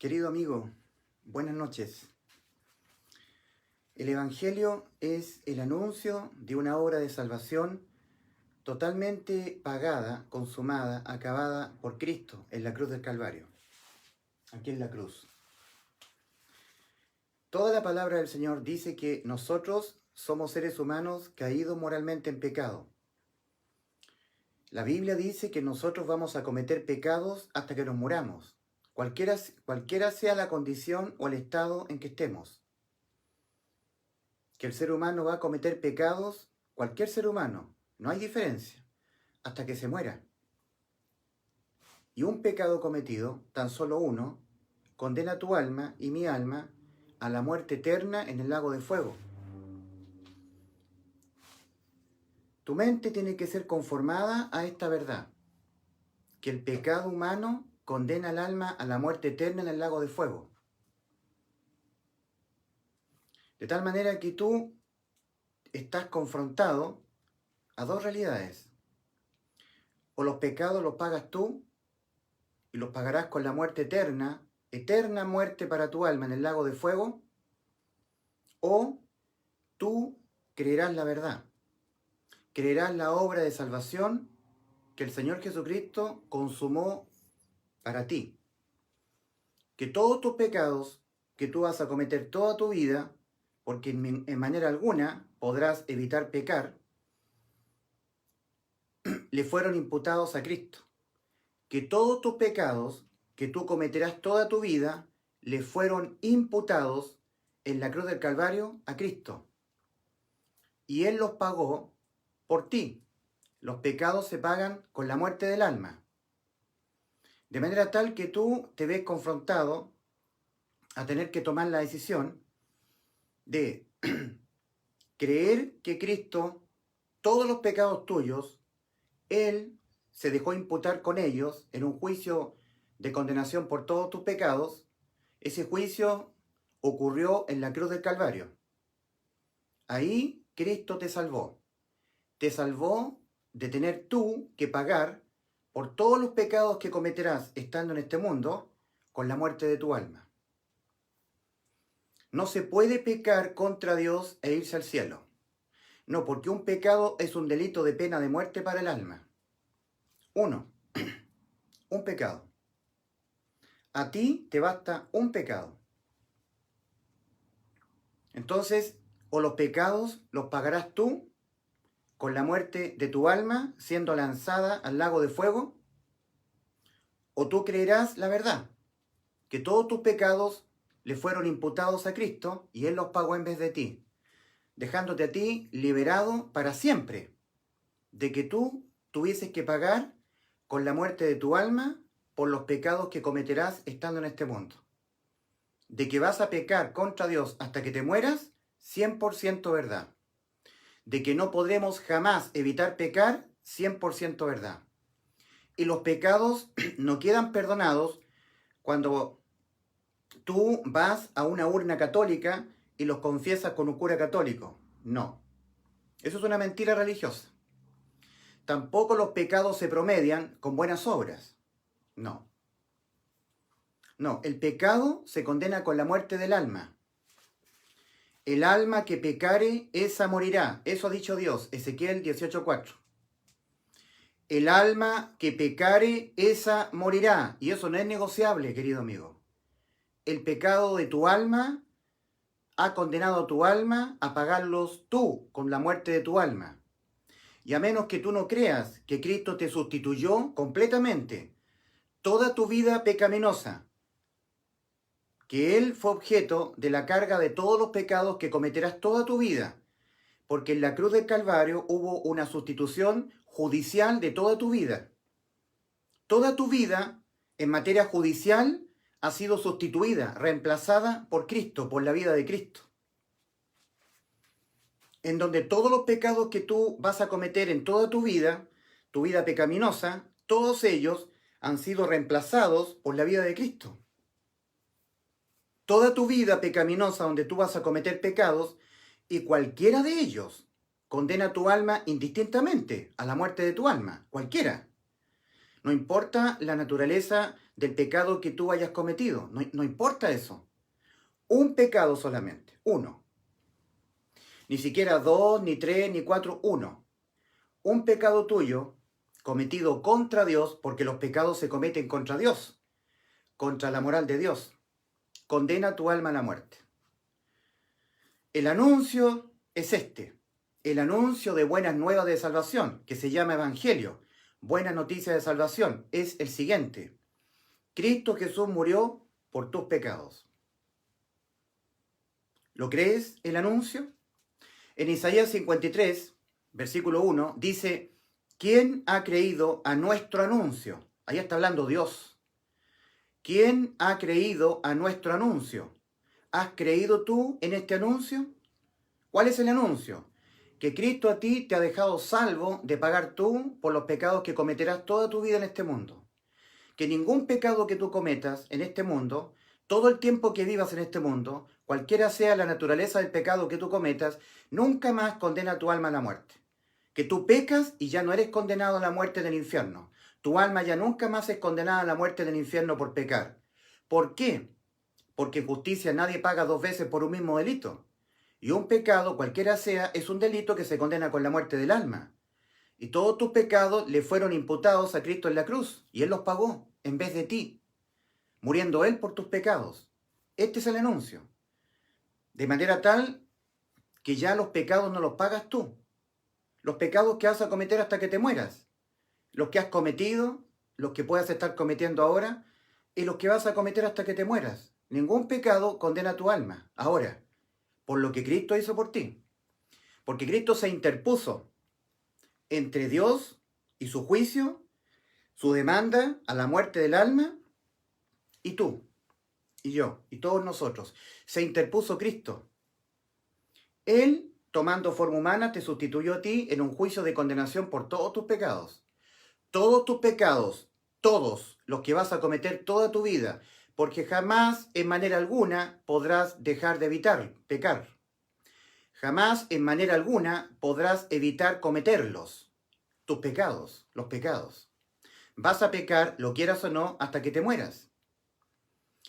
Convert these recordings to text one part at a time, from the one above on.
Querido amigo, buenas noches. El Evangelio es el anuncio de una obra de salvación totalmente pagada, consumada, acabada por Cristo en la cruz del Calvario, aquí en la cruz. Toda la palabra del Señor dice que nosotros somos seres humanos caídos moralmente en pecado. La Biblia dice que nosotros vamos a cometer pecados hasta que nos muramos, cualquiera sea la condición o el estado en que estemos. Que el ser humano va a cometer pecados, cualquier ser humano, no hay diferencia, hasta que se muera. Y un pecado cometido, tan solo uno, condena tu alma y mi alma a la muerte eterna en el lago de fuego. Tu mente tiene que ser conformada a esta verdad, que el pecado humano condena al alma a la muerte eterna en el lago de fuego. De tal manera que tú estás confrontado a dos realidades. O los pecados los pagas tú y los pagarás con la muerte eterna, eterna muerte para tu alma en el lago de fuego, o tú creerás la verdad, creerás la obra de salvación que el Señor Jesucristo consumó para ti. Que todos tus pecados que tú vas a cometer toda tu vida, porque en manera alguna podrás evitar pecar, le fueron imputados a Cristo. Que todos tus pecados que tú cometerás toda tu vida le fueron imputados en la cruz del Calvario a Cristo. Y Él los pagó por ti. Los pecados se pagan con la muerte del alma. De manera tal que tú te ves confrontado a tener que tomar la decisión de creer que Cristo, todos los pecados tuyos, Él se dejó imputar con ellos en un juicio de condenación por todos tus pecados. Ese juicio ocurrió en la cruz del Calvario. Ahí Cristo te salvó. Te salvó de tener tú que pagar por todos los pecados que cometerás estando en este mundo con la muerte de tu alma. No se puede pecar contra Dios e irse al cielo. No, porque un pecado es un delito de pena de muerte para el alma. Un pecado. A ti te basta un pecado. Entonces, o los pecados los pagarás tú con la muerte de tu alma siendo lanzada al lago de fuego, o tú creerás la verdad, que todos tus pecados le fueron imputados a Cristo y Él los pagó en vez de ti, dejándote a ti liberado para siempre de que tú tuvieses que pagar con la muerte de tu alma por los pecados que cometerás estando en este mundo. De que vas a pecar contra Dios hasta que te mueras, 100% verdad. De que no podremos jamás evitar pecar, 100% verdad. Y los pecados no quedan perdonados cuando tú vas a una urna católica y los confiesas con un cura católico. No. Eso es una mentira religiosa. Tampoco los pecados se promedian con buenas obras. No. No, el pecado se condena con la muerte del alma. El alma que pecare, esa morirá. Eso ha dicho Dios, Ezequiel 18:4. El alma que pecare, esa morirá. Y eso no es negociable, querido amigo. El pecado de tu alma ha condenado a tu alma a pagarlos tú con la muerte de tu alma. Y a menos que tú no creas que Cristo te sustituyó completamente toda tu vida pecaminosa, que Él fue objeto de la carga de todos los pecados que cometerás toda tu vida, porque en la cruz del Calvario hubo una sustitución judicial de toda tu vida. Toda tu vida, en materia judicial, ha sido sustituida, reemplazada por Cristo, por la vida de Cristo. En donde todos los pecados que tú vas a cometer en toda tu vida pecaminosa, todos ellos han sido reemplazados por la vida de Cristo. Toda tu vida pecaminosa donde tú vas a cometer pecados, y cualquiera de ellos condena a tu alma indistintamente a la muerte de tu alma, cualquiera. No importa la naturaleza del pecado que tú hayas cometido. No importa eso. Un pecado solamente, uno. Ni siquiera dos, ni tres, ni cuatro, uno. Un pecado tuyo cometido contra Dios, porque los pecados se cometen contra Dios, contra la moral de Dios. Condena tu alma a la muerte. El anuncio es este, el anuncio de buenas nuevas de salvación, que se llama Evangelio. Buena noticia de salvación es el siguiente. Cristo Jesús murió por tus pecados. ¿Lo crees el anuncio? En Isaías 53, versículo 1, dice, ¿quién ha creído a nuestro anuncio? Ahí está hablando Dios. ¿Quién ha creído a nuestro anuncio? ¿Has creído tú en este anuncio? ¿Cuál es el anuncio? Que Cristo a ti te ha dejado salvo de pagar tú por los pecados que cometerás toda tu vida en este mundo. Que ningún pecado que tú cometas en este mundo, todo el tiempo que vivas en este mundo, cualquiera sea la naturaleza del pecado que tú cometas, nunca más condena tu alma a la muerte. Que tú pecas y ya no eres condenado a la muerte del infierno. Tu alma ya nunca más es condenada a la muerte del infierno por pecar. ¿Por qué? Porque en justicia nadie paga dos veces por un mismo delito. Y un pecado, cualquiera sea, es un delito que se condena con la muerte del alma. Y todos tus pecados le fueron imputados a Cristo en la cruz, y Él los pagó en vez de ti, muriendo Él por tus pecados. Este es el anuncio. De manera tal que ya los pecados no los pagas tú. Los pecados que vas a cometer hasta que te mueras. Los que has cometido, los que puedas estar cometiendo ahora, y los que vas a cometer hasta que te mueras. Ningún pecado condena tu alma. Ahora, por lo que Cristo hizo por ti. Porque Cristo se interpuso entre Dios y su juicio, su demanda a la muerte del alma, y tú, y yo, y todos nosotros. Se interpuso Cristo. Él, tomando forma humana, te sustituyó a ti en un juicio de condenación por todos tus pecados. Todos tus pecados, todos los que vas a cometer toda tu vida, porque jamás, en manera alguna, podrás dejar de pecar. Jamás, en manera alguna, podrás evitar cometerlos. Tus pecados, los pecados. Vas a pecar, lo quieras o no, hasta que te mueras.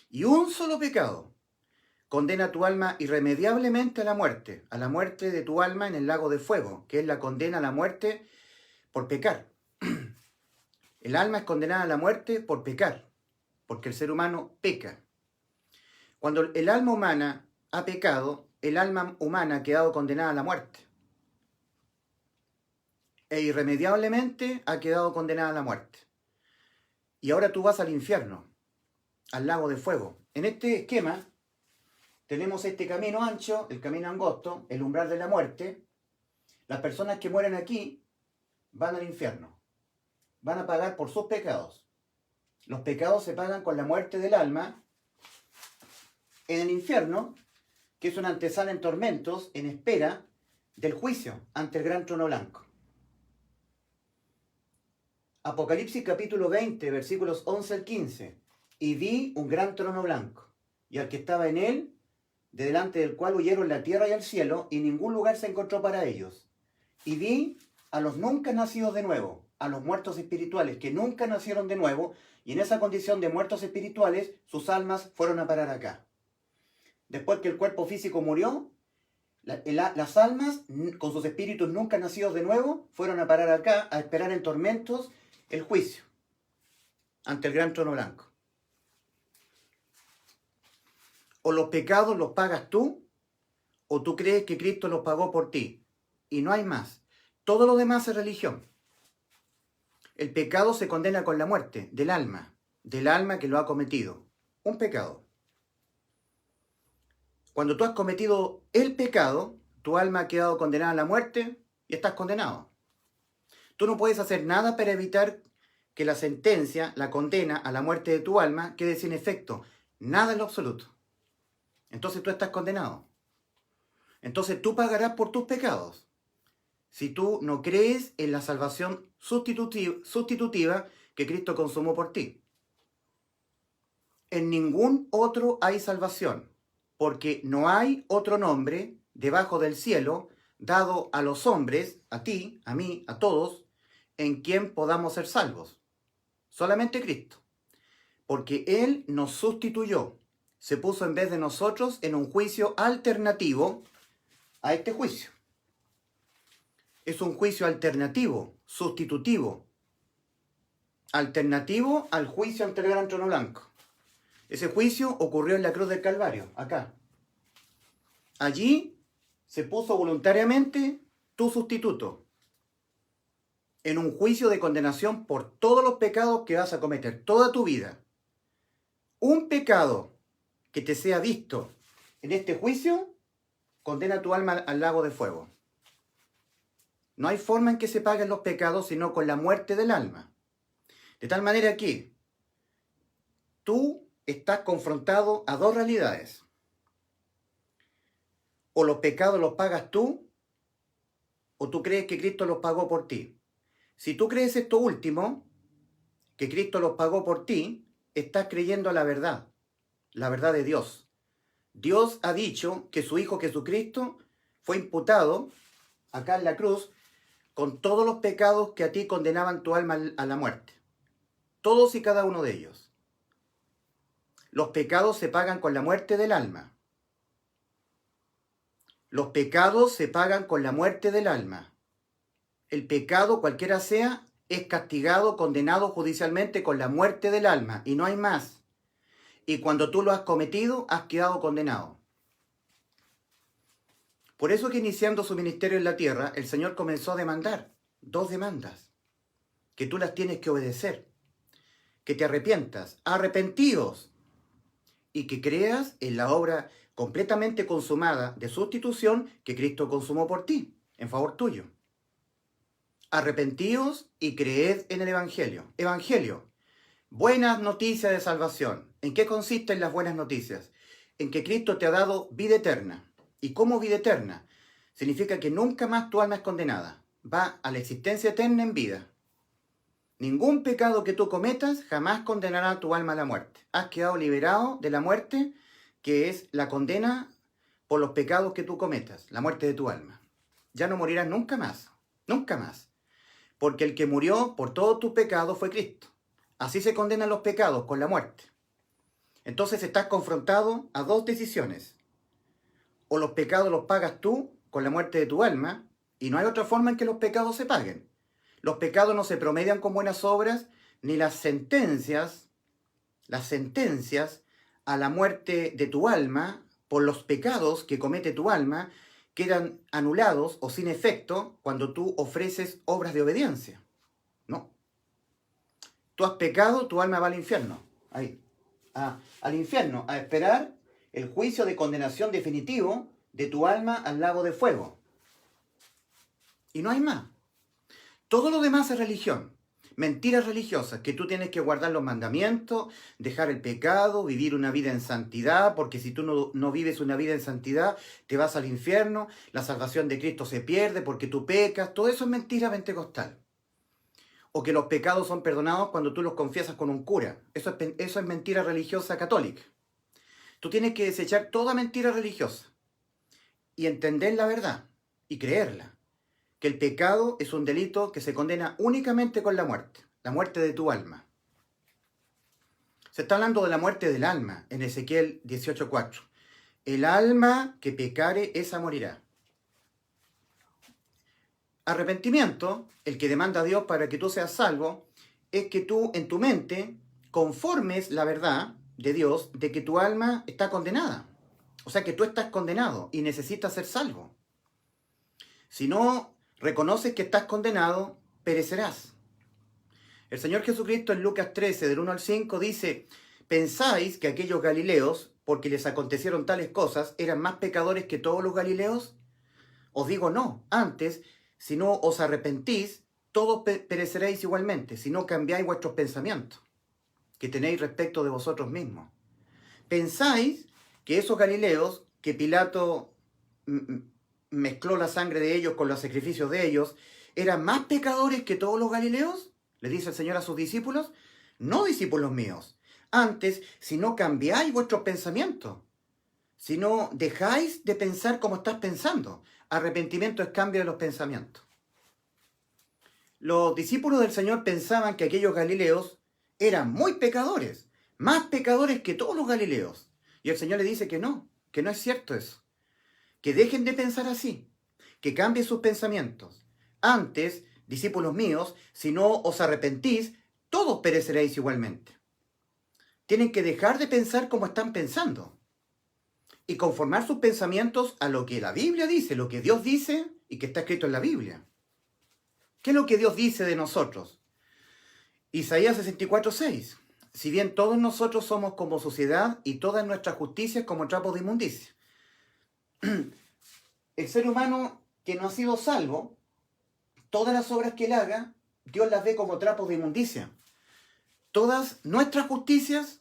Y un solo pecado condena tu alma irremediablemente a la muerte de tu alma en el lago de fuego, que es la condena a la muerte por pecar. El alma es condenada a la muerte por pecar, porque el ser humano peca. Cuando el alma humana ha pecado, el alma humana ha quedado condenada a la muerte. E irremediablemente ha quedado condenada a la muerte. Y ahora tú vas al infierno, al lago de fuego. En este esquema tenemos este camino ancho, el camino angosto, el umbral de la muerte. Las personas que mueren aquí van al infierno. Van a pagar por sus pecados. Los pecados se pagan con la muerte del alma en el infierno, que es una antesala en tormentos, en espera del juicio ante el gran trono blanco. Apocalipsis capítulo 20, versículos 11 al 15. Y vi un gran trono blanco, y al que estaba en él, de delante del cual huyeron la tierra y el cielo, y ningún lugar se encontró para ellos. Y vi a los nunca nacidos de nuevo, a los muertos espirituales que nunca nacieron de nuevo, y en esa condición de muertos espirituales, sus almas fueron a parar acá. Después que el cuerpo físico murió, las almas, con sus espíritus nunca nacidos de nuevo, fueron a parar acá, a esperar en tormentos el juicio ante el gran trono blanco. O los pecados los pagas tú, o tú crees que Cristo los pagó por ti. Y no hay más. Todo lo demás es religión. El pecado se condena con la muerte del alma que lo ha cometido. Un pecado. Cuando tú has cometido el pecado, tu alma ha quedado condenada a la muerte y estás condenado. Tú no puedes hacer nada para evitar que la sentencia, la condena a la muerte de tu alma quede sin efecto. Nada en lo absoluto. Entonces tú estás condenado. Entonces tú pagarás por tus pecados. Si tú no crees en la salvación sustitutiva que Cristo consumó por ti. En ningún otro hay salvación, porque no hay otro nombre debajo del cielo dado a los hombres, a ti, a mí, a todos, en quien podamos ser salvos. Solamente Cristo. porque Él nos sustituyó. Se puso en vez de nosotros en un juicio alternativo a este juicio. Es un juicio alternativo, sustitutivo. Alternativo al juicio ante el gran trono blanco. Ese juicio ocurrió en la cruz del Calvario, acá. Allí se puso voluntariamente tu sustituto en un juicio de condenación por todos los pecados que vas a cometer toda tu vida. Un pecado que te sea visto en este juicio condena tu alma al lago de fuego. No hay forma en que se paguen los pecados sino con la muerte del alma. De tal manera que tú estás confrontado a dos realidades. O los pecados los pagas tú, o tú crees que Cristo los pagó por ti. Si tú crees esto último, que Cristo los pagó por ti, estás creyendo la verdad de Dios. Dios ha dicho que su Hijo Jesucristo fue imputado acá en la cruz con todos los pecados que a ti condenaban tu alma a la muerte. Todos y cada uno de ellos. Los pecados se pagan con la muerte del alma. Los pecados se pagan con la muerte del alma. El pecado, cualquiera sea, es castigado, condenado judicialmente con la muerte del alma, y no hay más. Y cuando tú lo has cometido, has quedado condenado. Por eso que iniciando su ministerio en la tierra, el Señor comenzó a demandar dos demandas, que tú las tienes que obedecer, que te arrepientas, arrepentidos, y que creas en la obra completamente consumada de sustitución que Cristo consumó por ti, en favor tuyo. Arrepentíos y creed en el Evangelio. Evangelio, buenas noticias de salvación. ¿En qué consisten las buenas noticias? En que Cristo te ha dado vida eterna. ¿Y cómo vida eterna? Significa que nunca más tu alma es condenada. Va a la existencia eterna en vida. Ningún pecado que tú cometas jamás condenará tu alma a la muerte. Has quedado liberado de la muerte, que es la condena por los pecados que tú cometas, la muerte de tu alma. Ya no morirás nunca más, nunca más. Porque el que murió por todos tus pecados fue Cristo. Así se condenan los pecados, con la muerte. Entonces estás confrontado a dos decisiones. O los pecados los pagas tú con la muerte de tu alma, y no hay otra forma en que los pecados se paguen. Los pecados no se promedian con buenas obras, ni las sentencias a la muerte de tu alma por los pecados que comete tu alma quedan anulados o sin efecto cuando tú ofreces obras de obediencia. No. Tú has pecado, tu alma va al infierno. Ahí. Al infierno, a esperar el juicio de condenación definitivo de tu alma al lago de fuego. Y no hay más. Todo lo demás es religión. Mentiras religiosas, que tú tienes que guardar los mandamientos, dejar el pecado, vivir una vida en santidad, porque si tú no vives una vida en santidad, te vas al infierno, la salvación de Cristo se pierde porque tú pecas. Todo eso es mentira pentecostal. O que los pecados son perdonados cuando tú los confiesas con un cura. Eso es mentira religiosa católica. Tú tienes que desechar toda mentira religiosa y entender la verdad y creerla. Que el pecado es un delito que se condena únicamente con la muerte de tu alma. Se está hablando de la muerte del alma en Ezequiel 18:4. El alma que pecare, esa morirá. Arrepentimiento, el que demanda a Dios para que tú seas salvo, es que tú en tu mente conformes la verdad de Dios de que tu alma está condenada. O sea que tú estás condenado y necesitas ser salvo. Si no reconoces que estás condenado, perecerás. El Señor Jesucristo en Lucas 13, del 1 al 5, dice: ¿pensáis que aquellos galileos, porque les acontecieron tales cosas, eran más pecadores que todos los galileos? Os digo no, antes, si no os arrepentís, todos pereceréis igualmente, si no cambiáis vuestros pensamientos que tenéis respecto de vosotros mismos. ¿Pensáis que esos galileos, que Pilato mezcló la sangre de ellos con los sacrificios de ellos, eran más pecadores que todos los galileos? Le dice el Señor a sus discípulos. No, discípulos míos. Antes, si no cambiáis vuestros pensamientos, si no dejáis de pensar como estás pensando. Arrepentimiento es cambio de los pensamientos. Los discípulos del Señor pensaban que aquellos galileos eran muy pecadores, más pecadores que todos los galileos. Y el Señor le dice que no es cierto eso. Que dejen de pensar así, que cambien sus pensamientos. Antes, discípulos míos, si no os arrepentís, todos pereceréis igualmente. Tienen que dejar de pensar como están pensando y conformar sus pensamientos a lo que la Biblia dice, lo que Dios dice y que está escrito en la Biblia. ¿Qué es lo que Dios dice de nosotros? Isaías 64:6. Si bien todos nosotros somos como suciedad y todas nuestras justicias como trapos de inmundicia. El ser humano que no ha sido salvo, todas las obras que él haga, Dios las ve como trapos de inmundicia. Todas nuestras justicias,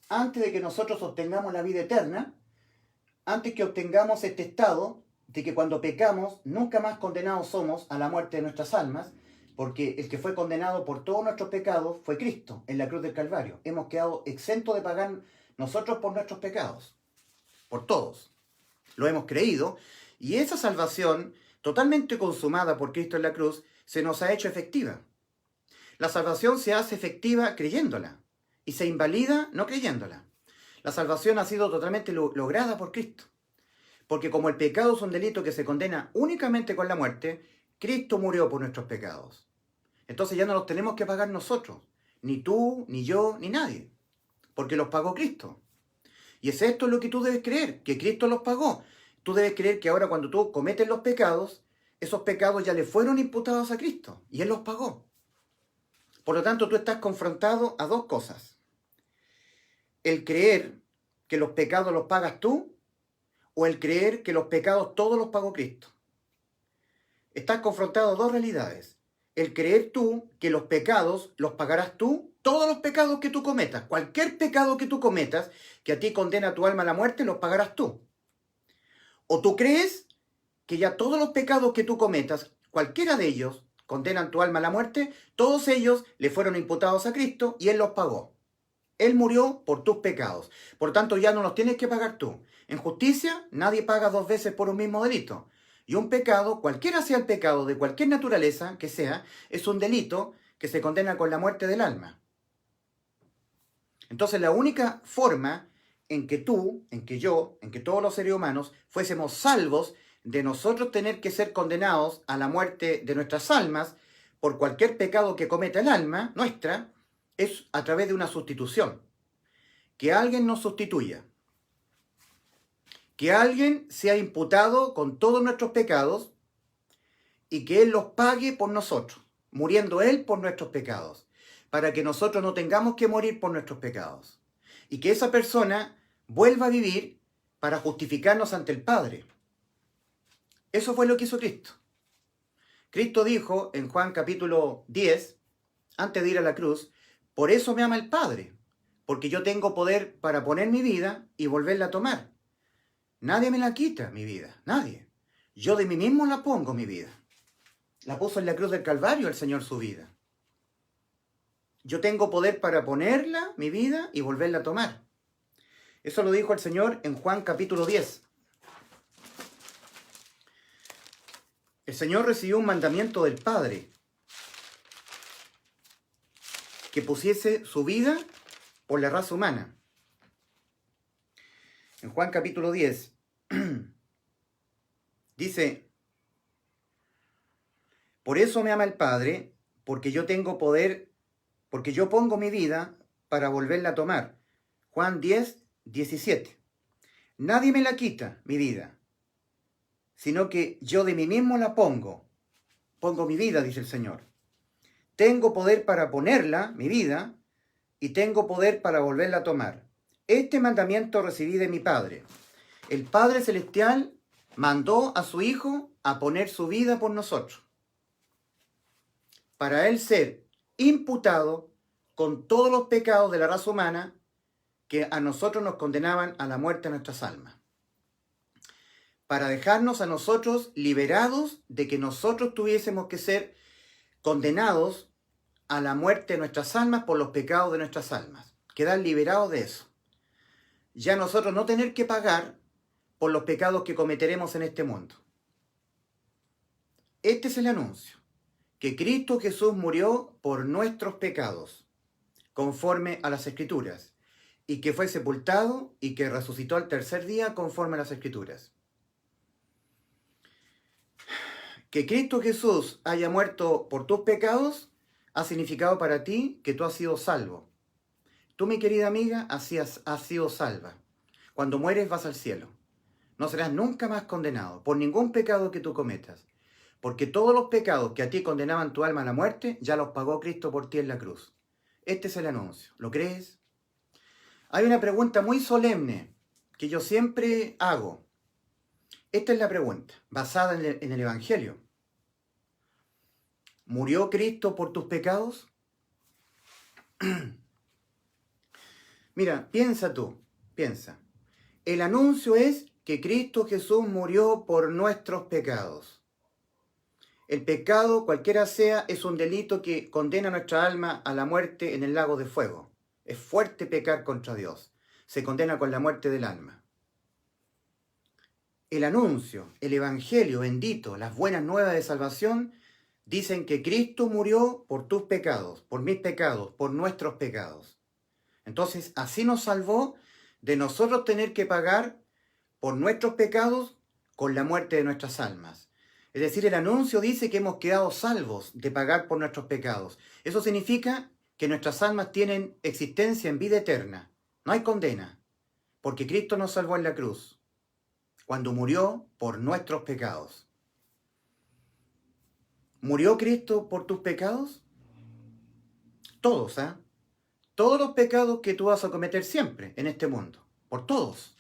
antes de que nosotros obtengamos la vida eterna, antes que obtengamos este estado de que cuando pecamos nunca más condenados somos a la muerte de nuestras almas, porque el que fue condenado por todos nuestros pecados fue Cristo en la cruz del Calvario. Hemos quedado exentos de pagar nosotros por nuestros pecados, por todos. Lo hemos creído y esa salvación totalmente consumada por Cristo en la cruz se nos ha hecho efectiva. La salvación se hace efectiva creyéndola y se invalida no creyéndola. La salvación ha sido totalmente lograda por Cristo. Porque como el pecado es un delito que se condena únicamente con la muerte, Cristo murió por nuestros pecados. Entonces ya no los tenemos que pagar nosotros, ni tú, ni yo, ni nadie, porque los pagó Cristo. Y es esto lo que tú debes creer, que Cristo los pagó. Tú debes creer que ahora cuando tú cometes los pecados, esos pecados ya le fueron imputados a Cristo, y Él los pagó. Por lo tanto, tú estás confrontado a dos cosas. El creer que los pecados los pagas tú, o el creer que los pecados todos los pagó Cristo. Estás confrontado a dos realidades. El creer tú que los pecados los pagarás tú, todos los pecados que tú cometas, cualquier pecado que tú cometas, que a ti condena tu alma a la muerte, los pagarás tú. O tú crees que ya todos los pecados que tú cometas, cualquiera de ellos, condenan tu alma a la muerte, todos ellos le fueron imputados a Cristo y Él los pagó. Él murió por tus pecados. Por tanto, ya no los tienes que pagar tú. En justicia, nadie paga dos veces por un mismo delito. Y un pecado, cualquiera sea el pecado de cualquier naturaleza que sea, es un delito que se condena con la muerte del alma. Entonces, la única forma en que tú, en que yo, en que todos los seres humanos fuésemos salvos de nosotros tener que ser condenados a la muerte de nuestras almas por cualquier pecado que cometa el alma nuestra, es a través de una sustitución. Que alguien nos sustituya. Que alguien sea imputado con todos nuestros pecados y que Él los pague por nosotros, muriendo Él por nuestros pecados, para que nosotros no tengamos que morir por nuestros pecados. Y que esa persona vuelva a vivir para justificarnos ante el Padre. Eso fue lo que hizo Cristo. Cristo dijo en Juan capítulo 10, antes de ir a la cruz, por eso me ama el Padre, porque yo tengo poder para poner mi vida y volverla a tomar. Nadie me la quita, mi vida, nadie. Yo de mí mismo la pongo, mi vida. La puso en la cruz del Calvario el Señor su vida. Yo tengo poder para ponerla, mi vida, y volverla a tomar. Eso lo dijo el Señor en Juan capítulo 10. El Señor recibió un mandamiento del Padre, que pusiese su vida por la raza humana. En Juan capítulo 10, dice, por eso me ama el Padre, porque yo tengo poder, porque yo pongo mi vida para volverla a tomar. Juan 10, 17. Nadie me la quita, mi vida, sino que yo de mí mismo la pongo. Pongo mi vida, dice el Señor. Tengo poder para ponerla, mi vida, y tengo poder para volverla a tomar. Este mandamiento recibí de mi Padre. El Padre Celestial mandó a su Hijo a poner su vida por nosotros, para Él ser imputado con todos los pecados de la raza humana que a nosotros nos condenaban a la muerte de nuestras almas, para dejarnos a nosotros liberados de que nosotros tuviésemos que ser condenados a la muerte de nuestras almas por los pecados de nuestras almas, quedar liberados de eso. Ya nosotros no tener que pagar por los pecados que cometeremos en este mundo. Este es el anuncio, que Cristo Jesús murió por nuestros pecados, conforme a las Escrituras, y que fue sepultado y que resucitó al tercer día conforme a las Escrituras. Que Cristo Jesús haya muerto por tus pecados ha significado para ti que tú has sido salvo. Tú, mi querida amiga, has sido salva. Cuando mueres vas al cielo. No serás nunca más condenado por ningún pecado que tú cometas, porque todos los pecados que a ti condenaban tu alma a la muerte, ya los pagó Cristo por ti en la cruz. Este es el anuncio. ¿Lo crees? Hay una pregunta muy solemne que yo siempre hago. Esta es la pregunta, basada en el Evangelio. ¿Murió Cristo por tus pecados? Mira, piensa tú, piensa. El anuncio es que Cristo Jesús murió por nuestros pecados. El pecado, cualquiera sea, es un delito que condena nuestra alma a la muerte en el lago de fuego. Es fuerte pecar contra Dios. Se condena con la muerte del alma. El anuncio, el Evangelio bendito, las buenas nuevas de salvación, dicen que Cristo murió por tus pecados, por mis pecados, por nuestros pecados. Entonces, así nos salvó de nosotros tener que pagar por nuestros pecados con la muerte de nuestras almas. Es decir, el anuncio dice que hemos quedado salvos de pagar por nuestros pecados. Eso significa que nuestras almas tienen existencia en vida eterna. No hay condena, porque Cristo nos salvó en la cruz, cuando murió por nuestros pecados. ¿Murió Cristo por tus pecados? Todos, ¿eh? Todos los pecados que tú vas a cometer siempre en este mundo, por todos.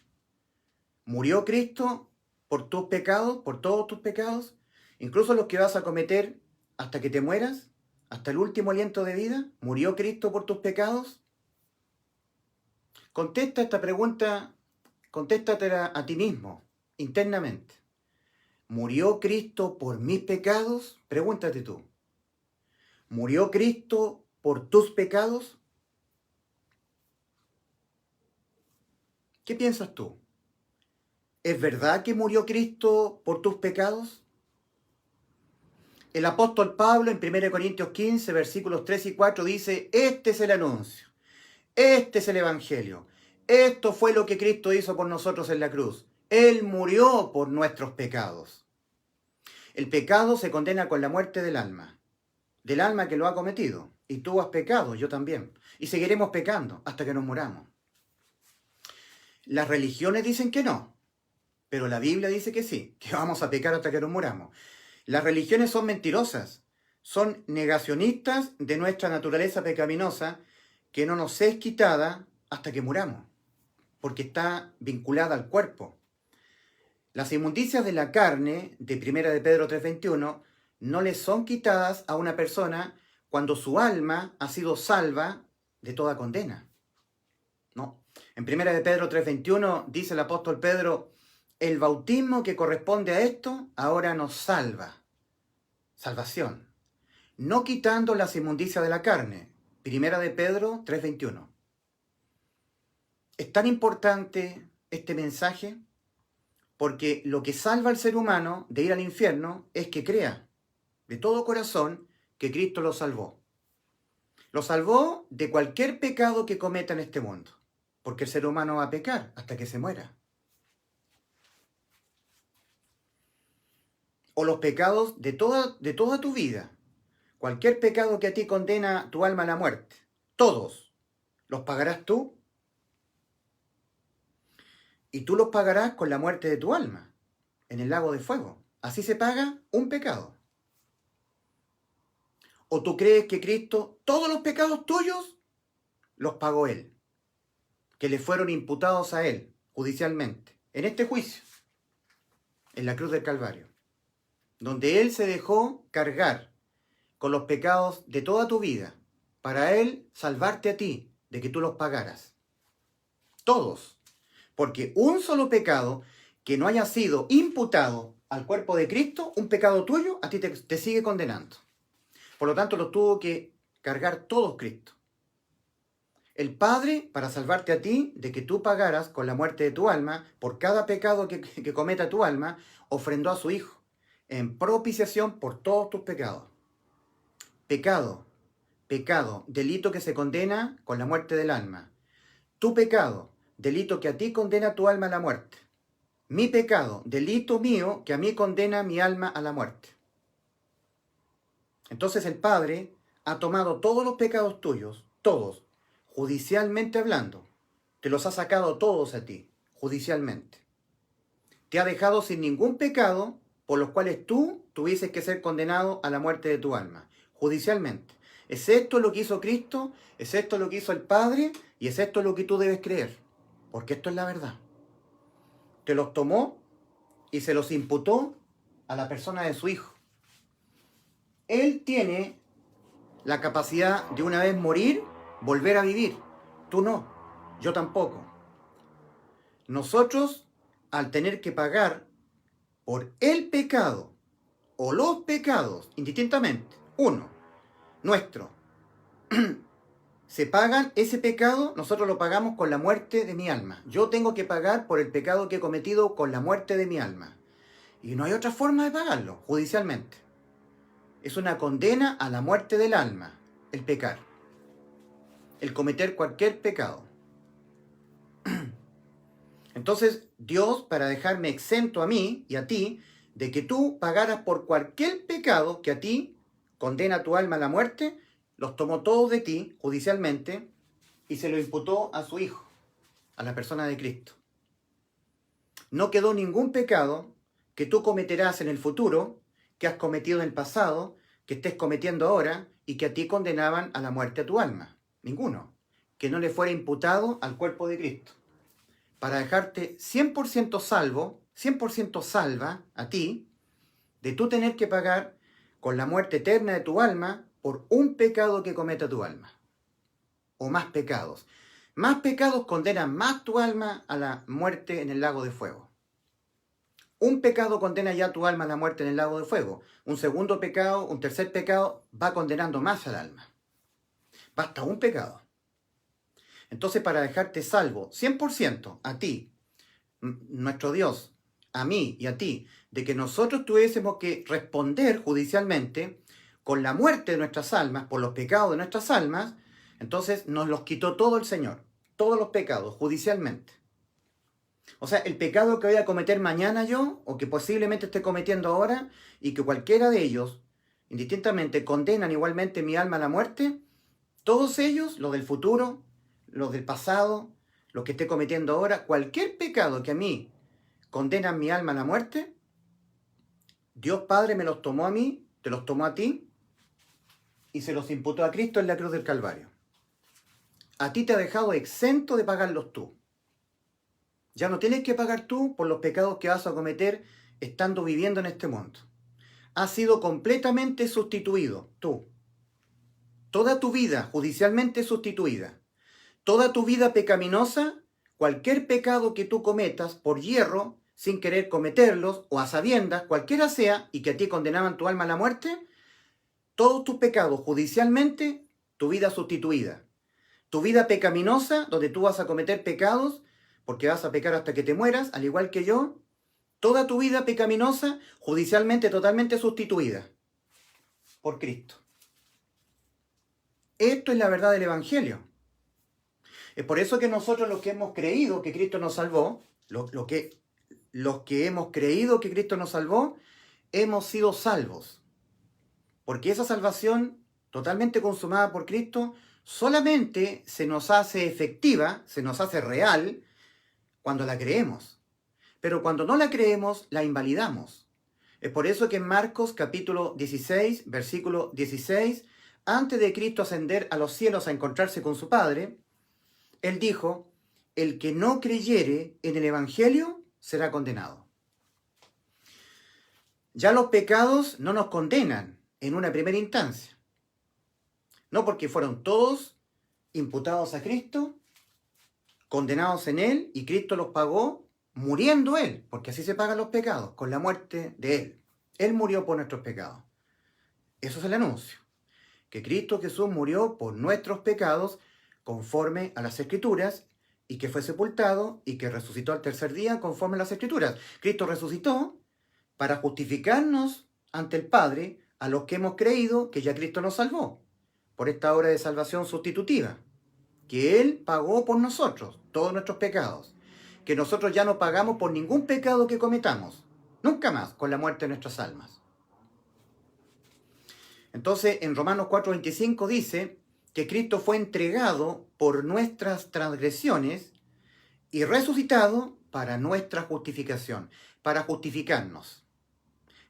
¿Murió Cristo por tus pecados, por todos tus pecados? Incluso los que vas a cometer hasta que te mueras, hasta el último aliento de vida. ¿Murió Cristo por tus pecados? Contesta esta pregunta, contéstatela a ti mismo, internamente. ¿Murió Cristo por mis pecados? Pregúntate tú. ¿Murió Cristo por tus pecados? ¿Qué piensas tú? ¿Es verdad que murió Cristo por tus pecados? El apóstol Pablo en 1 Corintios 15, versículos 3 y 4 dice, este es el anuncio, este es el Evangelio, esto fue lo que Cristo hizo por nosotros en la cruz. Él murió por nuestros pecados. El pecado se condena con la muerte del alma que lo ha cometido. Y tú has pecado, yo también. Y seguiremos pecando hasta que nos muramos. Las religiones dicen que no, pero la Biblia dice que sí, que vamos a pecar hasta que nos muramos. Las religiones son mentirosas, son negacionistas de nuestra naturaleza pecaminosa que no nos es quitada hasta que muramos, porque está vinculada al cuerpo. Las inmundicias de la carne, de 1 de Pedro 3:21, no le son quitadas a una persona cuando su alma ha sido salva de toda condena. No. En 1 de Pedro 3:21 dice el apóstol Pedro, el bautismo que corresponde a esto ahora nos salva. Salvación. No quitando las inmundicias de la carne. 1 de Pedro 3:21. Es tan importante este mensaje porque lo que salva al ser humano de ir al infierno es que crea de todo corazón que Cristo lo salvó. Lo salvó de cualquier pecado que cometa en este mundo, porque el ser humano va a pecar hasta que se muera. O los pecados de toda tu vida. Cualquier pecado que a ti condena tu alma a la muerte. Todos. ¿Los pagarás tú? Y tú los pagarás con la muerte de tu alma, en el lago de fuego. Así se paga un pecado. ¿O tú crees que Cristo, todos los pecados tuyos, los pagó Él? Que le fueron imputados a Él, judicialmente, en este juicio, en la cruz del Calvario, donde Él se dejó cargar con los pecados de toda tu vida, para Él salvarte a ti, de que tú los pagaras. Todos. Porque un solo pecado que no haya sido imputado al cuerpo de Cristo, un pecado tuyo, a ti te sigue condenando. Por lo tanto, los tuvo que cargar todos Cristo. El Padre, para salvarte a ti, de que tú pagaras con la muerte de tu alma, por cada pecado que cometa tu alma, ofrendó a su Hijo, en propiciación por todos tus pecados. Pecado, pecado, delito que se condena con la muerte del alma. Tu pecado, delito que a ti condena tu alma a la muerte. Mi pecado, delito mío que a mí condena mi alma a la muerte. Entonces el Padre ha tomado todos los pecados tuyos, todos, judicialmente hablando. Te los ha sacado todos a ti, judicialmente. Te ha dejado sin ningún pecado por los cuales tú tuvieses que ser condenado a la muerte de tu alma, judicialmente. ¿Es esto lo que hizo Cristo? ¿Es esto lo que hizo el Padre? Y es esto lo que tú debes creer, porque esto es la verdad. Te los tomó y se los imputó a la persona de su Hijo. Él tiene la capacidad de una vez morir, volver a vivir. Tú no, yo tampoco. Nosotros, al tener que pagar por el pecado o los pecados, indistintamente, uno, nuestro, se pagan ese pecado, nosotros lo pagamos con la muerte de mi alma. Yo tengo que pagar por el pecado que he cometido con la muerte de mi alma. Y no hay otra forma de pagarlo, judicialmente. Es una condena a la muerte del alma, el pecar. El cometer cualquier pecado. Entonces, Dios, para dejarme exento a mí y a ti, de que tú pagaras por cualquier pecado que a ti condena a tu alma a la muerte, los tomó todos de ti, judicialmente, y se lo imputó a su Hijo, a la persona de Cristo. No quedó ningún pecado que tú cometerás en el futuro, que has cometido en el pasado, que estés cometiendo ahora, y que a ti condenaban a la muerte a tu alma. Ninguno. Que no le fuera imputado al cuerpo de Cristo. Para dejarte 100% salvo, 100% salva a ti, de tú tener que pagar con la muerte eterna de tu alma por un pecado que cometa tu alma. O más pecados. Más pecados condenan más tu alma a la muerte en el lago de fuego. Un pecado condena ya tu alma a la muerte en el lago de fuego. Un segundo pecado, un tercer pecado va condenando más al alma. Basta un pecado. Entonces, para dejarte salvo 100% a ti, nuestro Dios, a mí y a ti, de que nosotros tuviésemos que responder judicialmente con la muerte de nuestras almas, por los pecados de nuestras almas, entonces nos los quitó todo el Señor, todos los pecados, judicialmente. O sea, el pecado que voy a cometer mañana yo, o que posiblemente esté cometiendo ahora, y que cualquiera de ellos, indistintamente, condenan igualmente mi alma a la muerte, todos ellos, los del futuro, los del pasado, los que esté cometiendo ahora, cualquier pecado que a mí condena mi alma a la muerte, Dios Padre me los tomó a mí, te los tomó a ti, y se los imputó a Cristo en la cruz del Calvario. A ti te ha dejado exento de pagarlos tú. Ya no tienes que pagar tú por los pecados que vas a cometer estando viviendo en este mundo. Has sido completamente sustituido, tú. Toda tu vida judicialmente sustituida. Toda tu vida pecaminosa, cualquier pecado que tú cometas por hierro, sin querer cometerlos, o a sabiendas, cualquiera sea, y que a ti condenaban tu alma a la muerte, todos tus pecados judicialmente, tu vida sustituida. Tu vida pecaminosa, donde tú vas a cometer pecados, porque vas a pecar hasta que te mueras, al igual que yo, toda tu vida pecaminosa, judicialmente totalmente sustituida por Cristo. Esto es la verdad del Evangelio. Es por eso que nosotros los que hemos creído que Cristo nos salvó, los que hemos creído que Cristo nos salvó, hemos sido salvos. Porque esa salvación totalmente consumada por Cristo solamente se nos hace efectiva, se nos hace real, cuando la creemos. Pero cuando no la creemos, la invalidamos. Es por eso que en Marcos capítulo 16, versículo 16, antes de Cristo ascender a los cielos a encontrarse con su Padre, Él dijo, el que no creyere en el Evangelio será condenado. Ya los pecados no nos condenan en una primera instancia. No, porque fueron todos imputados a Cristo, condenados en Él, y Cristo los pagó muriendo Él, porque así se pagan los pecados, con la muerte de Él. Él murió por nuestros pecados. Eso es el anuncio. Que Cristo Jesús murió por nuestros pecados conforme a las Escrituras, y que fue sepultado y que resucitó al tercer día conforme a las Escrituras. Cristo resucitó para justificarnos ante el Padre a los que hemos creído que ya Cristo nos salvó. por esta obra de salvación sustitutiva, que Él pagó por nosotros, todos nuestros pecados, que nosotros ya no pagamos por ningún pecado que cometamos, nunca más, con la muerte de nuestras almas. Entonces, en Romanos 4:25 dice que Cristo fue entregado por nuestras transgresiones y resucitado para nuestra justificación, para justificarnos.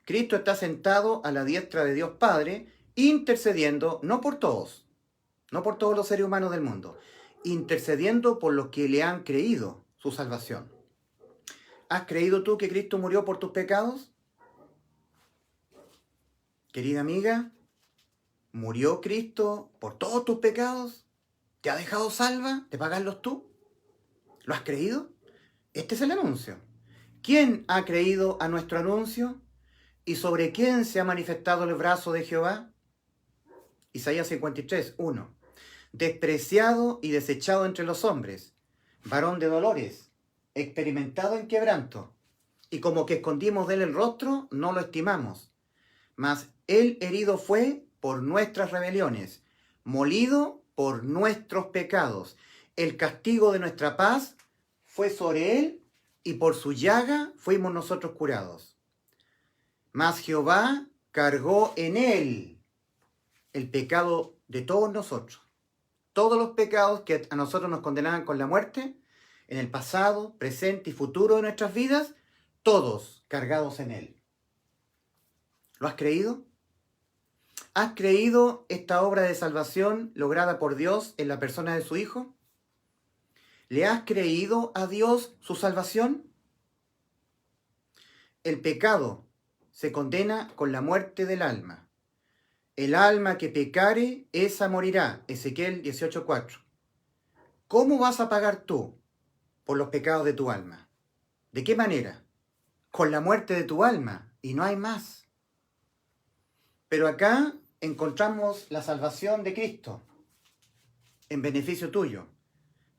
Cristo está sentado a la diestra de Dios Padre, intercediendo no por todos los seres humanos del mundo, intercediendo por los que le han creído su salvación. ¿Has creído tú que Cristo murió por tus pecados? Querida amiga, ¿murió Cristo por todos tus pecados? ¿Te ha dejado salva de pagarlos tú? ¿Lo has creído? Este es el anuncio. ¿Quién ha creído a nuestro anuncio? ¿Y sobre quién se ha manifestado el brazo de Jehová? Isaías 53, 1. Despreciado y desechado entre los hombres, varón de dolores, experimentado en quebranto, y como que escondimos de él el rostro, no lo estimamos. Mas él herido fue por nuestras rebeliones, molido por nuestros pecados. El castigo de nuestra paz fue sobre él, y por su llaga fuimos nosotros curados. Mas Jehová cargó en él el pecado de todos nosotros. Todos los pecados que a nosotros nos condenaban con la muerte, en el pasado, presente y futuro de nuestras vidas, todos cargados en él. ¿Lo has creído? ¿Has creído esta obra de salvación lograda por Dios en la persona de su Hijo? ¿Le has creído a Dios su salvación? El pecado se condena con la muerte del alma. El alma que pecare, esa morirá. Ezequiel 18:4. ¿Cómo vas a pagar tú por los pecados de tu alma? ¿De qué manera? Con la muerte de tu alma, y no hay más. Pero acá encontramos la salvación de Cristo en beneficio tuyo.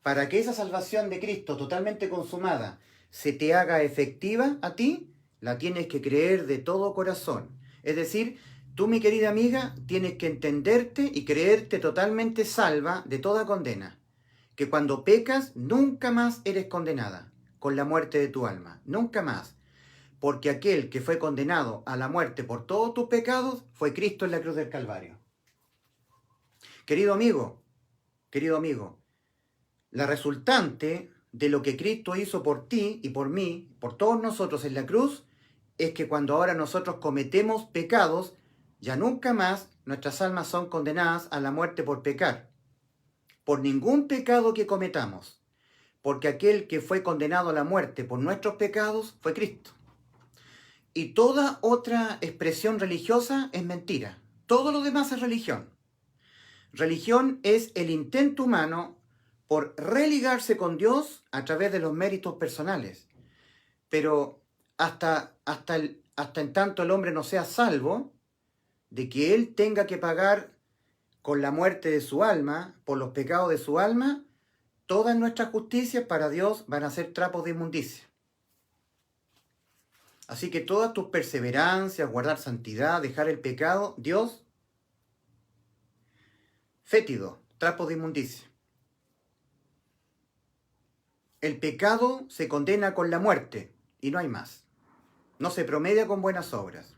Para que esa salvación de Cristo totalmente consumada se te haga efectiva a ti, la tienes que creer de todo corazón. Es decir, tú, mi querida amiga, tienes que entenderte y creerte totalmente salva de toda condena. Que cuando pecas, nunca más eres condenada con la muerte de tu alma. Nunca más. Porque aquel que fue condenado a la muerte por todos tus pecados fue Cristo en la cruz del Calvario. Querido amigo, la resultante de lo que Cristo hizo por ti y por mí, por todos nosotros en la cruz, es que cuando ahora nosotros cometemos pecados, ya nunca más nuestras almas son condenadas a la muerte por pecar. Por ningún pecado que cometamos. Porque aquel que fue condenado a la muerte por nuestros pecados fue Cristo. Y toda otra expresión religiosa es mentira. Todo lo demás es religión. Religión es el intento humano por religarse con Dios a través de los méritos personales. Pero hasta en tanto el hombre no sea salvo, de que él tenga que pagar con la muerte de su alma, por los pecados de su alma, todas nuestras justicias para Dios van a ser trapos de inmundicia. Así que todas tus perseverancias, guardar santidad, dejar el pecado, Dios, fétido, trapos de inmundicia. El pecado se condena con la muerte y no hay más. No se promedia con buenas obras.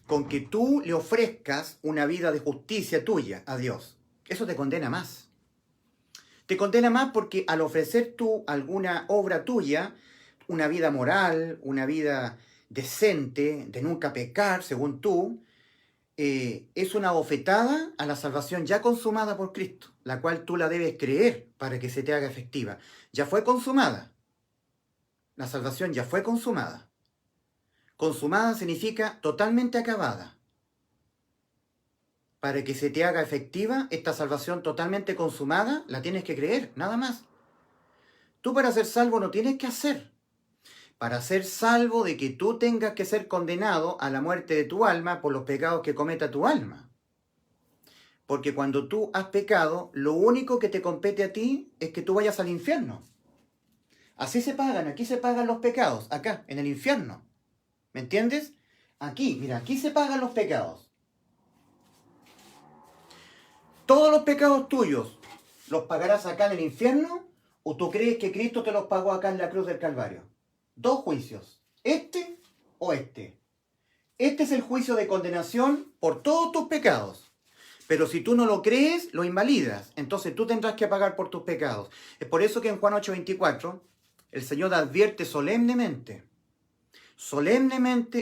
Con que tú le ofrezcas una vida de justicia tuya a Dios, eso te condena más. Te condena más porque al ofrecer tú alguna obra tuya, una vida moral, una vida decente, de nunca pecar, según tú, es una bofetada a la salvación ya consumada por Cristo, la cual tú la debes creer para que se te haga efectiva. Ya fue consumada. La salvación ya fue consumada. Consumada significa totalmente acabada. Para que se te haga efectiva esta salvación totalmente consumada, la tienes que creer, nada más. Tú para ser salvo no tienes que hacer. Para ser salvo de que tú tengas que ser condenado a la muerte de tu alma por los pecados que cometa tu alma. Porque cuando tú has pecado, lo único que te compete a ti es que tú vayas al infierno. Así se pagan, aquí se pagan los pecados, acá, en el infierno. ¿Me entiendes? Aquí, mira, aquí se pagan los pecados. ¿Todos los pecados tuyos los pagarás acá en el infierno o tú crees que Cristo te los pagó acá en la cruz del Calvario? Dos juicios, este o este. Este es el juicio de condenación por todos tus pecados. Pero si tú no lo crees, lo invalidas. Entonces tú tendrás que pagar por tus pecados. Es por eso que en Juan 8:24 el Señor advierte solemnemente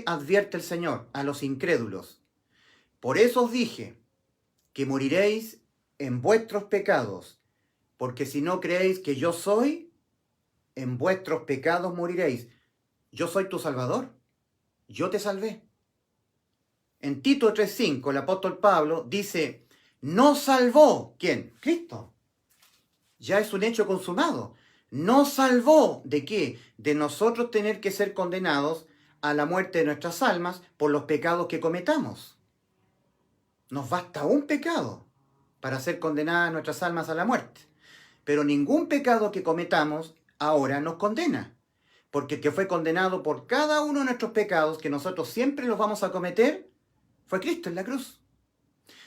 advierte el Señor a los incrédulos. Por eso os dije que moriréis en vuestros pecados, porque si no creéis que yo soy, en vuestros pecados moriréis. Yo soy tu Salvador, yo te salvé. En Tito 3:5 el apóstol Pablo dice, ¿nos salvó? ¿Quién? Cristo. Ya es un hecho consumado. ¿Nos salvó de qué? De nosotros tener que ser condenados a la muerte de nuestras almas por los pecados que cometamos. Nos basta un pecado para ser condenadas nuestras almas a la muerte. Pero ningún pecado que cometamos ahora nos condena. Porque el que fue condenado por cada uno de nuestros pecados, que nosotros siempre los vamos a cometer, fue Cristo en la cruz.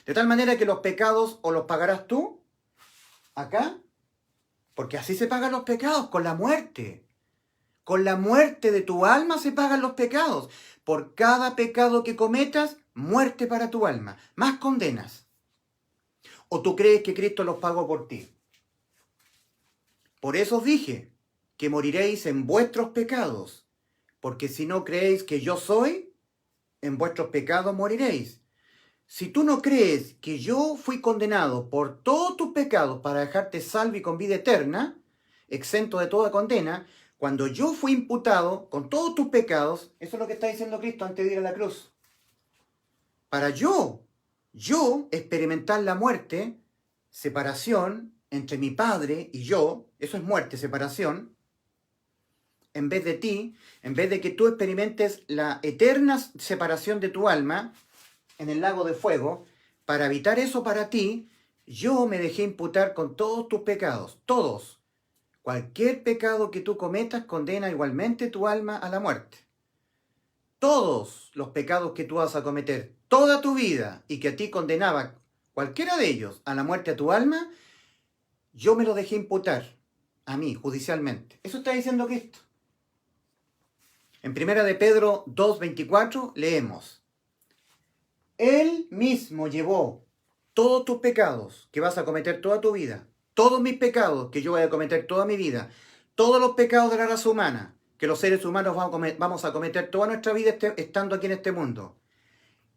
De tal manera que los pecados o los pagarás tú, acá, porque así se pagan los pecados, con la muerte. Con la muerte de tu alma se pagan los pecados. Por cada pecado que cometas, muerte para tu alma, más condenas. ¿O tú crees que Cristo los pagó por ti? Por eso os dije que moriréis en vuestros pecados, porque si no creéis que yo soy, en vuestros pecados moriréis. Si tú no crees que yo fui condenado por todos tus pecados para dejarte salvo y con vida eterna, exento de toda condena, cuando yo fui imputado con todos tus pecados, eso es lo que está diciendo Cristo antes de ir a la cruz. Para yo experimentar la muerte, separación entre mi Padre y yo, eso es muerte, separación, en vez de ti, en vez de que tú experimentes la eterna separación de tu alma en el lago de fuego, para evitar eso para ti, yo me dejé imputar con todos tus pecados, todos. Cualquier pecado que tú cometas condena igualmente tu alma a la muerte. Todos los pecados que tú vas a cometer toda tu vida y que a ti condenaba cualquiera de ellos a la muerte a tu alma, yo me lo dejé imputar a mí judicialmente. Eso está diciendo Cristo. En 1 de Pedro 2:24 leemos, Él mismo llevó todos tus pecados que vas a cometer toda tu vida, todos mis pecados que yo voy a cometer toda mi vida, todos los pecados de la raza humana que los seres humanos vamos a cometer toda nuestra vida estando aquí en este mundo.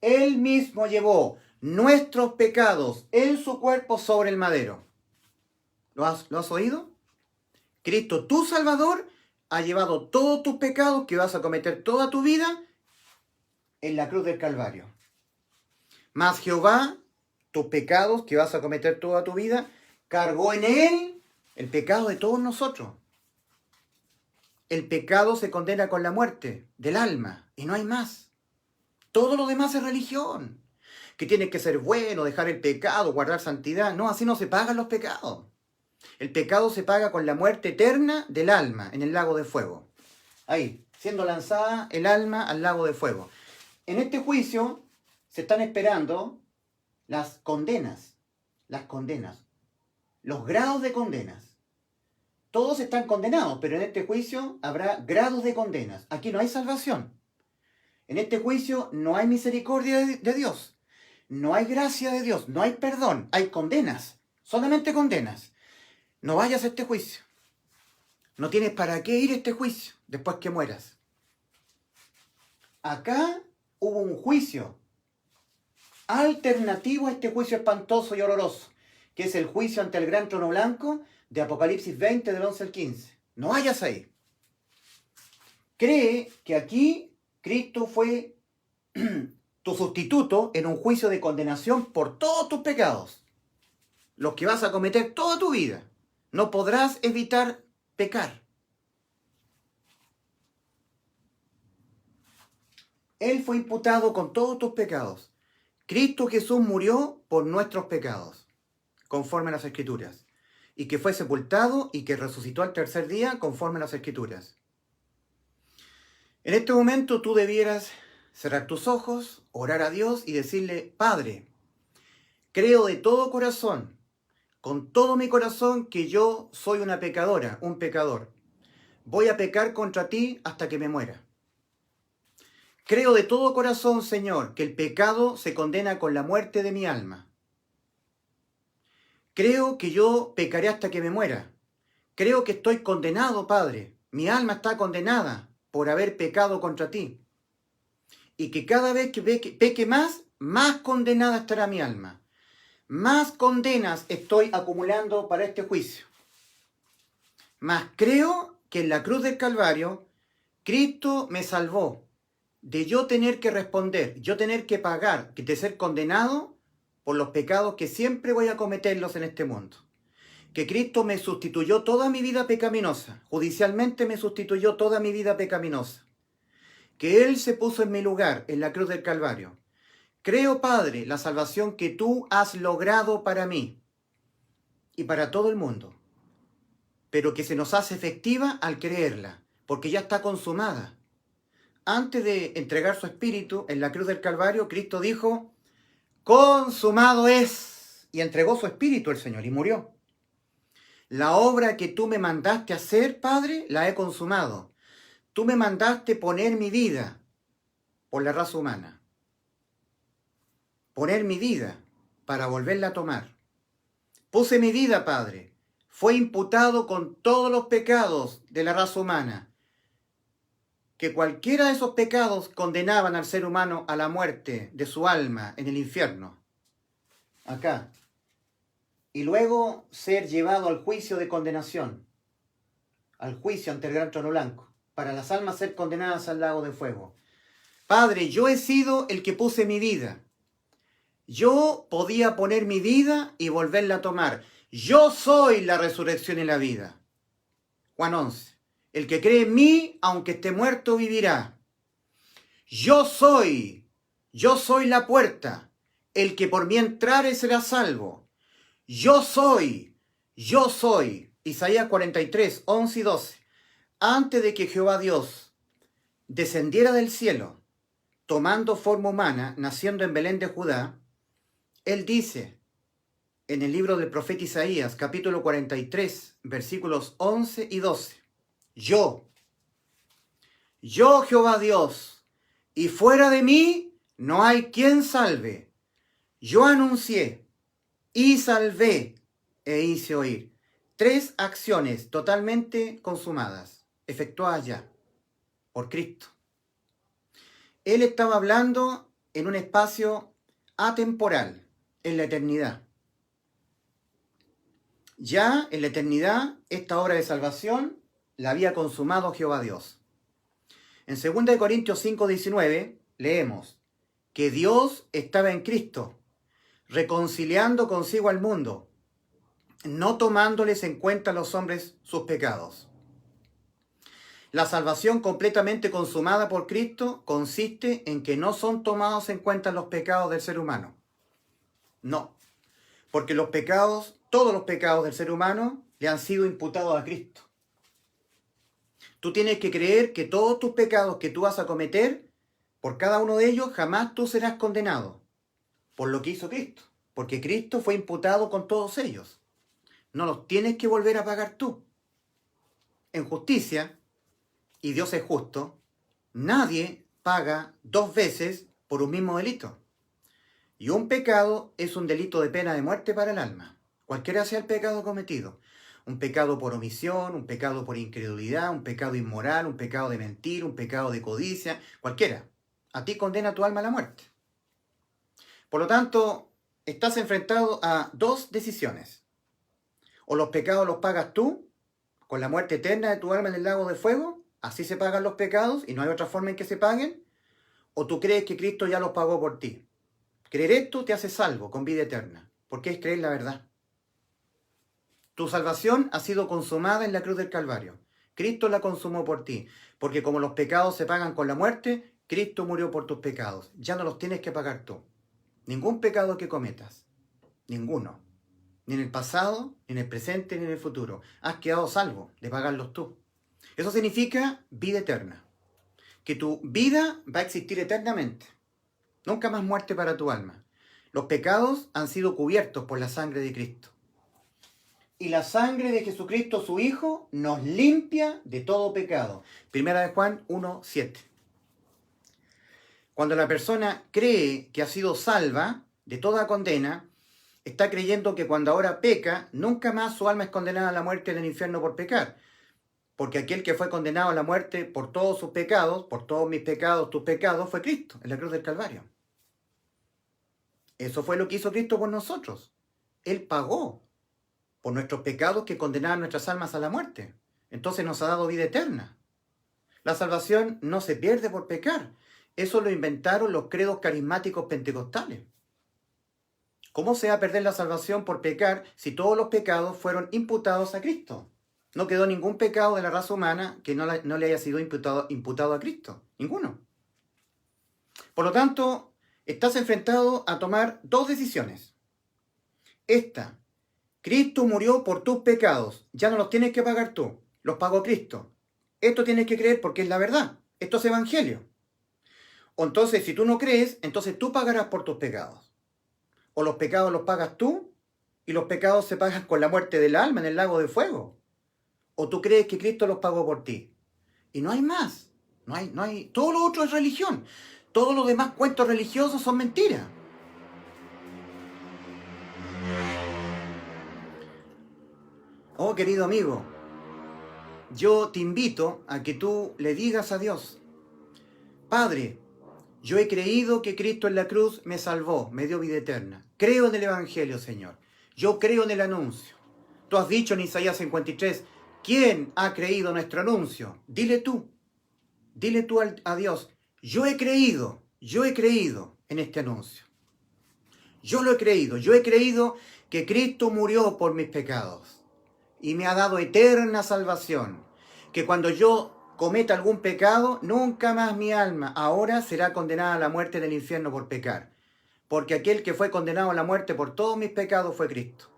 Él mismo llevó nuestros pecados en su cuerpo sobre el madero. ¿Lo has oído? Cristo, tu Salvador, ha llevado todos tus pecados que vas a cometer toda tu vida en la cruz del Calvario. Mas Jehová, tus pecados que vas a cometer toda tu vida, cargó en él el pecado de todos nosotros. El pecado se condena con la muerte del alma y no hay más. Todo lo demás es religión. Que tienes que ser bueno, dejar el pecado, guardar santidad. No, así no se pagan los pecados. El pecado se paga con la muerte eterna del alma en el lago de fuego. Ahí, siendo lanzada el alma al lago de fuego. En este juicio se están esperando las condenas, los grados de condenas. Todos están condenados, pero en este juicio habrá grados de condenas. Aquí no hay salvación. En este juicio no hay misericordia de Dios. No hay gracia de Dios. No hay perdón. Hay condenas. Solamente condenas. No vayas a este juicio. No tienes para qué ir a este juicio después que mueras. Acá hubo un juicio alternativo a este juicio espantoso y horroroso, que es el juicio ante el gran trono blanco de Apocalipsis 20 del 11 al 15. No vayas ahí. Cree que aquí Cristo fue tu sustituto en un juicio de condenación por todos tus pecados, los que vas a cometer toda tu vida. No podrás evitar pecar. Él fue imputado con todos tus pecados. Cristo Jesús murió por nuestros pecados, conforme a las Escrituras, y que fue sepultado y que resucitó al tercer día, conforme a las Escrituras. En este momento tú debieras cerrar tus ojos, orar a Dios y decirle, Padre, Creo de todo corazón, con todo mi corazón, que yo soy una pecadora, un pecador. Voy a pecar contra ti hasta que me muera. Creo de todo corazón, Señor, que el pecado se condena con la muerte de mi alma. Creo que yo pecaré hasta que me muera. Creo que estoy condenado, Padre. Mi alma está condenada por haber pecado contra ti. Y que cada vez que peque más, más condenada estará mi alma. Más condenas estoy acumulando para este juicio. Mas creo que en la cruz del Calvario, Cristo me salvó de yo tener que responder, yo tener que pagar, de ser condenado por los pecados que siempre voy a cometerlos en este mundo. Que Cristo me sustituyó toda mi vida pecaminosa, judicialmente me sustituyó toda mi vida pecaminosa. Que Él se puso en mi lugar en la cruz del Calvario. Creo, Padre, la salvación que tú has logrado para mí y para todo el mundo, pero que se nos hace efectiva al creerla, porque ya está consumada. Antes de entregar su espíritu en la cruz del Calvario, Cristo dijo, consumado es, y entregó su espíritu el Señor y murió. La obra que tú me mandaste hacer, Padre, la he consumado. Tú me mandaste poner mi vida por la raza humana. Poner mi vida para volverla a tomar. Puse mi vida, Padre. Fue imputado con todos los pecados de la raza humana. Que cualquiera de esos pecados condenaban al ser humano a la muerte de su alma en el infierno. Acá. Y luego ser llevado al juicio de condenación. Al juicio ante el gran trono blanco. Para las almas ser condenadas al lago de fuego. Padre, yo he sido el que puse mi vida. Yo podía poner mi vida y volverla a tomar. Yo soy la resurrección y la vida. Juan 11. El que cree en mí, aunque esté muerto, vivirá. Yo soy la puerta. El que por mí entrare será salvo. Yo soy. Isaías 43, 11 y 12. Antes de que Jehová Dios descendiera del cielo, tomando forma humana, naciendo en Belén de Judá, Él dice en el libro del profeta Isaías, capítulo 43, versículos 11 y 12, yo Jehová Dios, y fuera de mí no hay quien salve. Yo anuncié y salvé e hice oír. 3 acciones totalmente consumadas, efectuadas ya por Cristo. Él estaba hablando en un espacio atemporal, en la eternidad. Ya en la eternidad, esta obra de salvación la había consumado Jehová Dios. En 2 Corintios 5:19 leemos que Dios estaba en Cristo, reconciliando consigo al mundo, no tomándoles en cuenta a los hombres sus pecados. La salvación completamente consumada por Cristo consiste en que no son tomados en cuenta los pecados del ser humano. No, porque los pecados, todos los pecados del ser humano le han sido imputados a Cristo. Tú tienes que creer que todos tus pecados que tú vas a cometer, por cada uno de ellos, jamás tú serás condenado por lo que hizo Cristo. Porque Cristo fue imputado con todos ellos. No los tienes que volver a pagar tú. En justicia, y Dios es justo, nadie paga 2 veces por un mismo delito. Y un pecado es un delito de pena de muerte para el alma. Cualquiera sea el pecado cometido. Un pecado por omisión, un pecado por incredulidad, un pecado inmoral, un pecado de mentir, un pecado de codicia, cualquiera. A ti condena tu alma a la muerte. Por lo tanto, estás enfrentado a 2 decisiones. O los pecados los pagas tú, con la muerte eterna de tu alma en el lago de fuego, así se pagan los pecados y no hay otra forma en que se paguen, o tú crees que Cristo ya los pagó por ti. Creer esto te hace salvo con vida eterna, porque es creer la verdad. Tu salvación ha sido consumada en la cruz del Calvario. Cristo la consumó por ti, porque como los pecados se pagan con la muerte, Cristo murió por tus pecados. Ya no los tienes que pagar tú. Ningún pecado que cometas, ninguno, ni en el pasado, ni en el presente, ni en el futuro, has quedado salvo de pagarlos tú. Eso significa vida eterna, que tu vida va a existir eternamente. Nunca más muerte para tu alma. Los pecados han sido cubiertos por la sangre de Cristo. Y la sangre de Jesucristo, su Hijo, nos limpia de todo pecado. Primera de Juan 1:7. Cuando la persona cree que ha sido salva de toda condena, está creyendo que cuando ahora peca, nunca más su alma es condenada a la muerte en el infierno por pecar. Porque aquel que fue condenado a la muerte por todos sus pecados, por todos mis pecados, tus pecados, fue Cristo, en la cruz del Calvario. Eso fue lo que hizo Cristo por nosotros. Él pagó por nuestros pecados que condenaban nuestras almas a la muerte. Entonces nos ha dado vida eterna. La salvación no se pierde por pecar. Eso lo inventaron los credos carismáticos pentecostales. ¿Cómo se va a perder la salvación por pecar si todos los pecados fueron imputados a Cristo? No quedó ningún pecado de la raza humana que no le haya sido imputado a Cristo. Ninguno. Por lo tanto, estás enfrentado a tomar dos decisiones. Esta: Cristo murió por tus pecados. Ya no los tienes que pagar tú. Los pagó Cristo. Esto tienes que creer porque es la verdad. Esto es evangelio. O entonces, si tú no crees, entonces tú pagarás por tus pecados. O los pecados los pagas tú y los pecados se pagan con la muerte del alma en el lago de fuego. O tú crees que Cristo los pagó por ti. Y no hay más. No hay. Todo lo otro es religión. Todos los demás cuentos religiosos son mentiras. Oh, querido amigo, yo te invito a que tú le digas a Dios: Padre, yo he creído que Cristo en la cruz me salvó, me dio vida eterna. Creo en el Evangelio, Señor. Yo creo en el anuncio. Tú has dicho en Isaías 53, ¿quién ha creído nuestro anuncio? Dile tú a Dios: yo he creído en este anuncio. Yo he creído que Cristo murió por mis pecados y me ha dado eterna salvación. Que cuando yo cometa algún pecado, nunca más mi alma ahora será condenada a la muerte del infierno por pecar. Porque aquel que fue condenado a la muerte por todos mis pecados fue Cristo.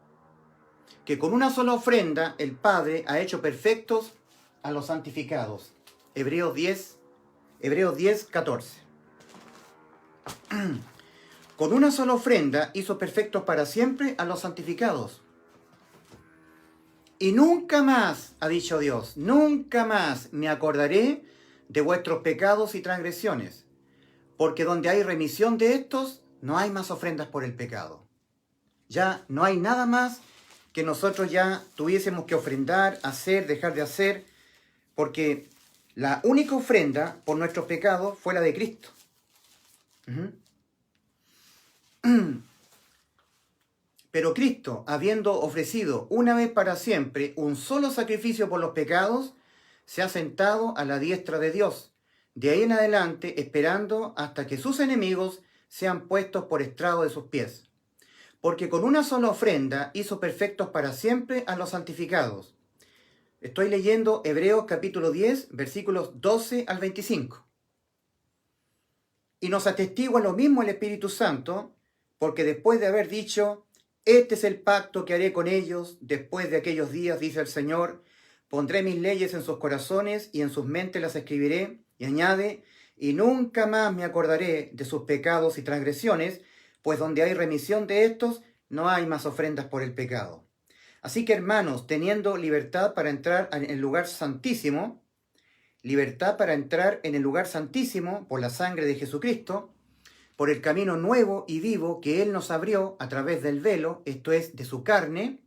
Que con una sola ofrenda el Padre ha hecho perfectos a los santificados. Hebreos 10:14. Con una sola ofrenda hizo perfectos para siempre a los santificados. Y nunca más, ha dicho Dios, nunca más me acordaré de vuestros pecados y transgresiones, porque donde hay remisión de estos, no hay más ofrendas por el pecado. Ya no hay nada más que nosotros ya tuviésemos que ofrendar, hacer, dejar de hacer, porque la única ofrenda por nuestros pecados fue la de Cristo. Pero Cristo, habiendo ofrecido una vez para siempre un solo sacrificio por los pecados, se ha sentado a la diestra de Dios, de ahí en adelante esperando hasta que sus enemigos sean puestos por estrado de sus pies. Porque con una sola ofrenda hizo perfectos para siempre a los santificados. Estoy leyendo Hebreos capítulo 10, versículos 12 al 25. Y nos atestigua lo mismo el Espíritu Santo, porque después de haber dicho: este es el pacto que haré con ellos después de aquellos días, dice el Señor, pondré mis leyes en sus corazones y en sus mentes las escribiré, y añade: y nunca más me acordaré de sus pecados y transgresiones, pues donde hay remisión de estos, no hay más ofrendas por el pecado. Así que, hermanos, teniendo libertad para entrar en el lugar santísimo por la sangre de Jesucristo, por el camino nuevo y vivo que Él nos abrió a través del velo, esto es, de su carne,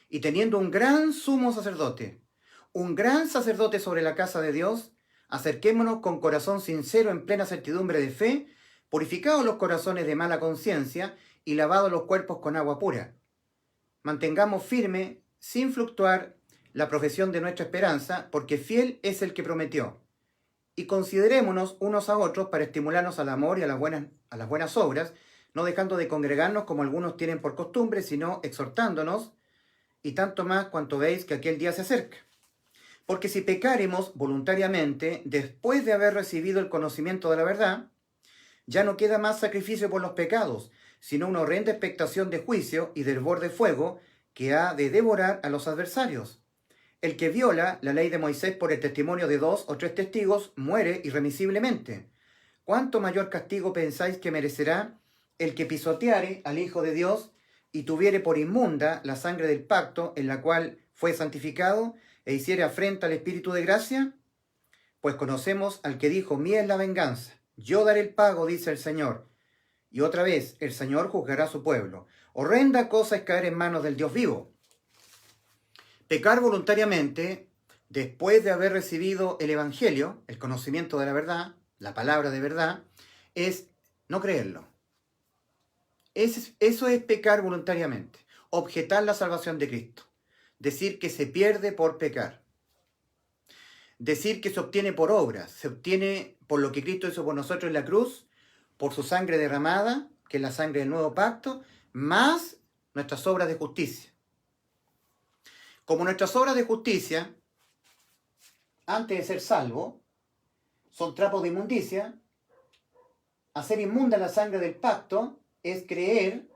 y teniendo un gran sumo sacerdote, sobre la casa de Dios, acerquémonos con corazón sincero en plena certidumbre de fe, purificados los corazones de mala conciencia y lavados los cuerpos con agua pura. Mantengamos firme, sin fluctuar, la profesión de nuestra esperanza, porque fiel es el que prometió. Y considerémonos unos a otros para estimularnos al amor y a las buenas obras, no dejando de congregarnos como algunos tienen por costumbre, sino exhortándonos, y tanto más cuanto veis que aquel día se acerca. Porque si pecáremos voluntariamente, después de haber recibido el conocimiento de la verdad, ya no queda más sacrificio por los pecados, sino una horrenda expectación de juicio y de hervor de fuego que ha de devorar a los adversarios. El que viola la ley de Moisés por el testimonio de 2 o 3 testigos muere irremisiblemente. ¿Cuánto mayor castigo pensáis que merecerá el que pisoteare al Hijo de Dios y tuviere por inmunda la sangre del pacto en la cual fue santificado e hiciere afrenta al Espíritu de gracia, pues conocemos al que dijo, mía es la venganza, yo daré el pago, dice el Señor. Y otra vez, el Señor juzgará a su pueblo. Horrenda cosa es caer en manos del Dios vivo. Pecar voluntariamente, después de haber recibido el Evangelio, el conocimiento de la verdad, la palabra de verdad, es no creerlo. Eso es pecar voluntariamente. Objetar la salvación de Cristo. Decir que se pierde por pecar. Decir que se obtiene por obras. Se obtiene por lo que Cristo hizo por nosotros en la cruz, por su sangre derramada, que es la sangre del nuevo pacto, más nuestras obras de justicia. Como nuestras obras de justicia, antes de ser salvo, son trapos de inmundicia, hacer inmunda la sangre del pacto es creer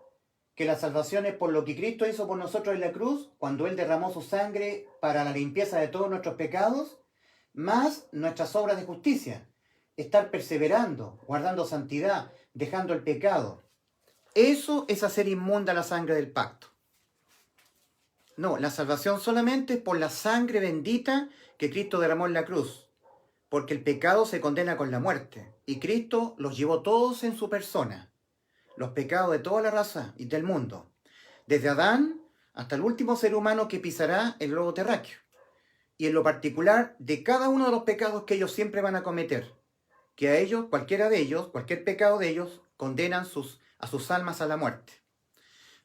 que la salvación es por lo que Cristo hizo por nosotros en la cruz, cuando Él derramó su sangre para la limpieza de todos nuestros pecados, más nuestras obras de justicia. Estar perseverando, guardando santidad, dejando el pecado. Eso es hacer inmunda la sangre del pacto. No, la salvación solamente es por la sangre bendita que Cristo derramó en la cruz, porque el pecado se condena con la muerte, y Cristo los llevó todos en su persona, los pecados de toda la raza y del mundo, desde Adán hasta el último ser humano que pisará el globo terráqueo, y en lo particular de cada uno de los pecados que ellos siempre van a cometer, que a ellos, cualquiera de ellos, cualquier pecado de ellos, condenan a sus almas a la muerte.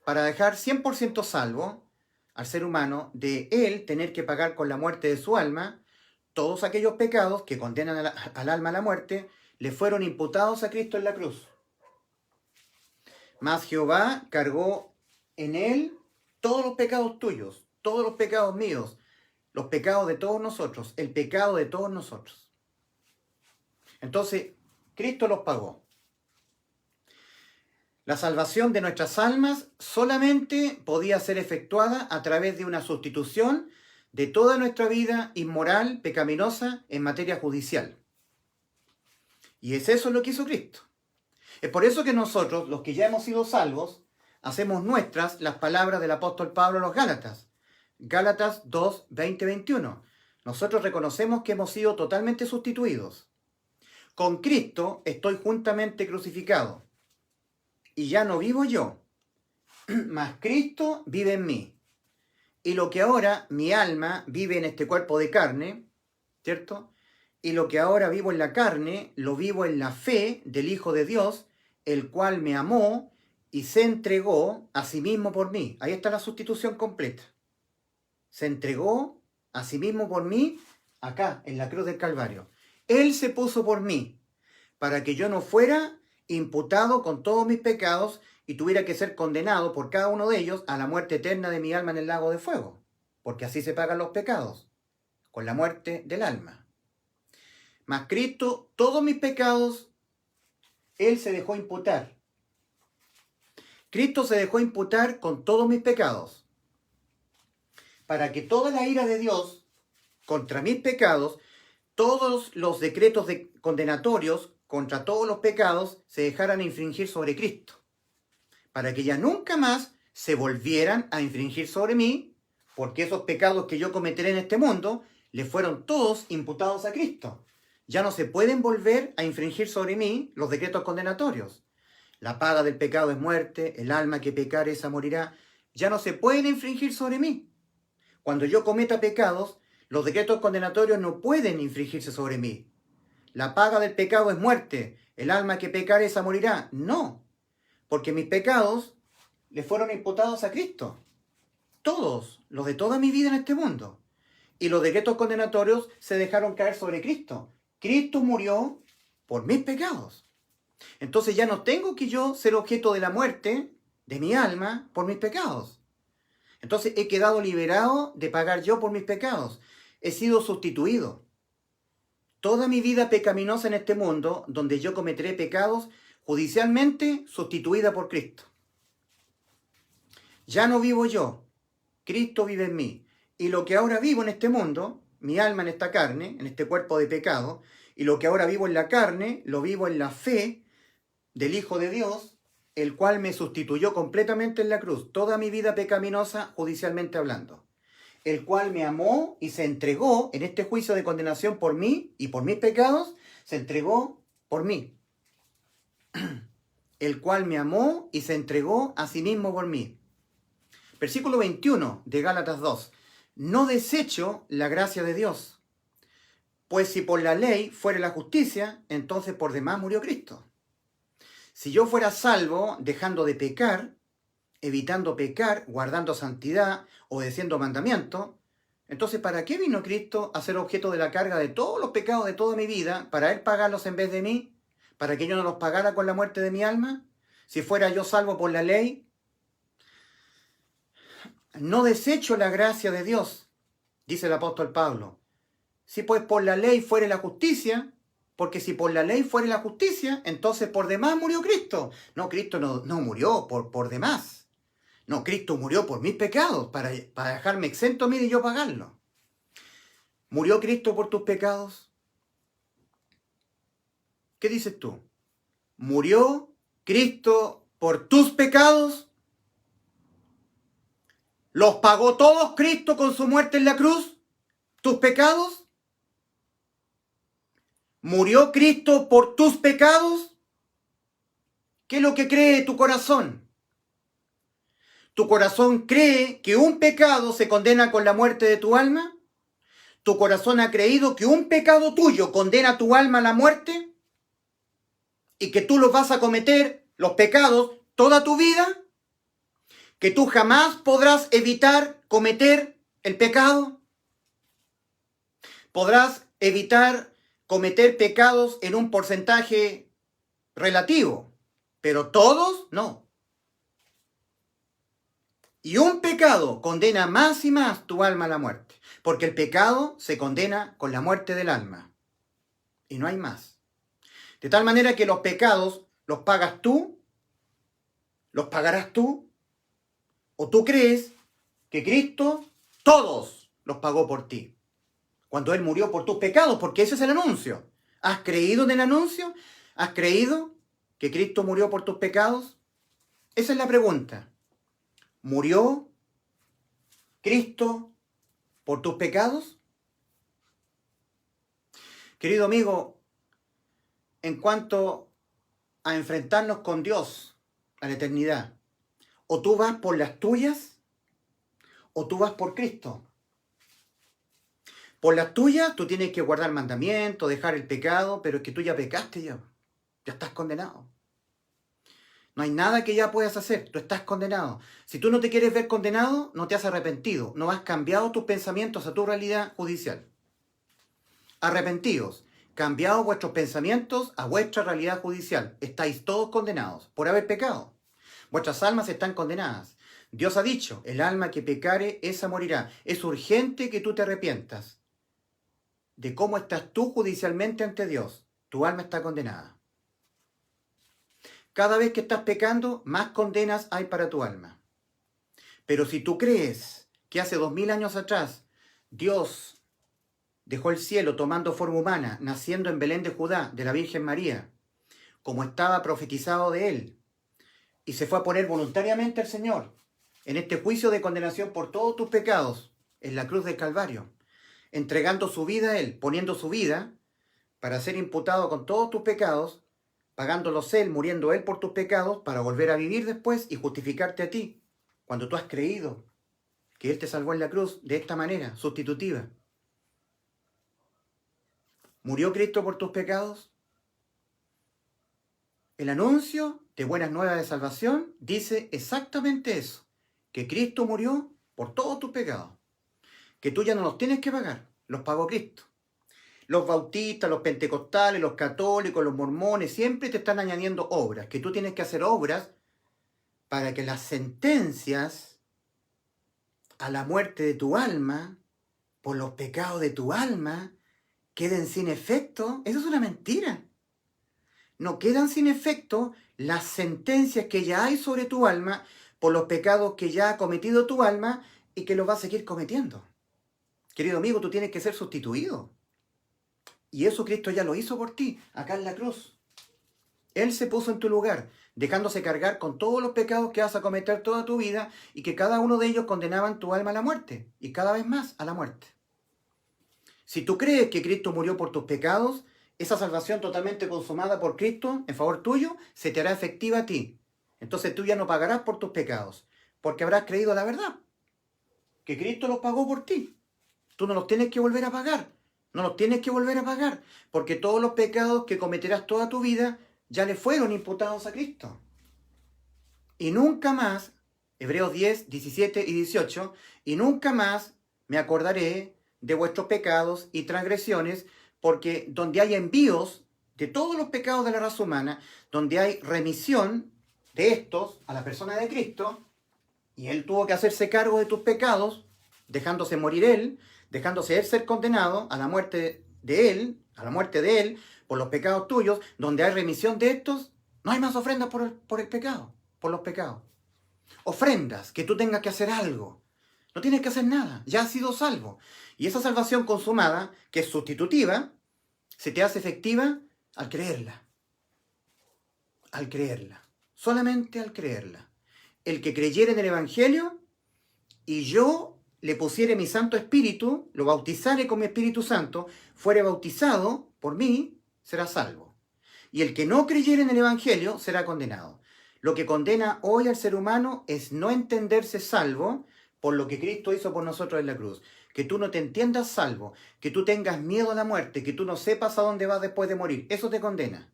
Para dejar 100% salvo al ser humano de él tener que pagar con la muerte de su alma, todos aquellos pecados que condenan al alma a la muerte, le fueron imputados a Cristo en la cruz. Mas Jehová cargó en él todos los pecados tuyos, todos los pecados míos, los pecados de todos nosotros, el pecado de todos nosotros. Entonces, Cristo los pagó. La salvación de nuestras almas solamente podía ser efectuada a través de una sustitución de toda nuestra vida inmoral, pecaminosa, en materia judicial. Y es eso lo que hizo Cristo. Es por eso que nosotros, los que ya hemos sido salvos, hacemos nuestras las palabras del apóstol Pablo a los Gálatas. Gálatas 2, 20, 21. Nosotros reconocemos que hemos sido totalmente sustituidos. Con Cristo estoy juntamente crucificado. Y ya no vivo yo, mas Cristo vive en mí. Y lo que ahora mi alma vive en este cuerpo de carne, ¿cierto? Y lo que ahora vivo en la carne, lo vivo en la fe del Hijo de Dios, el cual me amó y se entregó a sí mismo por mí. Ahí está la sustitución completa. Se entregó a sí mismo por mí, acá, en la cruz del Calvario. Él se puso por mí, para que yo no fuera imputado con todos mis pecados y tuviera que ser condenado por cada uno de ellos a la muerte eterna de mi alma en el lago de fuego. Porque así se pagan los pecados, con la muerte del alma. Mas Cristo, todos mis pecados, Él se dejó imputar. Cristo se dejó imputar con todos mis pecados, para que toda la ira de Dios contra mis pecados, todos los decretos condenatorios contra todos los pecados se dejaran infringir sobre Cristo, para que ya nunca más se volvieran a infringir sobre mí, porque esos pecados que yo cometeré en este mundo le fueron todos imputados a Cristo. Ya no se pueden volver a infringir sobre mí los decretos condenatorios. La paga del pecado es muerte, el alma que pecare esa morirá. Ya no se pueden infringir sobre mí. Cuando yo cometa pecados, los decretos condenatorios no pueden infringirse sobre mí. La paga del pecado es muerte, el alma que pecare esa morirá. No, porque mis pecados le fueron imputados a Cristo. Todos, los de toda mi vida en este mundo. Y los decretos condenatorios se dejaron caer sobre Cristo. Cristo murió por mis pecados. Entonces ya no tengo que yo ser objeto de la muerte de mi alma por mis pecados. Entonces he quedado liberado de pagar yo por mis pecados. He sido sustituido. Toda mi vida pecaminosa en este mundo, donde yo cometeré pecados, judicialmente sustituida por Cristo. Ya no vivo yo, Cristo vive en mí. Y lo que ahora vivo en este mundo, mi alma en esta carne, en este cuerpo de pecado, y lo que ahora vivo en la carne, lo vivo en la fe del Hijo de Dios, el cual me sustituyó completamente en la cruz, toda mi vida pecaminosa, judicialmente hablando, el cual me amó y se entregó en este juicio de condenación por mí y por mis pecados, se entregó por mí, el cual me amó y se entregó a sí mismo por mí. Versículo 21 de Gálatas 2. No desecho la gracia de Dios, pues si por la ley fuera la justicia, entonces por demás murió Cristo. Si yo fuera salvo dejando de pecar, evitando pecar, guardando santidad, obedeciendo mandamientos, entonces ¿para qué vino Cristo a ser objeto de la carga de todos los pecados de toda mi vida? ¿Para Él pagarlos en vez de mí? ¿Para que yo no los pagara con la muerte de mi alma? Si fuera yo salvo por la ley. No desecho la gracia de Dios, dice el apóstol Pablo. Si pues por la ley fuere la justicia, porque si por la ley fuere la justicia, entonces por demás murió Cristo. No, Cristo no murió por demás. No, Cristo murió por mis pecados, para dejarme exento a mí de yo pagarlo. ¿Murió Cristo por tus pecados? ¿Qué dices tú? ¿Murió Cristo por tus pecados? ¿Los pagó todos Cristo con su muerte en la cruz? ¿Tus pecados? ¿Murió Cristo por tus pecados? ¿Qué es lo que cree tu corazón? ¿Tu corazón cree que un pecado se condena con la muerte de tu alma? ¿Tu corazón ha creído que un pecado tuyo condena tu alma a la muerte? ¿Y que tú los vas a cometer, los pecados, toda tu vida? ¿Que tú jamás podrás evitar cometer el pecado? ¿Podrás evitar cometer pecados en un porcentaje relativo? Pero todos, no. Y un pecado condena más y más tu alma a la muerte, porque el pecado se condena con la muerte del alma. Y no hay más. De tal manera que los pecados los pagas tú, los pagarás tú, o tú crees que Cristo todos los pagó por ti, cuando Él murió por tus pecados, porque ese es el anuncio. ¿Has creído en el anuncio? ¿Has creído que Cristo murió por tus pecados? Esa es la pregunta. ¿Murió Cristo por tus pecados? Querido amigo, en cuanto a enfrentarnos con Dios a la eternidad, o tú vas por las tuyas, o tú vas por Cristo. Por las tuyas, tú tienes que guardar mandamientos, dejar el pecado, pero es que tú ya pecaste ya estás condenado. No hay nada que ya puedas hacer, tú estás condenado. Si tú no te quieres ver condenado, no te has arrepentido, no has cambiado tus pensamientos a tu realidad judicial. Arrepentidos, cambiados vuestros pensamientos a vuestra realidad judicial. Estáis todos condenados por haber pecado. Vuestras almas están condenadas. Dios ha dicho, el alma que pecare, esa morirá. Es urgente que tú te arrepientas de cómo estás tú judicialmente ante Dios. Tu alma está condenada. Cada vez que estás pecando, más condenas hay para tu alma. Pero si tú crees que hace 2000 años atrás Dios dejó el cielo tomando forma humana, naciendo en Belén de Judá, de la Virgen María, como estaba profetizado de Él, y se fue a poner voluntariamente al Señor en este juicio de condenación por todos tus pecados en la cruz del Calvario, entregando su vida a Él, poniendo su vida para ser imputado con todos tus pecados, pagándolos Él, muriendo Él por tus pecados, para volver a vivir después y justificarte a ti, cuando tú has creído que Él te salvó en la cruz de esta manera, sustitutiva. ¿Murió Cristo por tus pecados? El anuncio de buenas nuevas de salvación dice exactamente eso, que Cristo murió por todos tus pecados, que tú ya no los tienes que pagar, los pagó Cristo. Los bautistas, los pentecostales, los católicos, los mormones, siempre te están añadiendo obras, que tú tienes que hacer obras para que las sentencias a la muerte de tu alma, por los pecados de tu alma, queden sin efecto. Eso es una mentira. No quedan sin efecto las sentencias que ya hay sobre tu alma por los pecados que ya ha cometido tu alma y que los va a seguir cometiendo. Querido amigo, tú tienes que ser sustituido. Y eso Cristo ya lo hizo por ti, acá en la cruz. Él se puso en tu lugar. dejándose cargar con todos los pecados que vas a cometer toda tu vida y que cada uno de ellos condenaban tu alma a la muerte y cada vez más a la muerte. Si tú crees que Cristo murió por tus pecados, esa salvación totalmente consumada por Cristo en favor tuyo se te hará efectiva a ti. Entonces tú ya no pagarás por tus pecados, porque habrás creído la verdad, que Cristo los pagó por ti. Tú no los tienes que volver a pagar, no los tienes que volver a pagar, porque todos los pecados que cometerás toda tu vida ya le fueron imputados a Cristo. Y nunca más, Hebreos 10, 17 y 18, y nunca más me acordaré de vuestros pecados y transgresiones, porque donde hay envíos de todos los pecados de la raza humana, donde hay remisión de estos a la persona de Cristo, y Él tuvo que hacerse cargo de tus pecados, dejándose morir Él, dejándose Él ser condenado a la muerte de Él, por los pecados tuyos, donde hay remisión de estos, no hay más ofrendas por el pecado, por los pecados. Ofrendas, que tú tengas que hacer algo. No tienes que hacer nada, ya has sido salvo. Y esa salvación consumada, que es sustitutiva, se te hace efectiva al creerla. Al creerla. Solamente al creerla. El que creyere en el Evangelio y yo le pusiere mi Santo Espíritu, lo bautizare con mi Espíritu Santo, fuere bautizado por mí, será salvo. Y el que no creyere en el Evangelio será condenado. Lo que condena hoy al ser humano es no entenderse salvo por lo que Cristo hizo por nosotros en la cruz. Que tú no te entiendas salvo, que tú tengas miedo a la muerte, que tú no sepas a dónde vas después de morir. Eso te condena.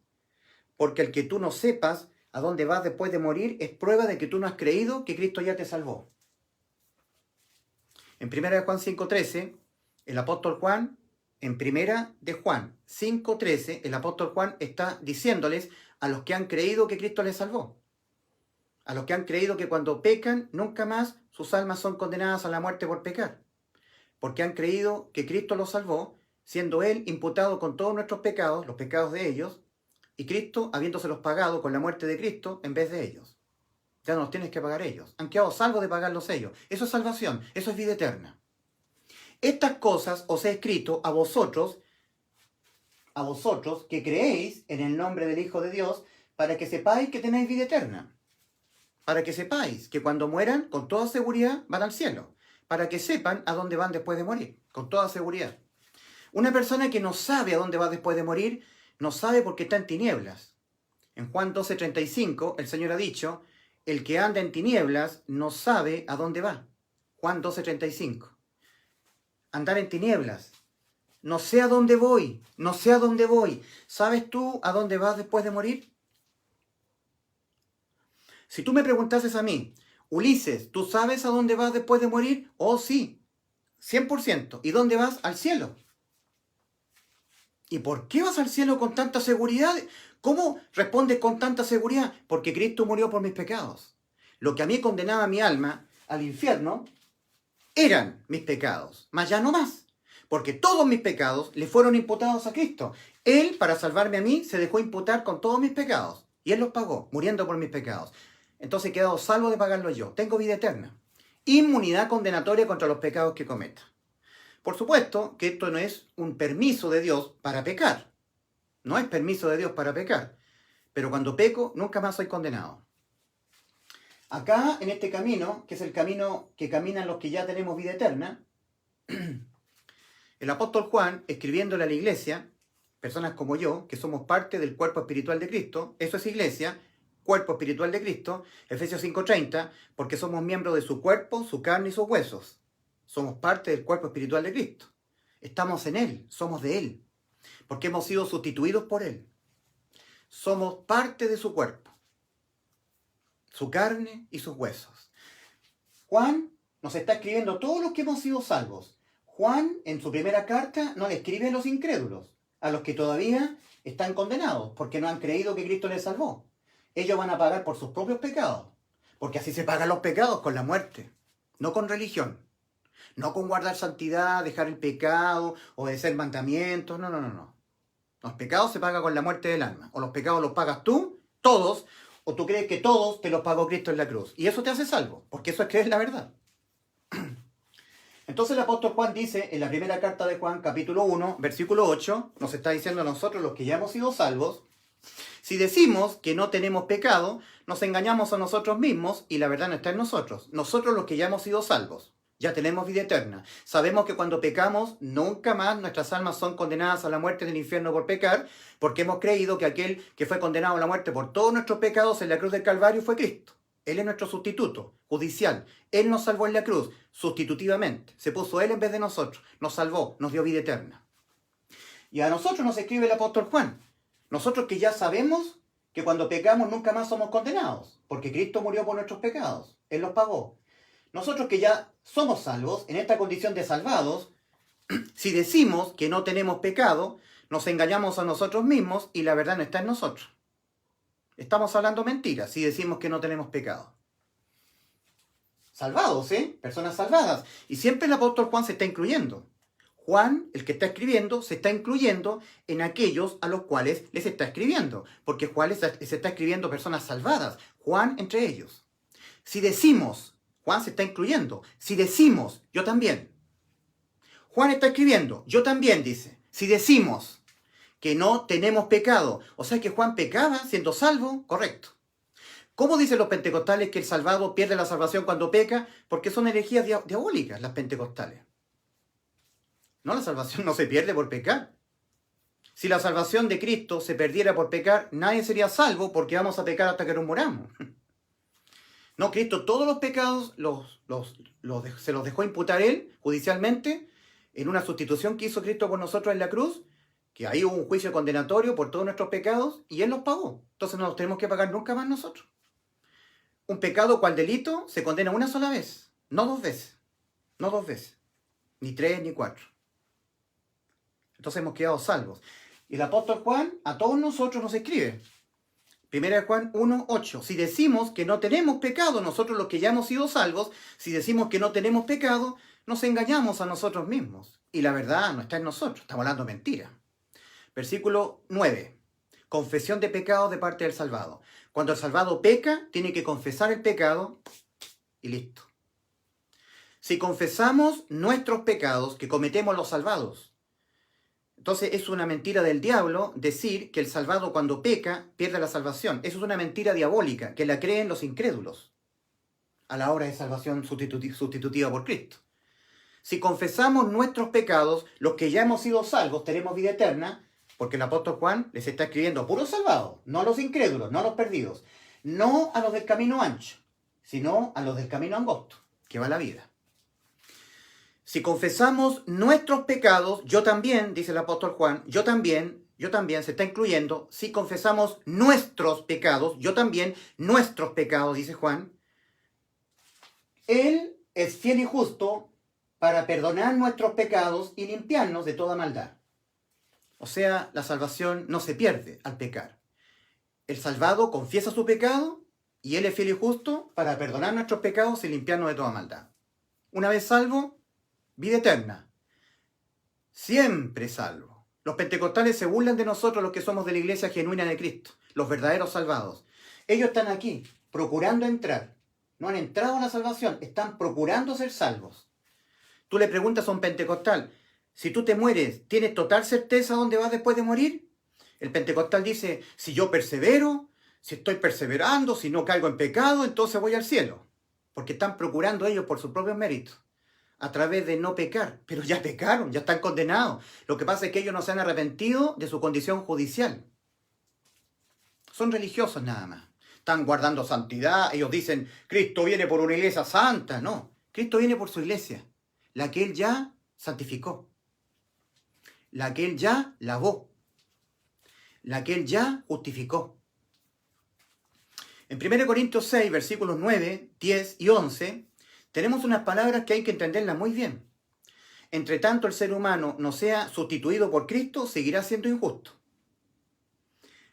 Porque el que tú no sepas a dónde vas después de morir es prueba de que tú no has creído que Cristo ya te salvó. En 1 Juan 5:13, el apóstol Juan, en 1 Juan 5:13, el apóstol Juan está diciéndoles a los que han creído que Cristo les salvó. A los que han creído que cuando pecan, nunca más sus almas son condenadas a la muerte por pecar. Porque han creído que Cristo los salvó, siendo Él imputado con todos nuestros pecados, los pecados de ellos, y Cristo habiéndoselos pagado con la muerte de Cristo en vez de ellos. Ya no los tienes que pagar ellos. Han quedado salvos de pagarlos ellos. Eso es salvación, eso es vida eterna. Estas cosas os he escrito a vosotros que creéis en el nombre del Hijo de Dios, para que sepáis que tenéis vida eterna. Para que sepáis que cuando mueran, con toda seguridad van al cielo. Para que sepan a dónde van después de morir, con toda seguridad. Una persona que no sabe a dónde va después de morir, no sabe porque está en tinieblas. En Juan 12:35, el Señor ha dicho, el que anda en tinieblas no sabe a dónde va. Juan 12:35. Andar en tinieblas. No sé a dónde voy, no sé a dónde voy. ¿Sabes tú a dónde vas después de morir? Si tú me preguntases a mí, Ulises, ¿tú sabes a dónde vas después de morir? Oh, sí, 100%. ¿Y dónde vas? Al cielo. ¿Y por qué vas al cielo con tanta seguridad? ¿Cómo respondes con tanta seguridad? Porque Cristo murió por mis pecados. Lo que a mí condenaba mi alma al infierno eran mis pecados, mas ya no más. Porque todos mis pecados le fueron imputados a Cristo. Él, para salvarme a mí, se dejó imputar con todos mis pecados. Y Él los pagó, muriendo por mis pecados. Entonces he quedado salvo de pagarlo yo. Tengo vida eterna. Inmunidad condenatoria contra los pecados que cometa. Por supuesto que esto no es un permiso de Dios para pecar. No es permiso de Dios para pecar. Pero cuando peco, nunca más soy condenado. Acá, en este camino, que es el camino que caminan los que ya tenemos vida eterna, el apóstol Juan, escribiéndole a la iglesia, personas como yo, que somos parte del cuerpo espiritual de Cristo, eso es iglesia, cuerpo espiritual de Cristo, Efesios 5:30, porque somos miembros de su cuerpo, su carne y sus huesos. Somos parte del cuerpo espiritual de Cristo. Estamos en Él, somos de Él, porque hemos sido sustituidos por Él. Somos parte de su cuerpo, su carne y sus huesos. Juan nos está escribiendo todos los que hemos sido salvos. Juan, en su primera carta, no le escribe a los incrédulos, a los que todavía están condenados, porque no han creído que Cristo les salvó. Ellos van a pagar por sus propios pecados, porque así se pagan los pecados, con la muerte, no con religión, no con guardar santidad, dejar el pecado, obedecer mandamientos, no. Los pecados se pagan con la muerte del alma, o los pecados los pagas tú, todos, o tú crees que todos te los pagó Cristo en la cruz, y eso te hace salvo, porque eso es creer la verdad. Entonces el apóstol Juan dice, en la primera carta de Juan, capítulo 1, versículo 8, nos está diciendo a nosotros, los que ya hemos sido salvos, Si decimos que no tenemos pecado, nos engañamos a nosotros mismos y la verdad no está en nosotros. Nosotros los que ya hemos sido salvos, ya tenemos vida eterna. Sabemos que cuando pecamos, nunca más nuestras almas son condenadas a la muerte del infierno por pecar, porque hemos creído que aquel que fue condenado a la muerte por todos nuestros pecados en la cruz del Calvario fue Cristo. Él es nuestro sustituto judicial. Él nos salvó en la cruz, sustitutivamente. Se puso Él en vez de nosotros. Nos salvó, nos dio vida eterna. Y a nosotros nos escribe el apóstol Juan. Nosotros que ya sabemos que cuando pecamos nunca más somos condenados, porque Cristo murió por nuestros pecados. Él los pagó. Nosotros que ya somos salvos, en esta condición de salvados, si decimos que no tenemos pecado, nos engañamos a nosotros mismos y la verdad no está en nosotros. Estamos hablando mentiras si decimos que no tenemos pecado. Salvados, personas salvadas. Y siempre el apóstol Juan se está incluyendo. Juan, el que está escribiendo, se está incluyendo en aquellos a los cuales les está escribiendo. Porque Juan les está escribiendo personas salvadas. Juan entre ellos. Si decimos, Juan se está incluyendo. Si decimos, yo también. Juan está escribiendo, yo también, dice. Si decimos que no tenemos pecado. O sea que Juan pecaba siendo salvo, correcto. ¿Cómo dicen los pentecostales que el salvado pierde la salvación cuando peca? Porque son herejías diabólicas las pentecostales. No, la salvación no se pierde por pecar. Si la salvación de Cristo se perdiera por pecar, nadie sería salvo porque vamos a pecar hasta que nos muramos. No, Cristo todos los pecados se los dejó imputar Él judicialmente en una sustitución que hizo Cristo por nosotros en la cruz, que ahí hubo un juicio condenatorio por todos nuestros pecados y Él los pagó. Entonces no los tenemos que pagar nunca más nosotros. Un pecado cual delito se condena una sola vez, no dos veces. No dos veces, ni tres ni cuatro. Entonces hemos quedado salvos. Y el apóstol Juan a todos nosotros nos escribe. 1 Juan 1:8. Si decimos que no tenemos pecado, nosotros los que ya hemos sido salvos, si decimos que no tenemos pecado, nos engañamos a nosotros mismos. Y la verdad no está en nosotros, estamos hablando mentira. Versículo 9. Confesión de pecados de parte del salvado. Cuando el salvado peca, tiene que confesar el pecado y listo. Si confesamos nuestros pecados que cometemos los salvados, entonces es una mentira del diablo decir que el salvado cuando peca pierde la salvación. Eso es una mentira diabólica que la creen los incrédulos a la hora de salvación sustitutiva por Cristo. Si confesamos nuestros pecados, los que ya hemos sido salvos tenemos vida eterna, porque el apóstol Juan les está escribiendo a puros salvados, no a los incrédulos, no a los perdidos, no a los del camino ancho, sino a los del camino angosto, que va la vida. Si confesamos nuestros pecados, yo también, dice el apóstol Juan, yo también, se está incluyendo, si confesamos nuestros pecados, yo también, nuestros pecados, dice Juan, Él es fiel y justo para perdonar nuestros pecados y limpiarnos de toda maldad. O sea, la salvación no se pierde al pecar. El salvado confiesa su pecado y Él es fiel y justo para perdonar nuestros pecados y limpiarnos de toda maldad. Una vez salvo, vida eterna. Siempre salvo. Los pentecostales se burlan de nosotros los que somos de la iglesia genuina de Cristo, los verdaderos salvados. Ellos están aquí procurando entrar. No han entrado a la salvación, están procurando ser salvos. Tú le preguntas a un pentecostal, si tú te mueres, ¿tienes total certeza dónde vas después de morir? El pentecostal dice, si yo persevero, si estoy perseverando, si no caigo en pecado, entonces voy al cielo. Porque están procurando ellos por sus propios méritos, a través de no pecar. Pero ya pecaron, ya están condenados. Lo que pasa es que ellos no se han arrepentido de su condición judicial. Son religiosos nada más. Están guardando santidad. Ellos dicen, Cristo viene por una iglesia santa. No, Cristo viene por su iglesia, la que Él ya santificó, la que Él ya lavó, la que Él ya justificó. En 1 Corintios 6, versículos 9, 10 y 11, tenemos unas palabras que hay que entenderlas muy bien. Entre tanto el ser humano no sea sustituido por Cristo, seguirá siendo injusto.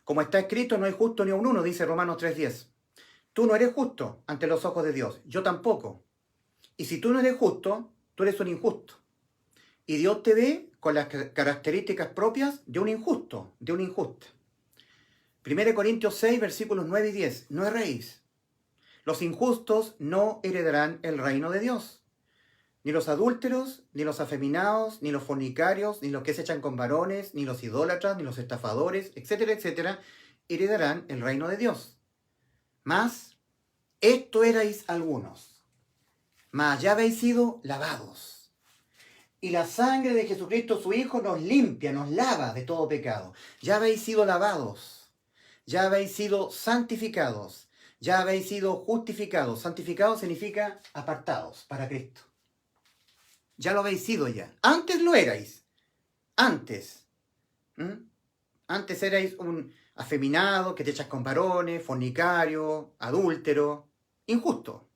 Como está escrito, no hay justo ni un uno, dice Romanos 3:10. Tú no eres justo ante los ojos de Dios, yo tampoco. Y si tú no eres justo, tú eres un injusto. Y Dios te ve con las características propias de un injusto, de una injusta. 1 Corintios 6, versículos 9 y 10. No erréis. Los injustos no heredarán el reino de Dios. Ni los adúlteros, ni los afeminados, ni los fornicarios, ni los que se echan con varones, ni los idólatras, ni los estafadores, etcétera, etcétera, heredarán el reino de Dios. Mas esto erais algunos, mas ya habéis sido lavados. Y la sangre de Jesucristo su Hijo nos limpia, nos lava de todo pecado. Ya habéis sido lavados, ya habéis sido santificados, ya habéis sido justificados. Santificados significa apartados para Cristo. Ya lo habéis sido ya. Antes lo erais. Antes. Antes erais un afeminado que te echas con varones, fornicario, adúltero, injusto.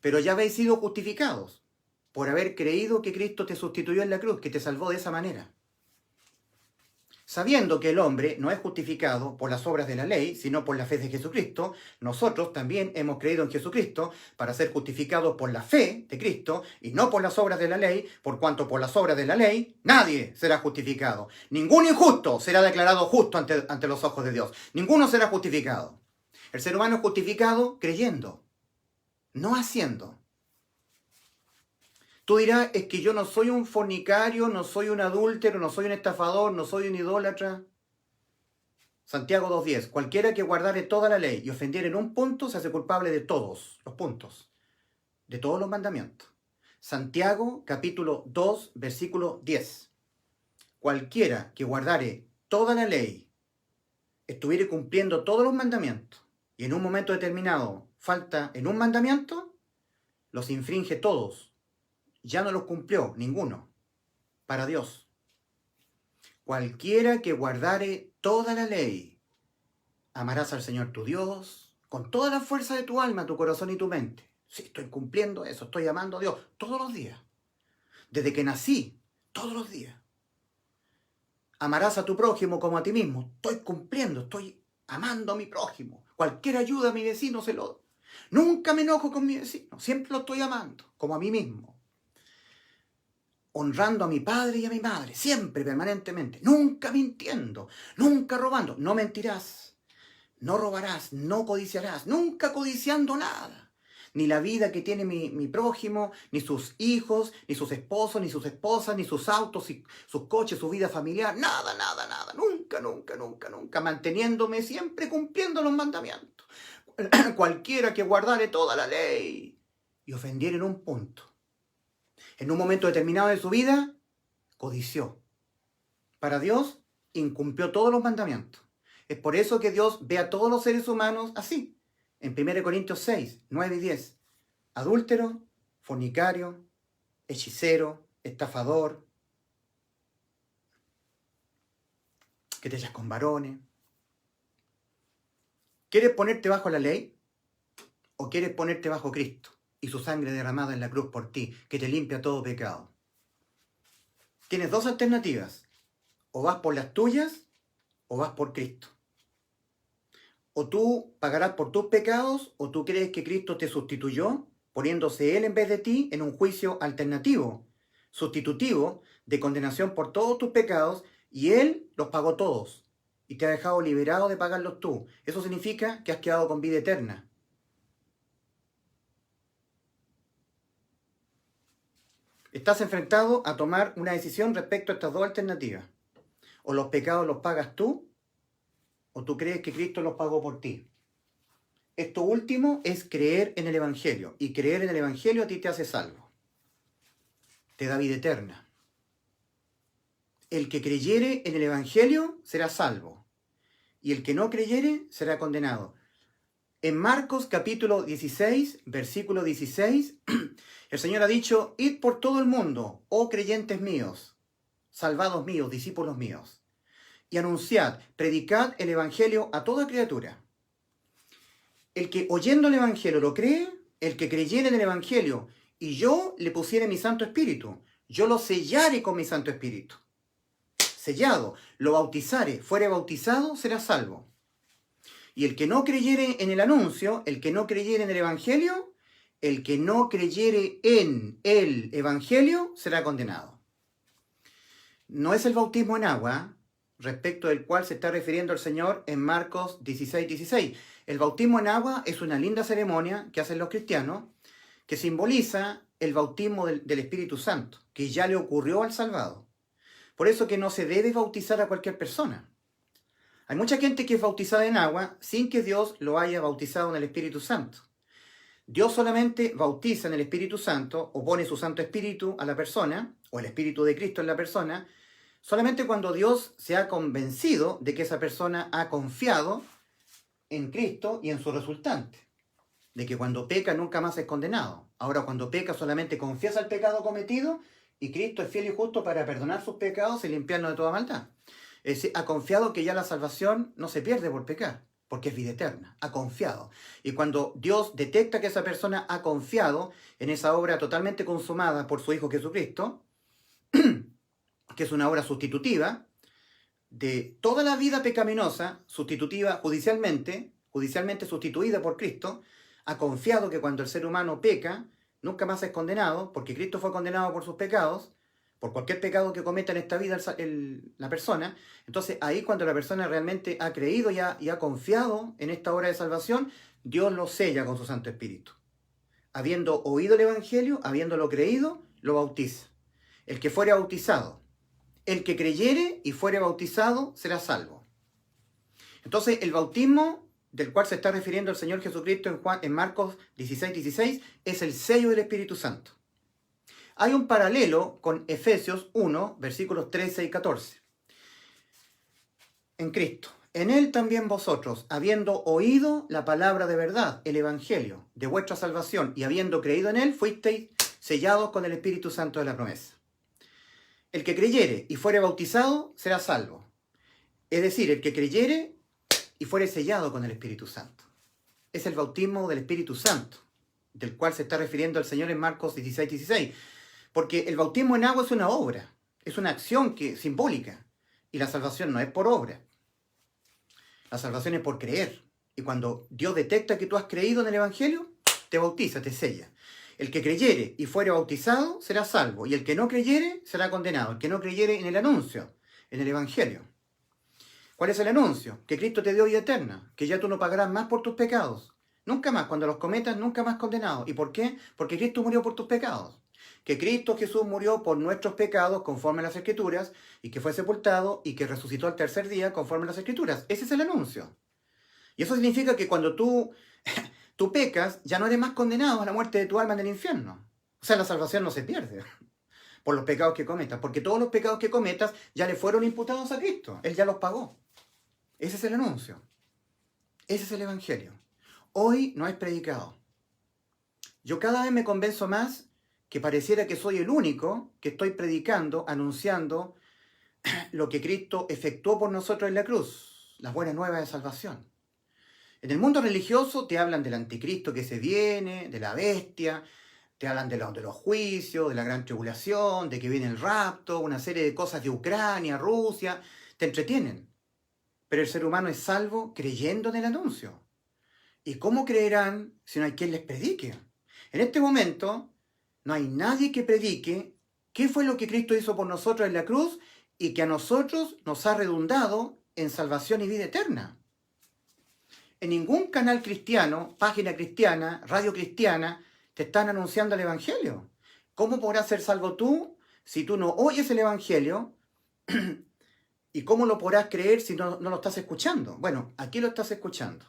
Pero ya habéis sido justificados por haber creído que Cristo te sustituyó en la cruz, que te salvó de esa manera. Sabiendo que el hombre no es justificado por las obras de la ley, sino por la fe de Jesucristo, nosotros también hemos creído en Jesucristo para ser justificados por la fe de Cristo y no por las obras de la ley, por cuanto por las obras de la ley nadie será justificado. Ningún injusto será declarado justo ante los ojos de Dios. Ninguno será justificado. El ser humano es justificado creyendo, no haciendo. Tú dirás, es que yo no soy un fornicario, no soy un adúltero, no soy un estafador, no soy un idólatra. Santiago 2:10, cualquiera que guardare toda la ley y ofendiere en un punto se hace culpable de todos los puntos, de todos los mandamientos. Santiago capítulo 2, versículo 10. Cualquiera que guardare toda la ley, estuviere cumpliendo todos los mandamientos y en un momento determinado falta en un mandamiento, los infringe todos. Ya no los cumplió ninguno para Dios. Cualquiera que guardare toda la ley, amarás al Señor tu Dios con toda la fuerza de tu alma, tu corazón y tu mente. Sí, estoy cumpliendo eso, estoy amando a Dios todos los días. Desde que nací, todos los días. Amarás a tu prójimo como a ti mismo. Estoy cumpliendo, estoy amando a mi prójimo. Cualquier ayuda a mi vecino se lo doy. Nunca me enojo con mi vecino, siempre lo estoy amando, como a mí mismo. Honrando a mi padre y a mi madre, siempre, permanentemente, nunca mintiendo, nunca robando, no mentirás, no robarás, no codiciarás, nunca codiciando nada, ni la vida que tiene mi prójimo, ni sus hijos, ni sus esposos, ni sus esposas, ni sus autos, sus coches, su vida familiar, nada, nada, nada, nunca, nunca, nunca, nunca, manteniéndome siempre cumpliendo los mandamientos. Cualquiera que guardare toda la ley y ofendiere en un punto, en un momento determinado de su vida, codició. Para Dios, incumplió todos los mandamientos. Es por eso que Dios ve a todos los seres humanos así. En 1 Corintios 6, 9 y 10. Adúltero, fornicario, hechicero, estafador, que te echas con varones. ¿Quieres ponerte bajo la ley? ¿O quieres ponerte bajo Cristo y su sangre derramada en la cruz por ti, que te limpia todo pecado? Tienes dos alternativas. O vas por las tuyas, o vas por Cristo. O tú pagarás por tus pecados, o tú crees que Cristo te sustituyó, poniéndose Él en vez de ti en un juicio alternativo, sustitutivo, de condenación por todos tus pecados, y Él los pagó todos, y te ha dejado liberado de pagarlos tú. Eso significa que has quedado con vida eterna. Estás enfrentado a tomar una decisión respecto a estas dos alternativas. O los pecados los pagas tú, o tú crees que Cristo los pagó por ti. Esto último es creer en el Evangelio. Y creer en el Evangelio a ti te hace salvo. Te da vida eterna. El que creyere en el Evangelio será salvo. Y el que no creyere será condenado. En Marcos capítulo 16, versículo 16, el Señor ha dicho, id por todo el mundo, oh creyentes míos, salvados míos, discípulos míos, y anunciad, predicad el Evangelio a toda criatura. El que oyendo el Evangelio lo cree, el que creyere en el Evangelio, y yo le pusiere mi Santo Espíritu, yo lo sellare con mi Santo Espíritu. Sellado, lo bautizare, fuere bautizado, será salvo. Y el que no creyere en el anuncio, el que no creyere en el Evangelio, el que no creyere en el Evangelio, será condenado. No es el bautismo en agua, respecto del cual se está refiriendo el Señor en Marcos 16, 16. El bautismo en agua es una linda ceremonia que hacen los cristianos, que simboliza el bautismo del Espíritu Santo, que ya le ocurrió al salvado. Por eso que no se debe bautizar a cualquier persona. Hay mucha gente que es bautizada en agua sin que Dios lo haya bautizado en el Espíritu Santo. Dios solamente bautiza en el Espíritu Santo o pone su Santo Espíritu a la persona, o el Espíritu de Cristo en la persona, solamente cuando Dios se ha convencido de que esa persona ha confiado en Cristo y en su resultante. De que cuando peca nunca más es condenado. Ahora cuando peca solamente confiesa el pecado cometido y Cristo es fiel y justo para perdonar sus pecados y limpiarnos de toda maldad. Es decir, ha confiado que ya la salvación no se pierde por pecar, porque es vida eterna. Ha confiado. Y cuando Dios detecta que esa persona ha confiado en esa obra totalmente consumada por su Hijo Jesucristo, que es una obra sustitutiva de toda la vida pecaminosa, sustitutiva judicialmente sustituida por Cristo, ha confiado que cuando el ser humano peca, nunca más es condenado, porque Cristo fue condenado por sus pecados, por cualquier pecado que cometa en esta vida la persona. Entonces ahí cuando la persona realmente ha creído y ha confiado en esta obra de salvación, Dios lo sella con su Santo Espíritu. Habiendo oído el Evangelio, habiéndolo creído, lo bautiza. El que fuere bautizado, el que creyere y fuere bautizado, será salvo. Entonces el bautismo del cual se está refiriendo el Señor Jesucristo en Marcos 16:16 es el sello del Espíritu Santo. Hay un paralelo con Efesios 1, versículos 13 y 14. En Cristo, en Él también vosotros, habiendo oído la palabra de verdad, el Evangelio de vuestra salvación, y habiendo creído en Él, fuisteis sellados con el Espíritu Santo de la promesa. El que creyere y fuere bautizado será salvo. Es decir, el que creyere y fuere sellado con el Espíritu Santo. Es el bautismo del Espíritu Santo, del cual se está refiriendo el Señor en Marcos 16:16. Porque el bautismo en agua es una obra, es una acción simbólica. Y la salvación no es por obra. La salvación es por creer. Y cuando Dios detecta que tú has creído en el Evangelio, te bautiza, te sella. El que creyere y fuere bautizado será salvo. Y el que no creyere será condenado. El que no creyere en el anuncio, en el Evangelio. ¿Cuál es el anuncio? Que Cristo te dio vida eterna, que ya tú no pagarás más por tus pecados. Nunca más, cuando los cometas, nunca más condenado. ¿Y por qué? Porque Cristo murió por tus pecados. Que Cristo Jesús murió por nuestros pecados conforme a las Escrituras, y que fue sepultado y que resucitó al tercer día conforme a las Escrituras. Ese es el anuncio. Y eso significa que cuando tú pecas, ya no eres más condenado a la muerte de tu alma en el infierno. O sea, la salvación no se pierde por los pecados que cometas, porque todos los pecados que cometas ya le fueron imputados a Cristo. Él ya los pagó. Ese es el anuncio. Ese es el Evangelio. Hoy no es predicado. Yo cada vez me convenzo más que pareciera que soy el único que estoy predicando, anunciando lo que Cristo efectuó por nosotros en la cruz, las buenas nuevas de salvación. En el mundo religioso te hablan del anticristo que se viene, de la bestia, te hablan de los juicios, de la gran tribulación, de que viene el rapto, una serie de cosas de Ucrania, Rusia, te entretienen. Pero el ser humano es salvo creyendo en el anuncio. ¿Y cómo creerán si no hay quien les predique? En este momento no hay nadie que predique qué fue lo que Cristo hizo por nosotros en la cruz y que a nosotros nos ha redundado en salvación y vida eterna. En ningún canal cristiano, página cristiana, radio cristiana, te están anunciando el Evangelio. ¿Cómo podrás ser salvo tú si tú no oyes el Evangelio? ¿Y cómo lo podrás creer si no lo estás escuchando? Bueno, aquí lo estás escuchando.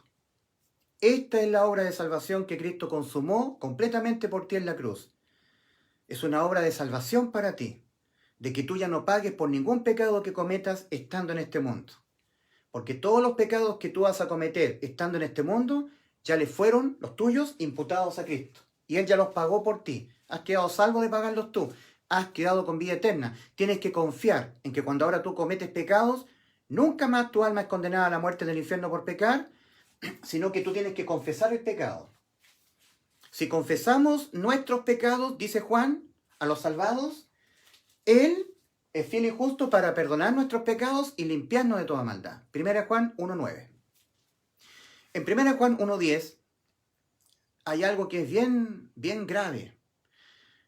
Esta es la obra de salvación que Cristo consumó completamente por ti en la cruz. Es una obra de salvación para ti, de que tú ya no pagues por ningún pecado que cometas estando en este mundo. Porque todos los pecados que tú vas a cometer estando en este mundo, ya le fueron los tuyos imputados a Cristo. Y Él ya los pagó por ti. Has quedado salvo de pagarlos tú. Has quedado con vida eterna. Tienes que confiar en que cuando ahora tú cometes pecados, nunca más tu alma es condenada a la muerte del infierno por pecar, sino que tú tienes que confesar el pecado. Si confesamos nuestros pecados, dice Juan, a los salvados, Él es fiel y justo para perdonar nuestros pecados y limpiarnos de toda maldad. 1 Juan 1:9. En 1 Juan 1:10 hay algo que es bien grave.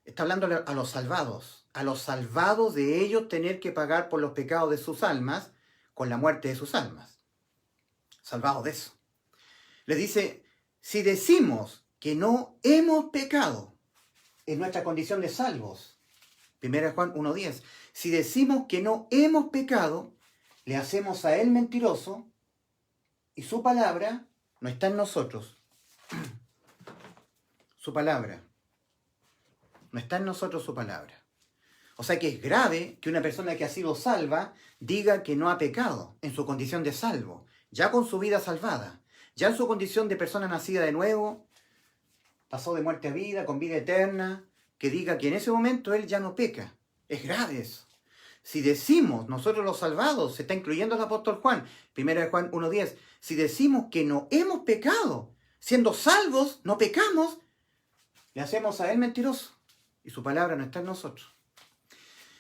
Está hablando a los salvados de ellos tener que pagar por los pecados de sus almas con la muerte de sus almas. Salvados de eso. Les dice, si decimos que no hemos pecado en nuestra condición de salvos, 1 Juan 1:10, si decimos que no hemos pecado, le hacemos a Él mentiroso Y su palabra no está en nosotros. Su palabra. No está en nosotros su palabra. O sea que es grave que una persona que ha sido salva diga que no ha pecado en su condición de salvo, ya con su vida salvada, ya en su condición de persona nacida de nuevo, pasó de muerte a vida, con vida eterna, que diga que en ese momento él ya no peca. Es grave eso. Si decimos, nosotros los salvados, se está incluyendo el apóstol Juan, 1 Juan 1:10, si decimos que no hemos pecado, siendo salvos, no pecamos, le hacemos a él mentiroso y su palabra no está en nosotros.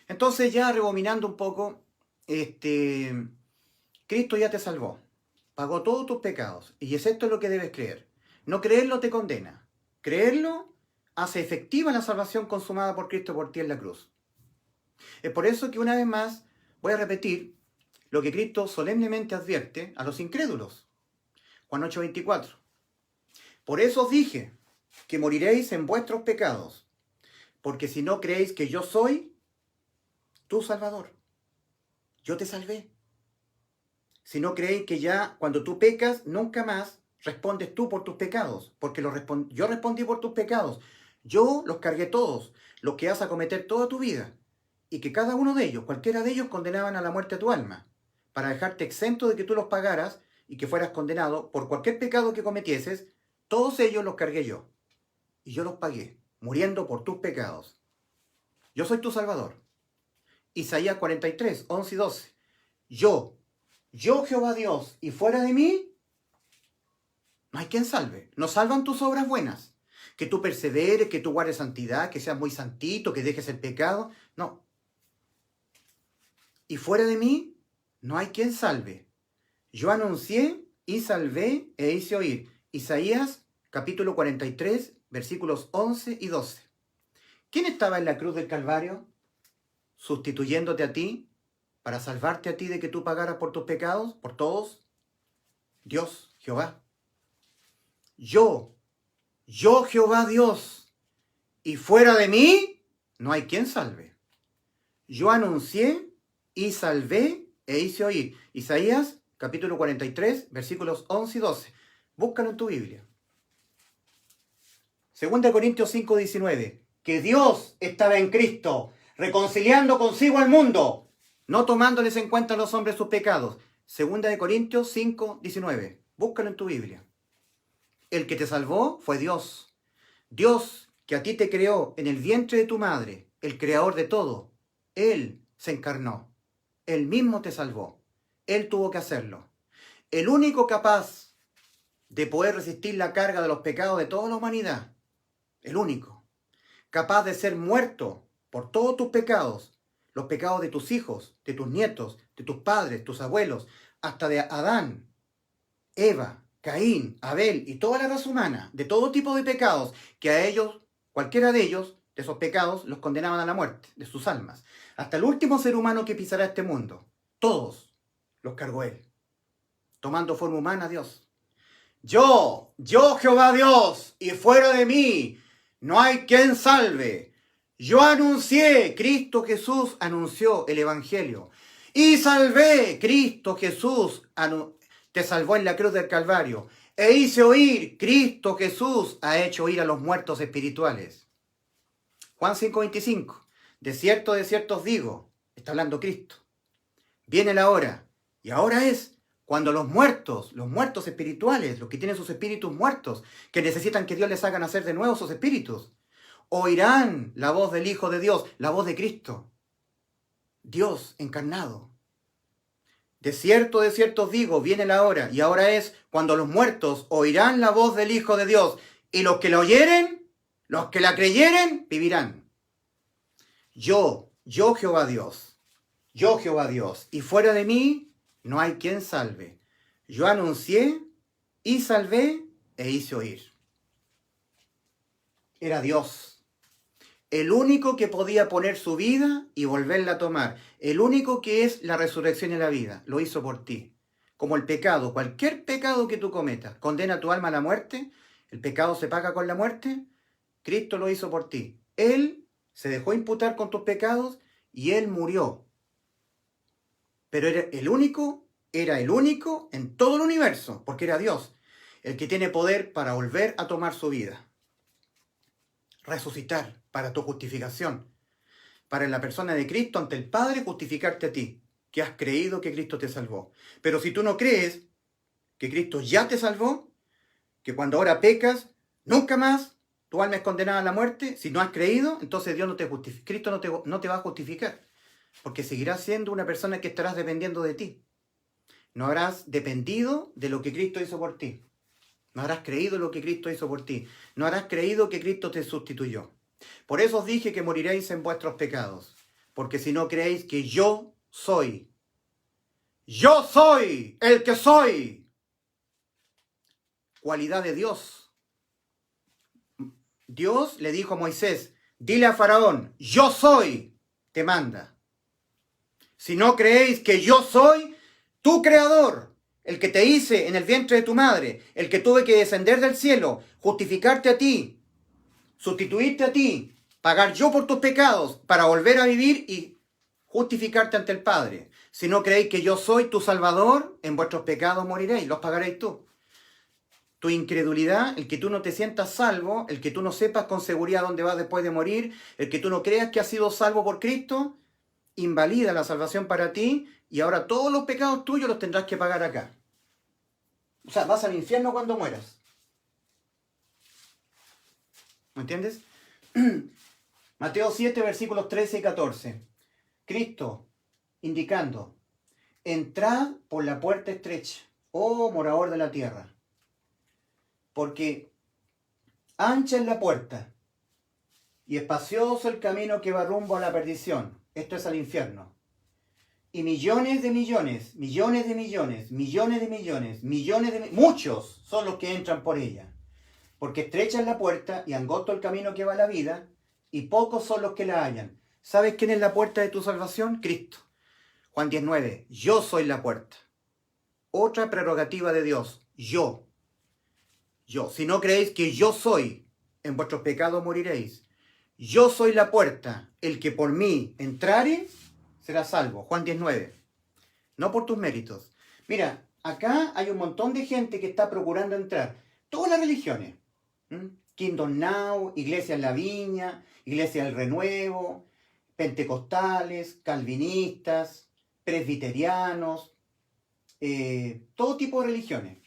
Entonces, ya rebominando un poco, Cristo ya te salvó, pagó todos tus pecados, y es esto lo que debes creer. No creerlo te condena, creerlo hace efectiva la salvación consumada por Cristo por ti en la cruz. Es por eso que una vez más voy a repetir lo que Cristo solemnemente advierte a los incrédulos. Juan 8:24. Por eso os dije que moriréis en vuestros pecados, porque si no creéis que yo soy tu Salvador, yo te salvé. Si no creéis que ya cuando tú pecas, nunca más respondes tú por tus pecados, porque yo respondí por tus pecados. Yo los cargué todos, los que vas a cometer toda tu vida, y que cada uno de ellos, cualquiera de ellos, condenaban a la muerte a tu alma, para dejarte exento de que tú los pagaras y que fueras condenado por cualquier pecado que cometieses. Todos ellos los cargué yo, y yo los pagué, muriendo por tus pecados. Yo soy tu Salvador. Isaías 43, 11 y 12. Yo Jehová Dios, y fuera de mí, no hay quien salve. No salvan tus obras buenas. Que tú perseveres, que tú guardes santidad, que seas muy santito, que dejes el pecado. No. Y fuera de mí, no hay quien salve. Yo anuncié y salvé e hice oír. Isaías capítulo 43, versículos 11 y 12. ¿Quién estaba en la cruz del Calvario? Sustituyéndote a ti, para salvarte a ti de que tú pagaras por tus pecados, por todos. Dios, Jehová. Yo Jehová Dios, y fuera de mí no hay quien salve. Yo anuncié y salvé e hice oír. Isaías capítulo 43, versículos 11 y 12. Búscalo en tu Biblia. 2 Corintios 5, 19. Que Dios estaba en Cristo, reconciliando consigo al mundo, no tomándoles en cuenta a los hombres sus pecados. 2 Corintios 5, 19. Búscalo en tu Biblia. El que te salvó fue Dios. Dios que a ti te creó en el vientre de tu madre, el creador de todo. Él se encarnó. Él mismo te salvó. Él tuvo que hacerlo. El único capaz de poder resistir la carga de los pecados de toda la humanidad. El único. Capaz de ser muerto por todos tus pecados. Los pecados de tus hijos, de tus nietos, de tus padres, tus abuelos, hasta de Adán, Eva, Caín, Abel y toda la raza humana, de todo tipo de pecados, que a ellos, cualquiera de ellos, de esos pecados, los condenaban a la muerte, de sus almas. Hasta el último ser humano que pisará este mundo, todos los cargó él, tomando forma humana Dios. Yo Jehová Dios, y fuera de mí no hay quien salve. Yo anuncié, Cristo Jesús anunció el Evangelio, y salvé, Cristo Jesús te salvó en la cruz del Calvario. E hice oír, Cristo Jesús ha hecho oír a los muertos espirituales. Juan 5:25. De cierto os digo, está hablando Cristo. Viene la hora, y ahora es cuando los muertos espirituales, los que tienen sus espíritus muertos, que necesitan que Dios les haga nacer de nuevo sus espíritus, oirán la voz del Hijo de Dios, la voz de Cristo, Dios encarnado. De cierto os digo, viene la hora, y ahora es cuando los muertos oirán la voz del Hijo de Dios, y los que la oyeren, los que la creyeren, vivirán. Yo Jehová Dios, y fuera de mí no hay quien salve. Yo anuncié y salvé e hice oír. Era Dios. El único que podía poner su vida y volverla a tomar. El único que es la resurrección y la vida. Lo hizo por ti. Como el pecado, cualquier pecado que tú cometas, condena tu alma a la muerte. El pecado se paga con la muerte. Cristo lo hizo por ti. Él se dejó imputar con tus pecados y Él murió. Pero era el único era el único en todo el universo, porque era Dios, el que tiene poder para volver a tomar su vida. Resucitar para tu justificación. Para la persona de Cristo ante el Padre justificarte a ti, que has creído que Cristo te salvó. Pero si tú no crees que Cristo ya te salvó, que cuando ahora pecas, nunca más tu alma es condenada a la muerte, si no has creído, entonces Dios no te justifica, Cristo no te va a justificar, porque seguirás siendo una persona que estarás dependiendo de ti. No habrás dependido de lo que Cristo hizo por ti. No habrás creído en lo que Cristo hizo por ti. No habrás creído que Cristo te sustituyó. Por eso os dije que moriréis en vuestros pecados, porque si no creéis que yo soy el que soy, cualidad de Dios. Dios le dijo a Moisés, dile a Faraón, yo soy, te manda. Si no creéis que yo soy tu creador, el que te hice en el vientre de tu madre, el que tuve que descender del cielo, justificarte a ti, sustituirte a ti, pagar yo por tus pecados para volver a vivir y justificarte ante el Padre. Si no creéis que yo soy tu Salvador, en vuestros pecados moriréis, los pagaréis tú. Tu incredulidad, el que tú no te sientas salvo, el que tú no sepas con seguridad dónde vas después de morir, el que tú no creas que has sido salvo por Cristo, invalida la salvación para ti y ahora todos los pecados tuyos los tendrás que pagar acá. O sea, vas al infierno cuando mueras. ¿Me entiendes? Mateo 7, versículos 13 y 14. Cristo indicando, entrad por la puerta estrecha, oh morador de la tierra, porque ancha es la puerta y espacioso el camino que va rumbo a la perdición, esto es al infierno. Y millones de millones, millones de millones, millones de millones, muchos son los que entran por ella. Porque estrecha es la puerta y angosto el camino que va a la vida, y pocos son los que la hallan. ¿Sabes quién es la puerta de tu salvación? Cristo. Juan 19, yo soy la puerta. Otra prerrogativa de Dios, yo. Si no creéis que yo soy, en vuestros pecados moriréis. Yo soy la puerta, el que por mí entrare, será salvo. Juan 19. No por tus méritos. Mira, acá hay un montón de gente que está procurando entrar. Todas las religiones. Kingdom Now, Iglesia en la Viña, Iglesia del Renuevo, pentecostales, calvinistas, presbiterianos, todo tipo de religiones.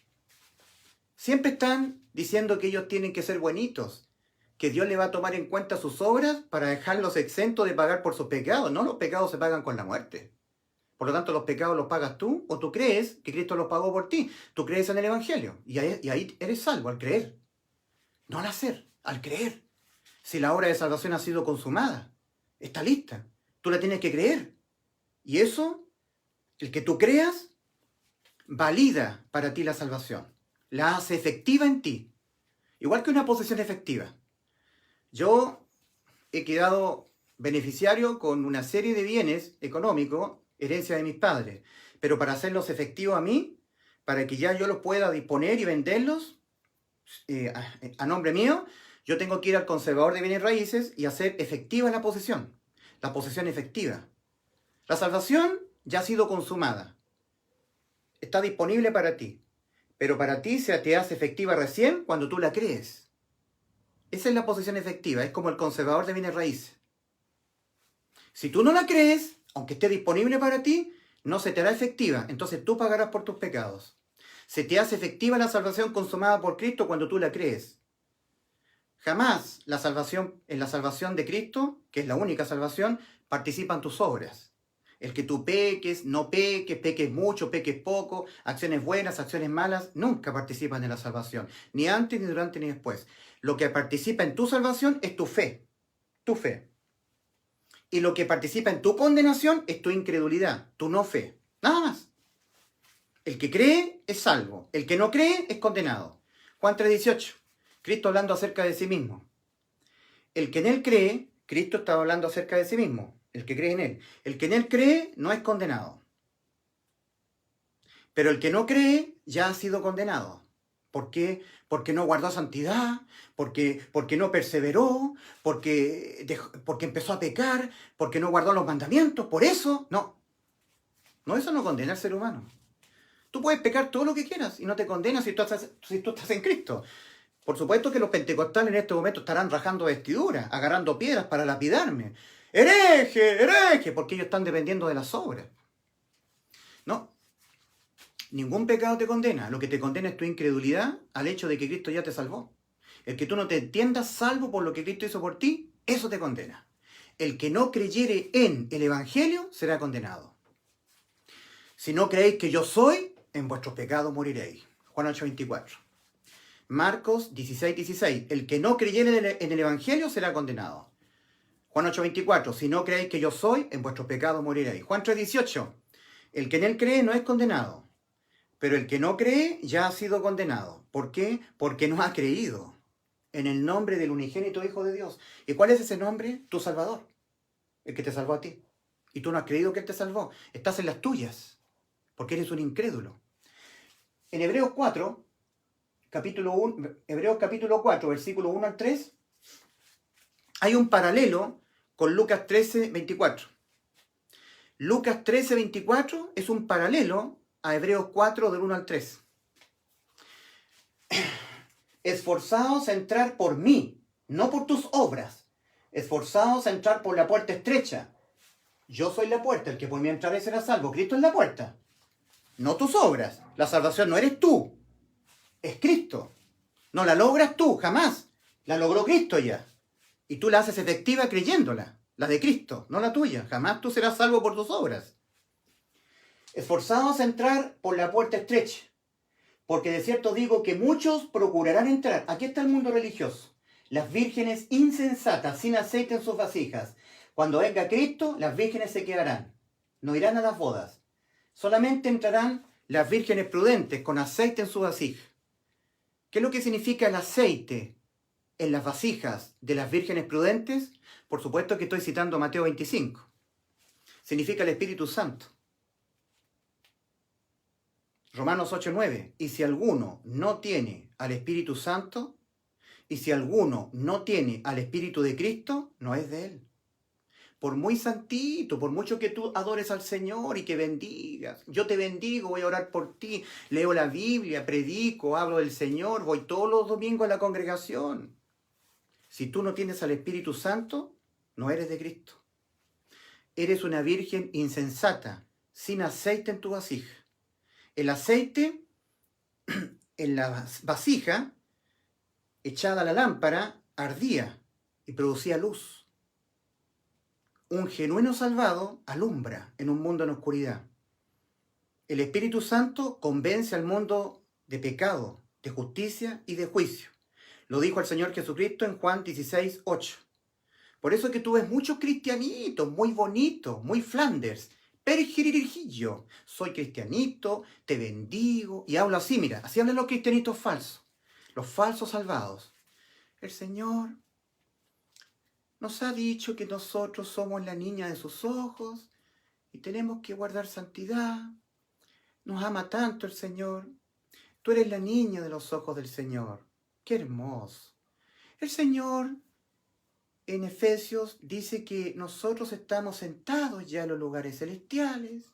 Siempre están diciendo que ellos tienen que ser buenitos, que Dios le va a tomar en cuenta sus obras para dejarlos exentos de pagar por sus pecados. No, los pecados se pagan con la muerte. Por lo tanto, los pecados los pagas tú, o tú crees que Cristo los pagó por ti. Tú crees en el Evangelio y ahí eres salvo al creer. No al hacer, al creer. Si la obra de salvación ha sido consumada, está lista, tú la tienes que creer. Y eso, el que tú creas, valida para ti la salvación. La hace efectiva en ti. Igual que una posesión efectiva. Yo he quedado beneficiario con una serie de bienes económicos, herencia de mis padres. Pero para hacerlos efectivos a mí, para que ya yo los pueda disponer y venderlos, a nombre mío, yo tengo que ir al conservador de bienes raíces y hacer efectiva la posesión efectiva. La salvación ya ha sido consumada, está disponible para ti, pero para ti se te hace efectiva recién cuando tú la crees. Esa es la posesión efectiva, es como el conservador de bienes raíces. Si tú no la crees, aunque esté disponible para ti, no se te hará efectiva, entonces tú pagarás por tus pecados. Se te hace efectiva la salvación consumada por Cristo cuando tú la crees. Jamás en la salvación de Cristo, que es la única salvación, participan tus obras. El que tú peques, no peques, peques mucho, peques poco, acciones buenas, acciones malas, nunca participan en la salvación. Ni antes, ni durante, ni después. Lo que participa en tu salvación es tu fe. Tu fe. Y lo que participa en tu condenación es tu incredulidad, tu no fe. Nada más. El que cree es salvo. El que no cree es condenado. Juan 3:18. Cristo hablando acerca de sí mismo. El que en él cree, Cristo estaba hablando acerca de sí mismo. El que cree en él. El que en él cree no es condenado. Pero el que no cree ya ha sido condenado. ¿Por qué? Porque no guardó santidad, porque no perseveró, porque empezó a pecar, porque no guardó los mandamientos. Por eso, no. No, eso no condena al ser humano. Tú puedes pecar todo lo que quieras y no te condenas si tú estás en Cristo. Por supuesto que los pentecostales en este momento estarán rajando vestiduras, agarrando piedras para lapidarme. ¡Hereje! ¡Hereje! Porque ellos están dependiendo de las obras. No, ningún pecado te condena. Lo que te condena es tu incredulidad al hecho de que Cristo ya te salvó. El que tú no te entiendas salvo por lo que Cristo hizo por ti, eso te condena. El que no creyere en el Evangelio será condenado. Si no creéis que yo soy, en vuestros pecados moriréis. Juan 8:24. Marcos 16:16. El que no creyere en el Evangelio será condenado. Juan 8:24. Si no creéis que yo soy, en vuestros pecados moriréis. Juan 3:18. El que en él cree no es condenado, pero el que no cree ya ha sido condenado. ¿Por qué? Porque no ha creído en el nombre del unigénito Hijo de Dios. ¿Y cuál es ese nombre? Tu Salvador, el que te salvó a ti. Y tú no has creído que Él te salvó. Estás en las tuyas, porque eres un incrédulo. En Hebreos 4, Hebreos capítulo 4, versículo 1 al 3, hay un paralelo con Lucas 13:24. Lucas 13:24 es un paralelo a Hebreos 4, del 1 al 3. Esforzaos a entrar por mí, no por tus obras. Esforzaos a entrar por la puerta estrecha. Yo soy la puerta, el que por mí entrare será salvo. Cristo es la puerta, no tus obras. La salvación no eres tú, es Cristo. No la logras tú, jamás. La logró Cristo ya. Y tú la haces efectiva creyéndola. La de Cristo, no la tuya. Jamás tú serás salvo por tus obras. Esforzaos a entrar por la puerta estrecha, porque de cierto digo que muchos procurarán entrar. Aquí está el mundo religioso. Las vírgenes insensatas, sin aceite en sus vasijas. Cuando venga Cristo, las vírgenes se quedarán. No irán a las bodas. Solamente entrarán las vírgenes prudentes, con aceite en su vasija. ¿Qué es lo que significa el aceite en las vasijas de las vírgenes prudentes? Por supuesto que estoy citando Mateo 25. Significa el Espíritu Santo. Romanos 8:9. Y si alguno no tiene al Espíritu Santo, y si alguno no tiene al Espíritu de Cristo, no es de él. Por muy santito, por mucho que tú adores al Señor y que bendigas, yo te bendigo, voy a orar por ti, leo la Biblia, predico, hablo del Señor, voy todos los domingos a la congregación. Si tú no tienes al Espíritu Santo, no eres de Cristo. Eres una virgen insensata, sin aceite en tu vasija. El aceite en la vasija, echada a la lámpara, ardía y producía luz. Un genuino salvado alumbra en un mundo en oscuridad. El Espíritu Santo convence al mundo de pecado, de justicia y de juicio. Lo dijo el Señor Jesucristo en Juan 16:8. Por eso es que tú ves muchos cristianitos muy bonitos, muy Flanders, perjirijillo. Soy cristianito, te bendigo, y hablo así, mira, así hablan los cristianitos falsos, los falsos salvados. El Señor nos ha dicho que nosotros somos la niña de sus ojos y tenemos que guardar santidad. Nos ama tanto el Señor. Tú eres la niña de los ojos del Señor. ¡Qué hermoso! El Señor en Efesios dice que nosotros estamos sentados ya en los lugares celestiales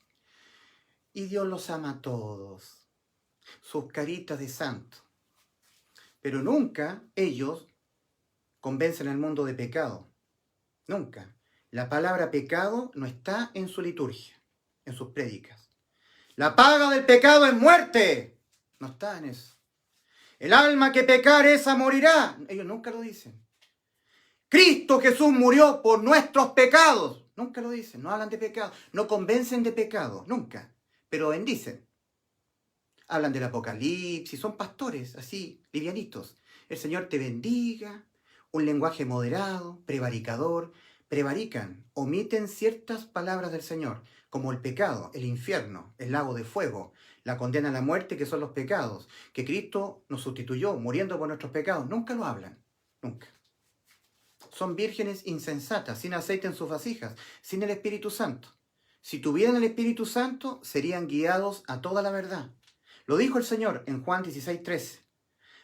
y Dios los ama a todos. Sus caritas de santo. Pero nunca ellos convencen al mundo de pecado. Nunca. La palabra pecado no está en su liturgia, en sus prédicas. La paga del pecado es muerte. No está en eso. El alma que pecare, esa morirá. Ellos nunca lo dicen. Cristo Jesús murió por nuestros pecados. Nunca lo dicen. No hablan de pecado. No convencen de pecado. Nunca. Pero bendicen. Hablan del Apocalipsis. Son pastores así, livianitos. El Señor te bendiga. Un lenguaje moderado, prevaricador. Prevarican, omiten ciertas palabras del Señor, como el pecado, el infierno, el lago de fuego, la condena a la muerte, que son los pecados, que Cristo nos sustituyó muriendo por nuestros pecados. Nunca lo hablan, nunca. Son vírgenes insensatas, sin aceite en sus vasijas, sin el Espíritu Santo. Si tuvieran el Espíritu Santo, serían guiados a toda la verdad. Lo dijo el Señor en Juan 16:13.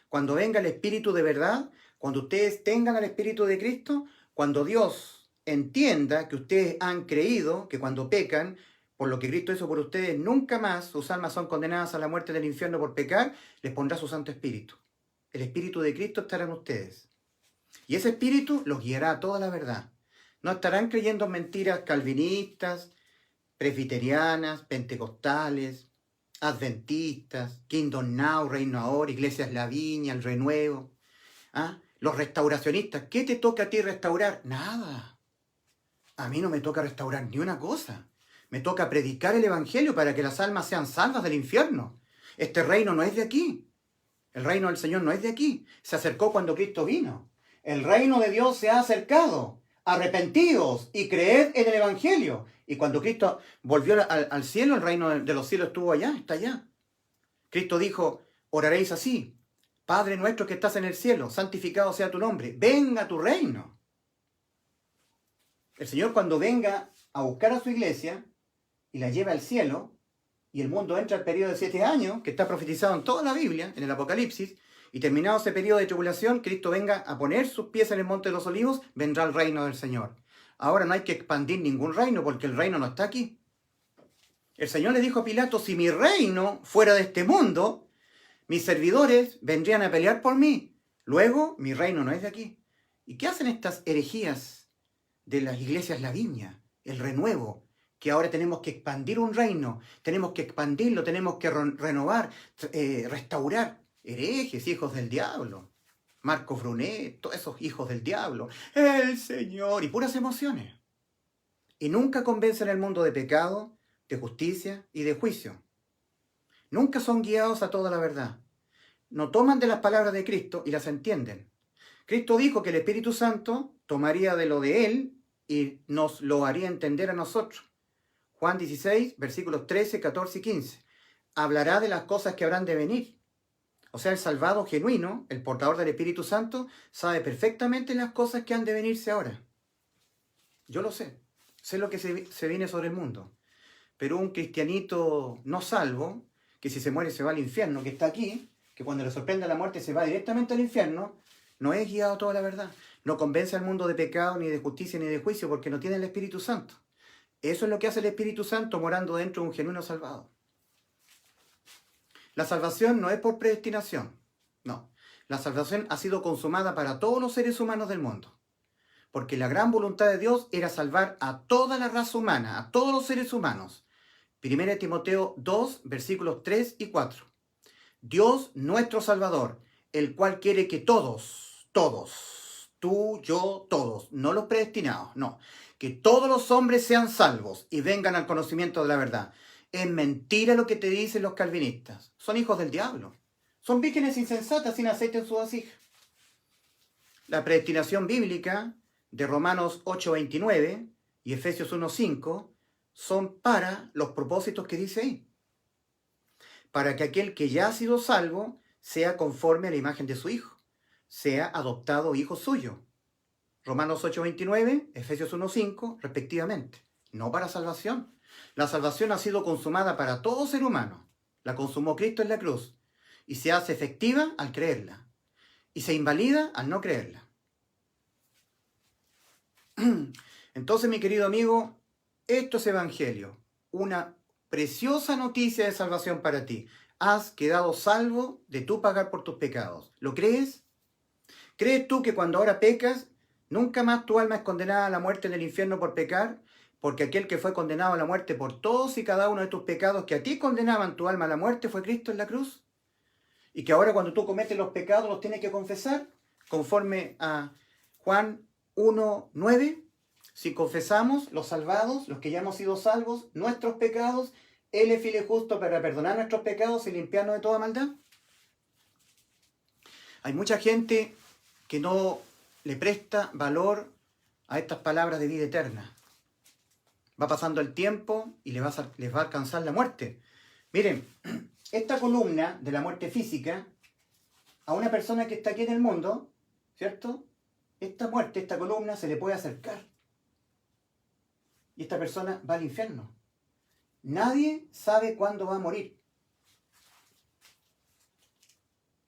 Cuando venga el Espíritu de verdad, cuando ustedes tengan al Espíritu de Cristo, cuando Dios entienda que ustedes han creído que cuando pecan, por lo que Cristo hizo por ustedes, nunca más sus almas son condenadas a la muerte del infierno por pecar, les pondrá su Santo Espíritu. El Espíritu de Cristo estará en ustedes. Y ese Espíritu los guiará a toda la verdad. No estarán creyendo en mentiras calvinistas, presbiterianas, pentecostales, adventistas, Kingdom Now, Reino Ahora, Iglesias La Viña, El Renuevo. ¿Ah? Los restauracionistas, ¿qué te toca a ti restaurar? Nada. A mí no me toca restaurar ni una cosa. Me toca predicar el Evangelio para que las almas sean salvas del infierno. Este reino no es de aquí. El reino del Señor no es de aquí. Se acercó cuando Cristo vino. El reino de Dios se ha acercado. Arrepentidos y creed en el Evangelio. Y cuando Cristo volvió al cielo, el reino de los cielos estuvo allá, está allá. Cristo dijo, oraréis así. Padre nuestro que estás en el cielo, santificado sea tu nombre. Venga tu reino. El Señor cuando venga a buscar a su iglesia y la lleva al cielo, y el mundo entra al periodo de 7 años, que está profetizado en toda la Biblia, en el Apocalipsis, y terminado ese periodo de tribulación, Cristo venga a poner sus pies en el Monte de los Olivos, vendrá el reino del Señor. Ahora no hay que expandir ningún reino, porque el reino no está aquí. El Señor le dijo a Pilato, si mi reino fuera de este mundo, mis servidores vendrían a pelear por mí. Luego, mi reino no es de aquí. ¿Y qué hacen estas herejías de las iglesias La Viña, el Renuevo? Que ahora tenemos que expandir un reino, tenemos que expandirlo, tenemos que renovar, restaurar. Herejes, hijos del diablo. Marco Brunet, todos esos hijos del diablo. El Señor, y puras emociones. Y nunca convencen al mundo de pecado, de justicia y de juicio. Nunca son guiados a toda la verdad. No toman de las palabras de Cristo y las entienden. Cristo dijo que el Espíritu Santo tomaría de lo de Él y nos lo haría entender a nosotros. Juan 16, versículos 13, 14 y 15. Hablará de las cosas que habrán de venir. O sea, el salvado genuino, el portador del Espíritu Santo, sabe perfectamente las cosas que han de venirse ahora. Yo lo sé. Sé lo que se viene sobre el mundo. Pero un cristianito no salvo, que si se muere se va al infierno, que está aquí, que cuando le sorprende la muerte se va directamente al infierno, no es guiado a toda la verdad. No convence al mundo de pecado, ni de justicia, ni de juicio, porque no tiene el Espíritu Santo. Eso es lo que hace el Espíritu Santo morando dentro de un genuino salvado. La salvación no es por predestinación, no. La salvación ha sido consumada para todos los seres humanos del mundo. Porque la gran voluntad de Dios era salvar a toda la raza humana, a todos los seres humanos. 1 Timoteo 2, versículos 3 y 4. Dios nuestro Salvador, el cual quiere que todos, tú, yo, todos, no los predestinados, no, que todos los hombres sean salvos y vengan al conocimiento de la verdad. Es mentira lo que te dicen los calvinistas. Son hijos del diablo. Son vírgenes insensatas sin aceite en su vasija. La predestinación bíblica de Romanos 8:29 y Efesios 1:5 son para los propósitos que dice ahí. Para que aquel que ya ha sido salvo sea conforme a la imagen de su Hijo, sea adoptado hijo suyo. Romanos 8:29, Efesios 1:5, respectivamente. No para salvación. La salvación ha sido consumada para todo ser humano. La consumó Cristo en la cruz. Y se hace efectiva al creerla. Y se invalida al no creerla. Entonces, mi querido amigo, esto es Evangelio. Una preciosa noticia de salvación para ti. Has quedado salvo de tú pagar por tus pecados. ¿Lo crees? ¿Crees tú que cuando ahora pecas, nunca más tu alma es condenada a la muerte en el infierno por pecar? Porque aquel que fue condenado a la muerte por todos y cada uno de tus pecados que a ti condenaban tu alma a la muerte fue Cristo en la cruz. Y que ahora cuando tú cometes los pecados los tienes que confesar, conforme a Juan 1:9. Si confesamos, los salvados, los que ya hemos sido salvos, nuestros pecados, Él es fiel y justo para perdonar nuestros pecados y limpiarnos de toda maldad. Hay mucha gente que no le presta valor a estas palabras de vida eterna. Va pasando el tiempo y les va a alcanzar la muerte. Miren, esta columna de la muerte física, a una persona que está aquí en el mundo, ¿cierto? Esta muerte, esta columna se le puede acercar. Y esta persona va al infierno. Nadie sabe cuándo va a morir.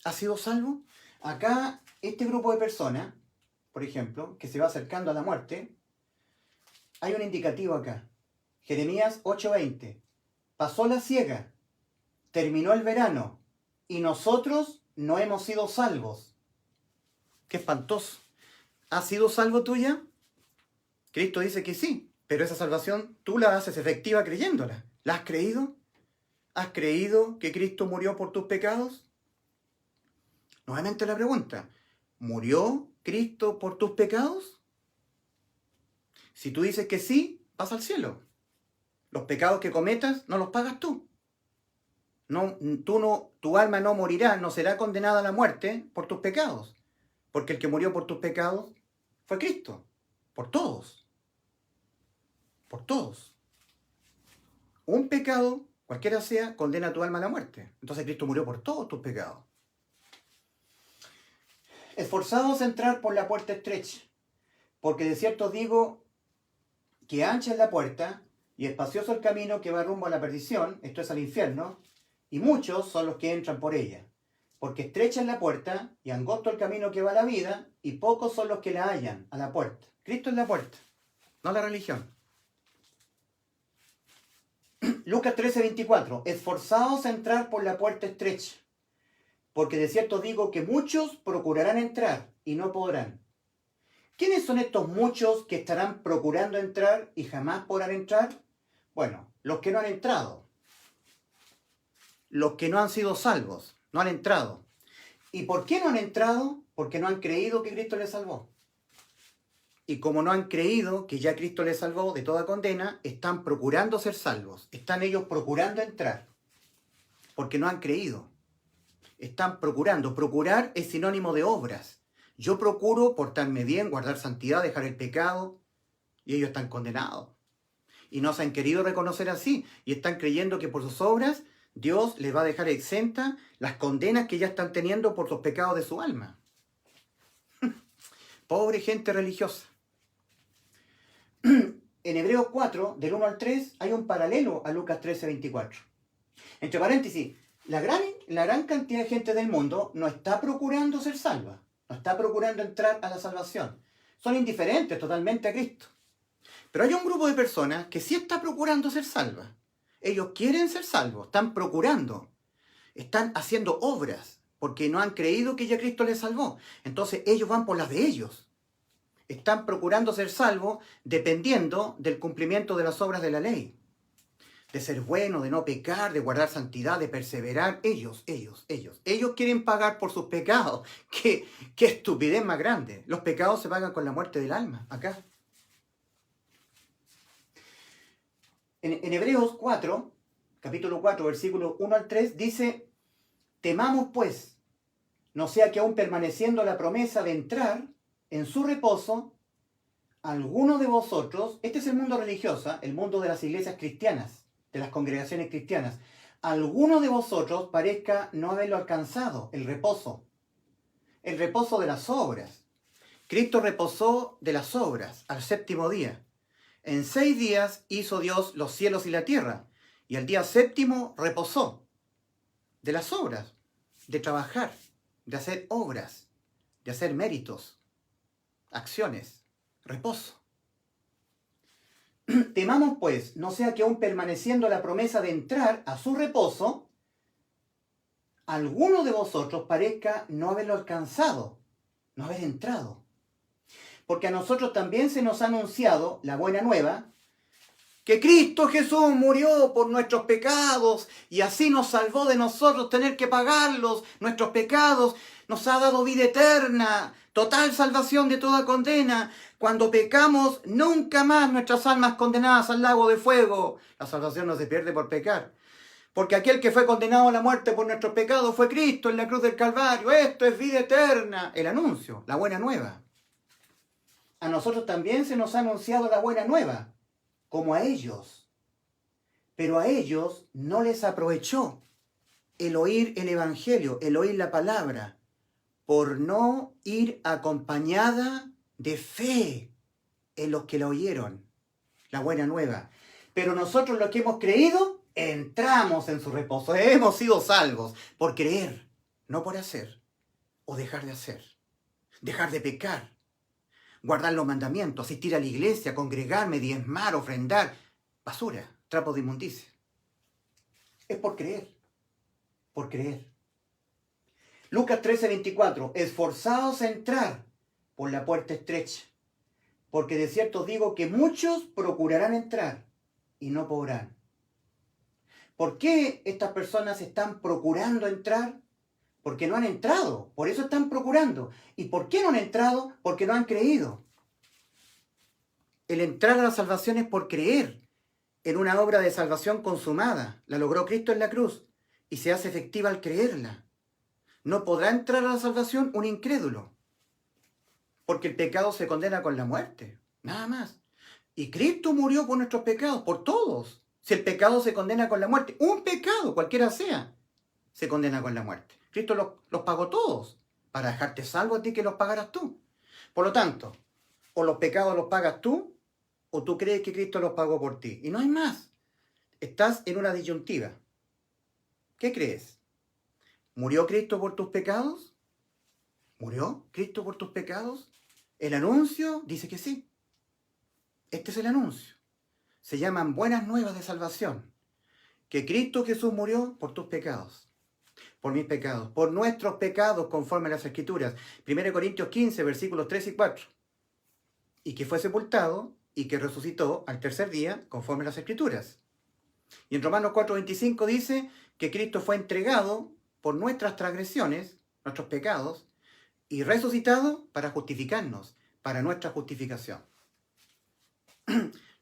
¿Ha sido salvo? Acá, este grupo de personas, por ejemplo, que se va acercando a la muerte, hay un indicativo acá. Jeremías 8:20. Pasó la siega, terminó el verano, y nosotros no hemos sido salvos. Qué espantoso. ¿Has sido salvo tú ya? Cristo dice que sí, pero esa salvación tú la haces efectiva creyéndola. ¿La has creído? ¿Has creído que Cristo murió por tus pecados? Nuevamente la pregunta, ¿murió Cristo por tus pecados? Si tú dices que sí, vas al cielo. Los pecados que cometas no los pagas tú. Tu alma no morirá, no será condenada a la muerte por tus pecados. Porque el que murió por tus pecados fue Cristo. Por todos. Por todos. Un pecado, cualquiera sea, condena a tu alma a la muerte. Entonces Cristo murió por todos tus pecados. Esforzados a entrar por la puerta estrecha, porque de cierto os digo que ancha es la puerta y espacioso el camino que va rumbo a la perdición, esto es al infierno, y muchos son los que entran por ella. Porque estrecha es la puerta y angosto el camino que va a la vida, y pocos son los que la hallan a la puerta. Cristo es la puerta, no la religión. Lucas 13:24. Esforzaos a entrar por la puerta estrecha, porque de cierto digo que muchos procurarán entrar y no podrán. ¿Quiénes son estos muchos que estarán procurando entrar y jamás podrán entrar? Bueno, los que no han entrado. Los que no han sido salvos, no han entrado. ¿Y por qué no han entrado? Porque no han creído que Cristo les salvó. Y como no han creído que ya Cristo les salvó de toda condena, están procurando ser salvos. Están ellos procurando entrar. Porque no han creído. Están procurando. Procurar es sinónimo de obras. Yo procuro portarme bien, guardar santidad, dejar el pecado. Y ellos están condenados. Y no se han querido reconocer así. Y están creyendo que por sus obras Dios les va a dejar exenta las condenas que ya están teniendo por los pecados de su alma. Pobre gente religiosa. En Hebreos 4, del 1 al 3, hay un paralelo a Lucas 13:24. Entre paréntesis, la gran cantidad de gente del mundo no está procurando ser salva, no está procurando entrar a la salvación. Son indiferentes totalmente a Cristo. Pero hay un grupo de personas que sí está procurando ser salva. Ellos quieren ser salvos, están procurando, están haciendo obras, porque no han creído que ya Cristo les salvó. Entonces ellos van por las de ellos. Están procurando ser salvos dependiendo del cumplimiento de las obras de la ley. De ser bueno, de no pecar, de guardar santidad, de perseverar. Ellos quieren pagar por sus pecados. ¡Qué estupidez más grande! Los pecados se pagan con la muerte del alma, acá. En Hebreos 4, capítulo 4, versículos 1 al 3, dice: temamos pues, no sea que aún permaneciendo la promesa de entrar en su reposo, alguno de vosotros, este es el mundo religioso, el mundo de las iglesias cristianas, de las congregaciones cristianas, alguno de vosotros parezca no haberlo alcanzado, el reposo de las obras. Cristo reposó de las obras al séptimo día. En 6 días hizo Dios los cielos y la tierra, y al día séptimo reposó de las obras, de trabajar, de hacer obras, de hacer méritos, acciones, reposo. Temamos pues, no sea que aún permaneciendo la promesa de entrar a su reposo, alguno de vosotros parezca no haberlo alcanzado, no haber entrado. Porque a nosotros también se nos ha anunciado la buena nueva, que Cristo Jesús murió por nuestros pecados y así nos salvó de nosotros tener que pagarlos, nuestros pecados, nos ha dado vida eterna, total salvación de toda condena. Cuando pecamos, nunca más nuestras almas condenadas al lago de fuego. La salvación no se pierde por pecar. Porque aquel que fue condenado a la muerte por nuestros pecados fue Cristo en la cruz del Calvario. Esto es vida eterna. El anuncio, la buena nueva. A nosotros también se nos ha anunciado la buena nueva, como a ellos. Pero a ellos no les aprovechó el oír el Evangelio, el oír la palabra, por no ir acompañada de fe en los que la oyeron, la buena nueva. Pero nosotros los que hemos creído, entramos en su reposo. Hemos sido salvos por creer, no por hacer o dejar de hacer, dejar de pecar. Guardar los mandamientos, asistir a la iglesia, congregarme, diezmar, ofrendar. basura, trapos de inmundicia. Es por creer, por creer. Lucas 13:24, esforzaos a entrar por la puerta estrecha, porque de cierto os digo que muchos procurarán entrar y no podrán. ¿Por qué estas personas están procurando entrar? Porque no han entrado, por eso están procurando. ¿Y por qué no han entrado? Porque no han creído. El entrar a la salvación es por creer en una obra de salvación consumada. La logró Cristo en la cruz y se hace efectiva al creerla. No podrá entrar a la salvación un incrédulo, porque el pecado se condena con la muerte, nada más. Y Cristo murió por nuestros pecados, por todos. Si el pecado se condena con la muerte, un pecado, cualquiera sea, se condena con la muerte. Cristo los pagó todos, para dejarte salvo a ti que los pagaras tú. Por lo tanto, o los pecados los pagas tú, o tú crees que Cristo los pagó por ti. Y no hay más. Estás en una disyuntiva. ¿Qué crees? ¿Murió Cristo por tus pecados? ¿Murió Cristo por tus pecados? El anuncio dice que sí. Este es el anuncio. Se llaman buenas nuevas de salvación. Que Cristo Jesús murió por tus pecados. Por mis pecados. Por nuestros pecados conforme a las Escrituras. 1 Corintios 15, versículos 3 y 4. Y que fue sepultado y que resucitó al tercer día conforme a las Escrituras. Y en Romanos 4:25 dice que Cristo fue entregado por nuestras transgresiones, nuestros pecados, y resucitado para justificarnos, para nuestra justificación.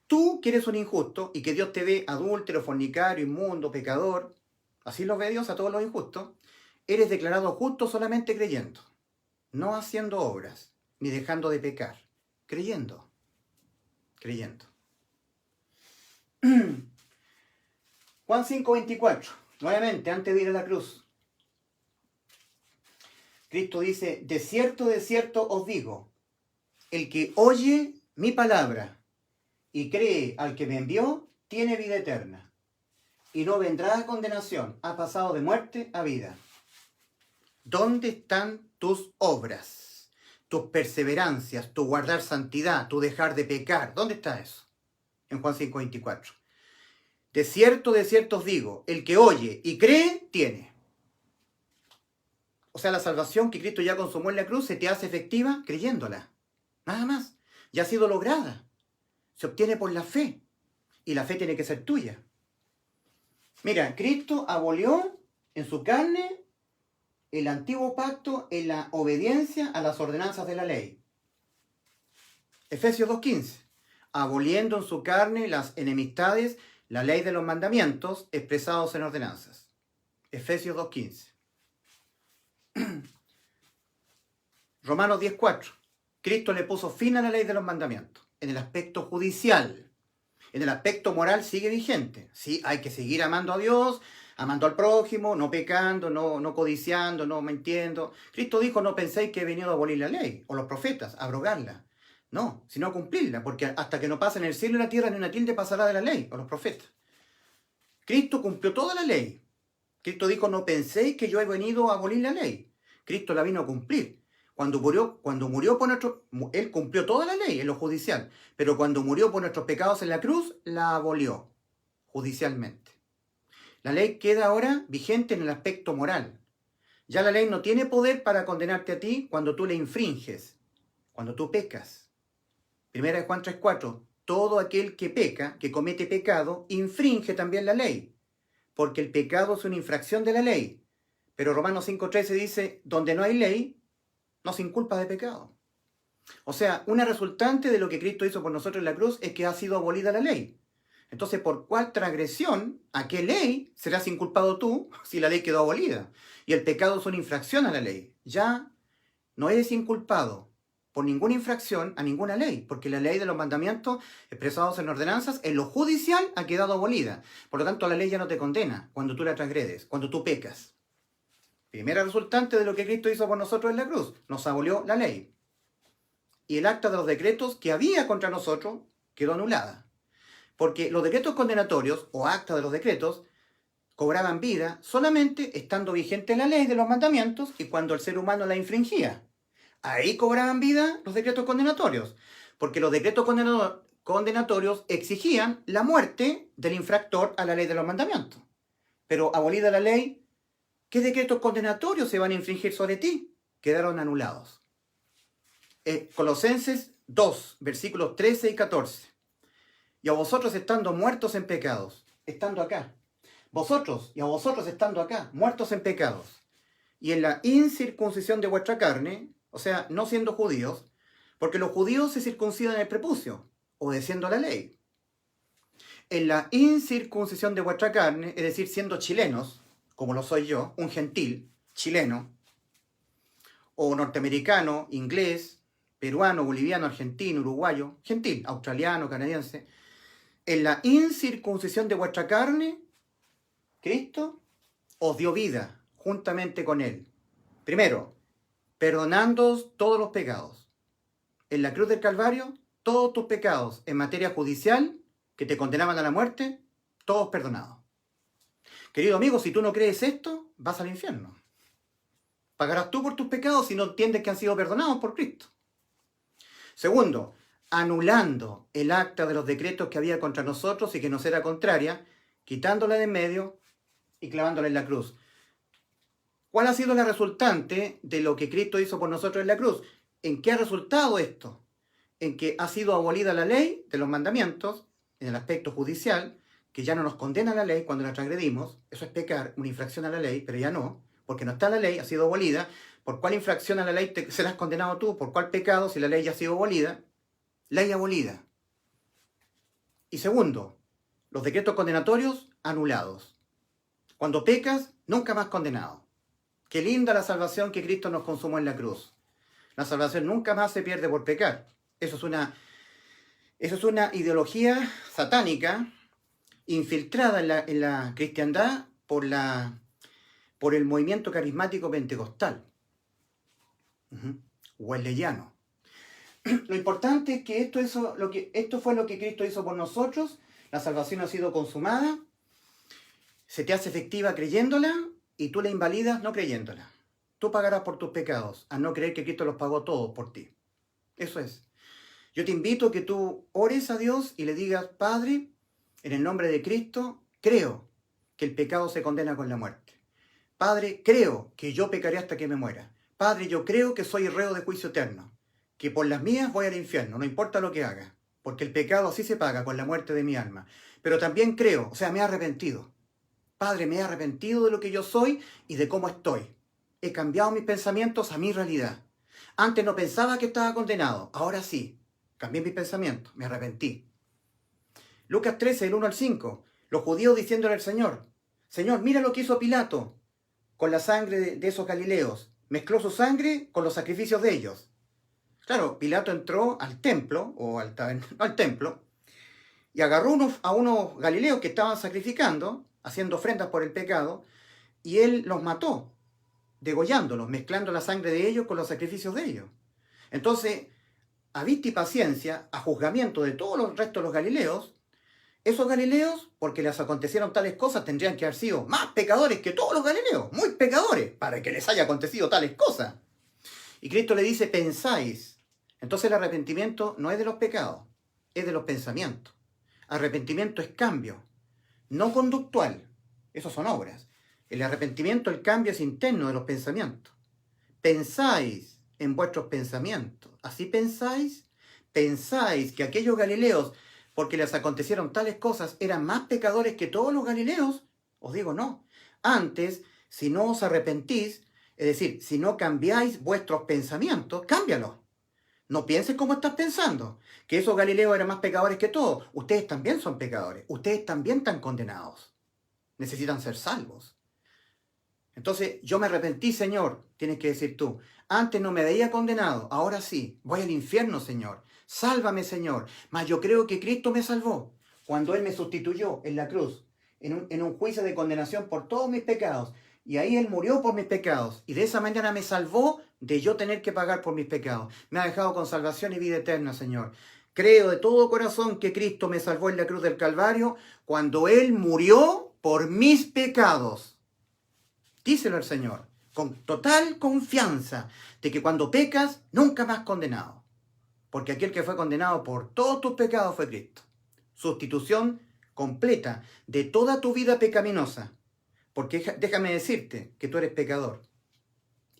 Tú que eres un injusto y que Dios te ve adúltero, fornicario, inmundo, pecador, así lo ve Dios a todos los injustos, eres declarado justo solamente creyendo, no haciendo obras, ni dejando de pecar, creyendo. Juan 5:24, nuevamente, antes de ir a la cruz. Cristo dice, de cierto os digo, el que oye mi palabra y cree al que me envió, tiene vida eterna, y no vendrá a condenación, ha pasado de muerte a vida. ¿Dónde están tus obras, tus perseverancias, tu guardar santidad, tu dejar de pecar? ¿Dónde está eso? En Juan 5:24. De cierto os digo, el que oye y cree, tiene. O sea, la salvación que Cristo ya consumó en la cruz se te hace efectiva creyéndola. Nada más. Ya ha sido lograda. Se obtiene por la fe. Y la fe tiene que ser tuya. Mira, Cristo abolió en su carne el antiguo pacto en la obediencia a las ordenanzas de la ley. Efesios 2:15. Aboliendo en su carne las enemistades, la ley de los mandamientos expresados en ordenanzas. Efesios 2:15. Romanos 10:4. Cristo le puso fin a la ley de los mandamientos. En el aspecto judicial. En el aspecto moral sigue vigente. Sí, hay que seguir amando a Dios, amando al prójimo, no pecando, no codiciando, no mintiendo. Cristo dijo, no penséis que he venido a abolir la ley, o los profetas, a abrogarla. No, sino a cumplirla, porque hasta que no pasen el cielo y la tierra, ni una tilde pasará de la ley, o los profetas. Cristo cumplió toda la ley. Cristo dijo, no penséis que yo he venido a abolir la ley. Cristo la vino a cumplir. Cuando murió por Él cumplió toda la ley en lo judicial, pero cuando murió por nuestros pecados en la cruz, la abolió judicialmente. La ley queda ahora vigente en el aspecto moral. Ya la ley no tiene poder para condenarte a ti cuando tú le infringes, cuando tú pecas. 1 Juan 3:4, todo aquel que peca, que comete pecado, infringe también la ley, porque el pecado es una infracción de la ley. Pero Romanos 5:13 dice, donde no hay ley, no se inculpa de pecado. O sea, una resultante de lo que Cristo hizo por nosotros en la cruz es que ha sido abolida la ley. Entonces, ¿por cuál transgresión, a qué ley serás inculpado tú si la ley quedó abolida? Y el pecado es una infracción a la ley. Ya no eres inculpado por ninguna infracción a ninguna ley, porque la ley de los mandamientos expresados en ordenanzas, en lo judicial, ha quedado abolida. Por lo tanto, la ley ya no te condena cuando tú la transgredes, cuando tú pecas. Primera resultante de lo que Cristo hizo por nosotros en la cruz, nos abolió la ley. Y el acta de los decretos que había contra nosotros quedó anulada. Porque los decretos condenatorios, o acta de los decretos, cobraban vida solamente estando vigente la ley de los mandamientos y cuando el ser humano la infringía. Ahí cobraban vida los decretos condenatorios. Porque los decretos condenatorios exigían la muerte del infractor a la ley de los mandamientos. Pero abolida la ley, ¿qué decretos condenatorios se van a infringir sobre ti? Quedaron anulados. Colosenses 2, versículos 13 y 14. Y a vosotros estando muertos en pecados, estando acá. Vosotros y a vosotros estando acá, muertos en pecados. Y en la incircuncisión de vuestra carne, o sea, no siendo judíos, porque los judíos se circuncidan en el prepucio, obedeciendo la ley. En la incircuncisión de vuestra carne, es decir, siendo chilenos, como lo soy yo, un gentil, chileno, o norteamericano, inglés, peruano, boliviano, argentino, uruguayo, gentil, australiano, canadiense, en la incircuncisión de vuestra carne, Cristo os dio vida juntamente con Él. Primero, perdonándoos todos los pecados. En la cruz del Calvario, todos tus pecados en materia judicial que te condenaban a la muerte, todos perdonados. Querido amigo, si tú no crees esto, vas al infierno. Pagarás tú por tus pecados si no entiendes que han sido perdonados por Cristo. Segundo, anulando el acta de los decretos que había contra nosotros y que nos era contraria, quitándola de en medio y clavándola en la cruz. ¿Cuál ha sido la resultante de lo que Cristo hizo por nosotros en la cruz? ¿En qué ha resultado esto? En que ha sido abolida la ley de los mandamientos en el aspecto judicial, que ya no nos condena la ley cuando la transgredimos. Eso es pecar, una infracción a la ley, pero ya no, porque no está la ley, ha sido abolida. ¿Por cuál infracción a la ley serás condenado tú? ¿Por cuál pecado si la ley ya ha sido abolida? Ley abolida. Y segundo, los decretos condenatorios anulados. Cuando pecas, nunca más condenado. Qué linda la salvación que Cristo nos consumó en la cruz. La salvación nunca más se pierde por pecar. Eso es una ideología satánica infiltrada en la cristiandad por el movimiento carismático pentecostal. Wesleyano. Lo importante es que esto fue lo que Cristo hizo por nosotros. La salvación ha sido consumada. Se te hace efectiva creyéndola y tú la invalidas no creyéndola. Tú pagarás por tus pecados, a no creer que Cristo los pagó todos por ti. Eso es. Yo te invito a que tú ores a Dios y le digas: Padre, en el nombre de Cristo, creo que el pecado se condena con la muerte. Padre, creo que yo pecaré hasta que me muera. Padre, yo creo que soy reo de juicio eterno, que por las mías voy al infierno, no importa lo que haga, porque el pecado así se paga con la muerte de mi alma. Pero también creo, o sea, me he arrepentido. Padre, me he arrepentido de lo que yo soy y de cómo estoy. He cambiado mis pensamientos a mi realidad. Antes no pensaba que estaba condenado, ahora sí. Cambié mis pensamientos, me arrepentí. Lucas 13, del 1 al 5. Los judíos diciéndole al Señor: Señor, mira lo que hizo Pilato con la sangre de esos galileos. Mezcló su sangre con los sacrificios de ellos. Claro, Pilato entró al templo, al templo, y agarró a unos galileos que estaban sacrificando, haciendo ofrendas por el pecado, y él los mató, degollándolos, mezclando la sangre de ellos con los sacrificios de ellos. Entonces, a vista y paciencia, a juzgamiento de todos los restos de los galileos, esos galileos, porque les acontecieron tales cosas, tendrían que haber sido más pecadores que todos los galileos, muy pecadores, para que les haya acontecido tales cosas. Y Cristo le dice: pensáis. Entonces el arrepentimiento no es de los pecados, es de los pensamientos. Arrepentimiento es cambio, no conductual. Esos son obras. El arrepentimiento, el cambio es interno de los pensamientos. Pensáis en vuestros pensamientos. ¿Así pensáis? ¿Pensáis que aquellos galileos, porque les acontecieron tales cosas, eran más pecadores que todos los galileos? Os digo, no. Antes, si no os arrepentís, es decir, si no cambiáis vuestros pensamientos, cámbialos. No pienses como estás pensando, que esos galileos eran más pecadores que todos. Ustedes también son pecadores. Ustedes también están condenados. Necesitan ser salvos. Entonces, yo me arrepentí, Señor, tienes que decir tú. Antes no me veía condenado, ahora sí. Voy al infierno, Señor. Sálvame, Señor. Mas yo creo que Cristo me salvó cuando Él me sustituyó en la cruz, en un juicio de condenación por todos mis pecados. Y ahí Él murió por mis pecados. Y de esa manera me salvó de yo tener que pagar por mis pecados. Me ha dejado con salvación y vida eterna, Señor. Creo de todo corazón que Cristo me salvó en la cruz del Calvario cuando Él murió por mis pecados. Díselo al Señor, con total confianza de que cuando pecas, nunca más condenado. Porque aquel que fue condenado por todos tus pecados fue Cristo. Sustitución completa de toda tu vida pecaminosa. Porque déjame decirte que tú eres pecador.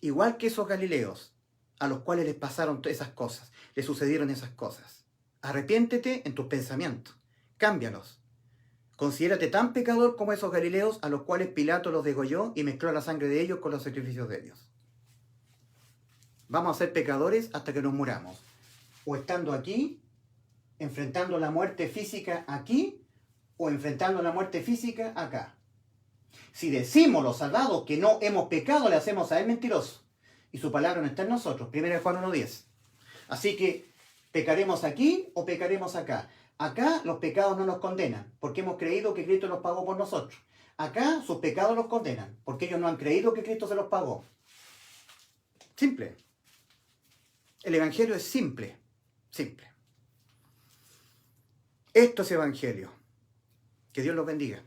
Igual que esos galileos, a los cuales les pasaron esas cosas, les sucedieron esas cosas. Arrepiéntete en tus pensamientos. Cámbialos. Considérate tan pecador como esos galileos a los cuales Pilato los degolló y mezcló la sangre de ellos con los sacrificios de ellos. Vamos a ser pecadores hasta que nos muramos. O estando aquí, enfrentando la muerte física aquí, o enfrentando la muerte física acá. Si decimos los salvados que no hemos pecado, le hacemos a él mentiroso. Y su palabra no está en nosotros. 1 Juan 1:10. Así que, ¿pecaremos aquí o pecaremos acá? Acá los pecados no nos condenan, porque hemos creído que Cristo los pagó por nosotros. Acá sus pecados los condenan, porque ellos no han creído que Cristo se los pagó. Simple. El Evangelio es simple. Simple. Esto es Evangelio. Que Dios los bendiga.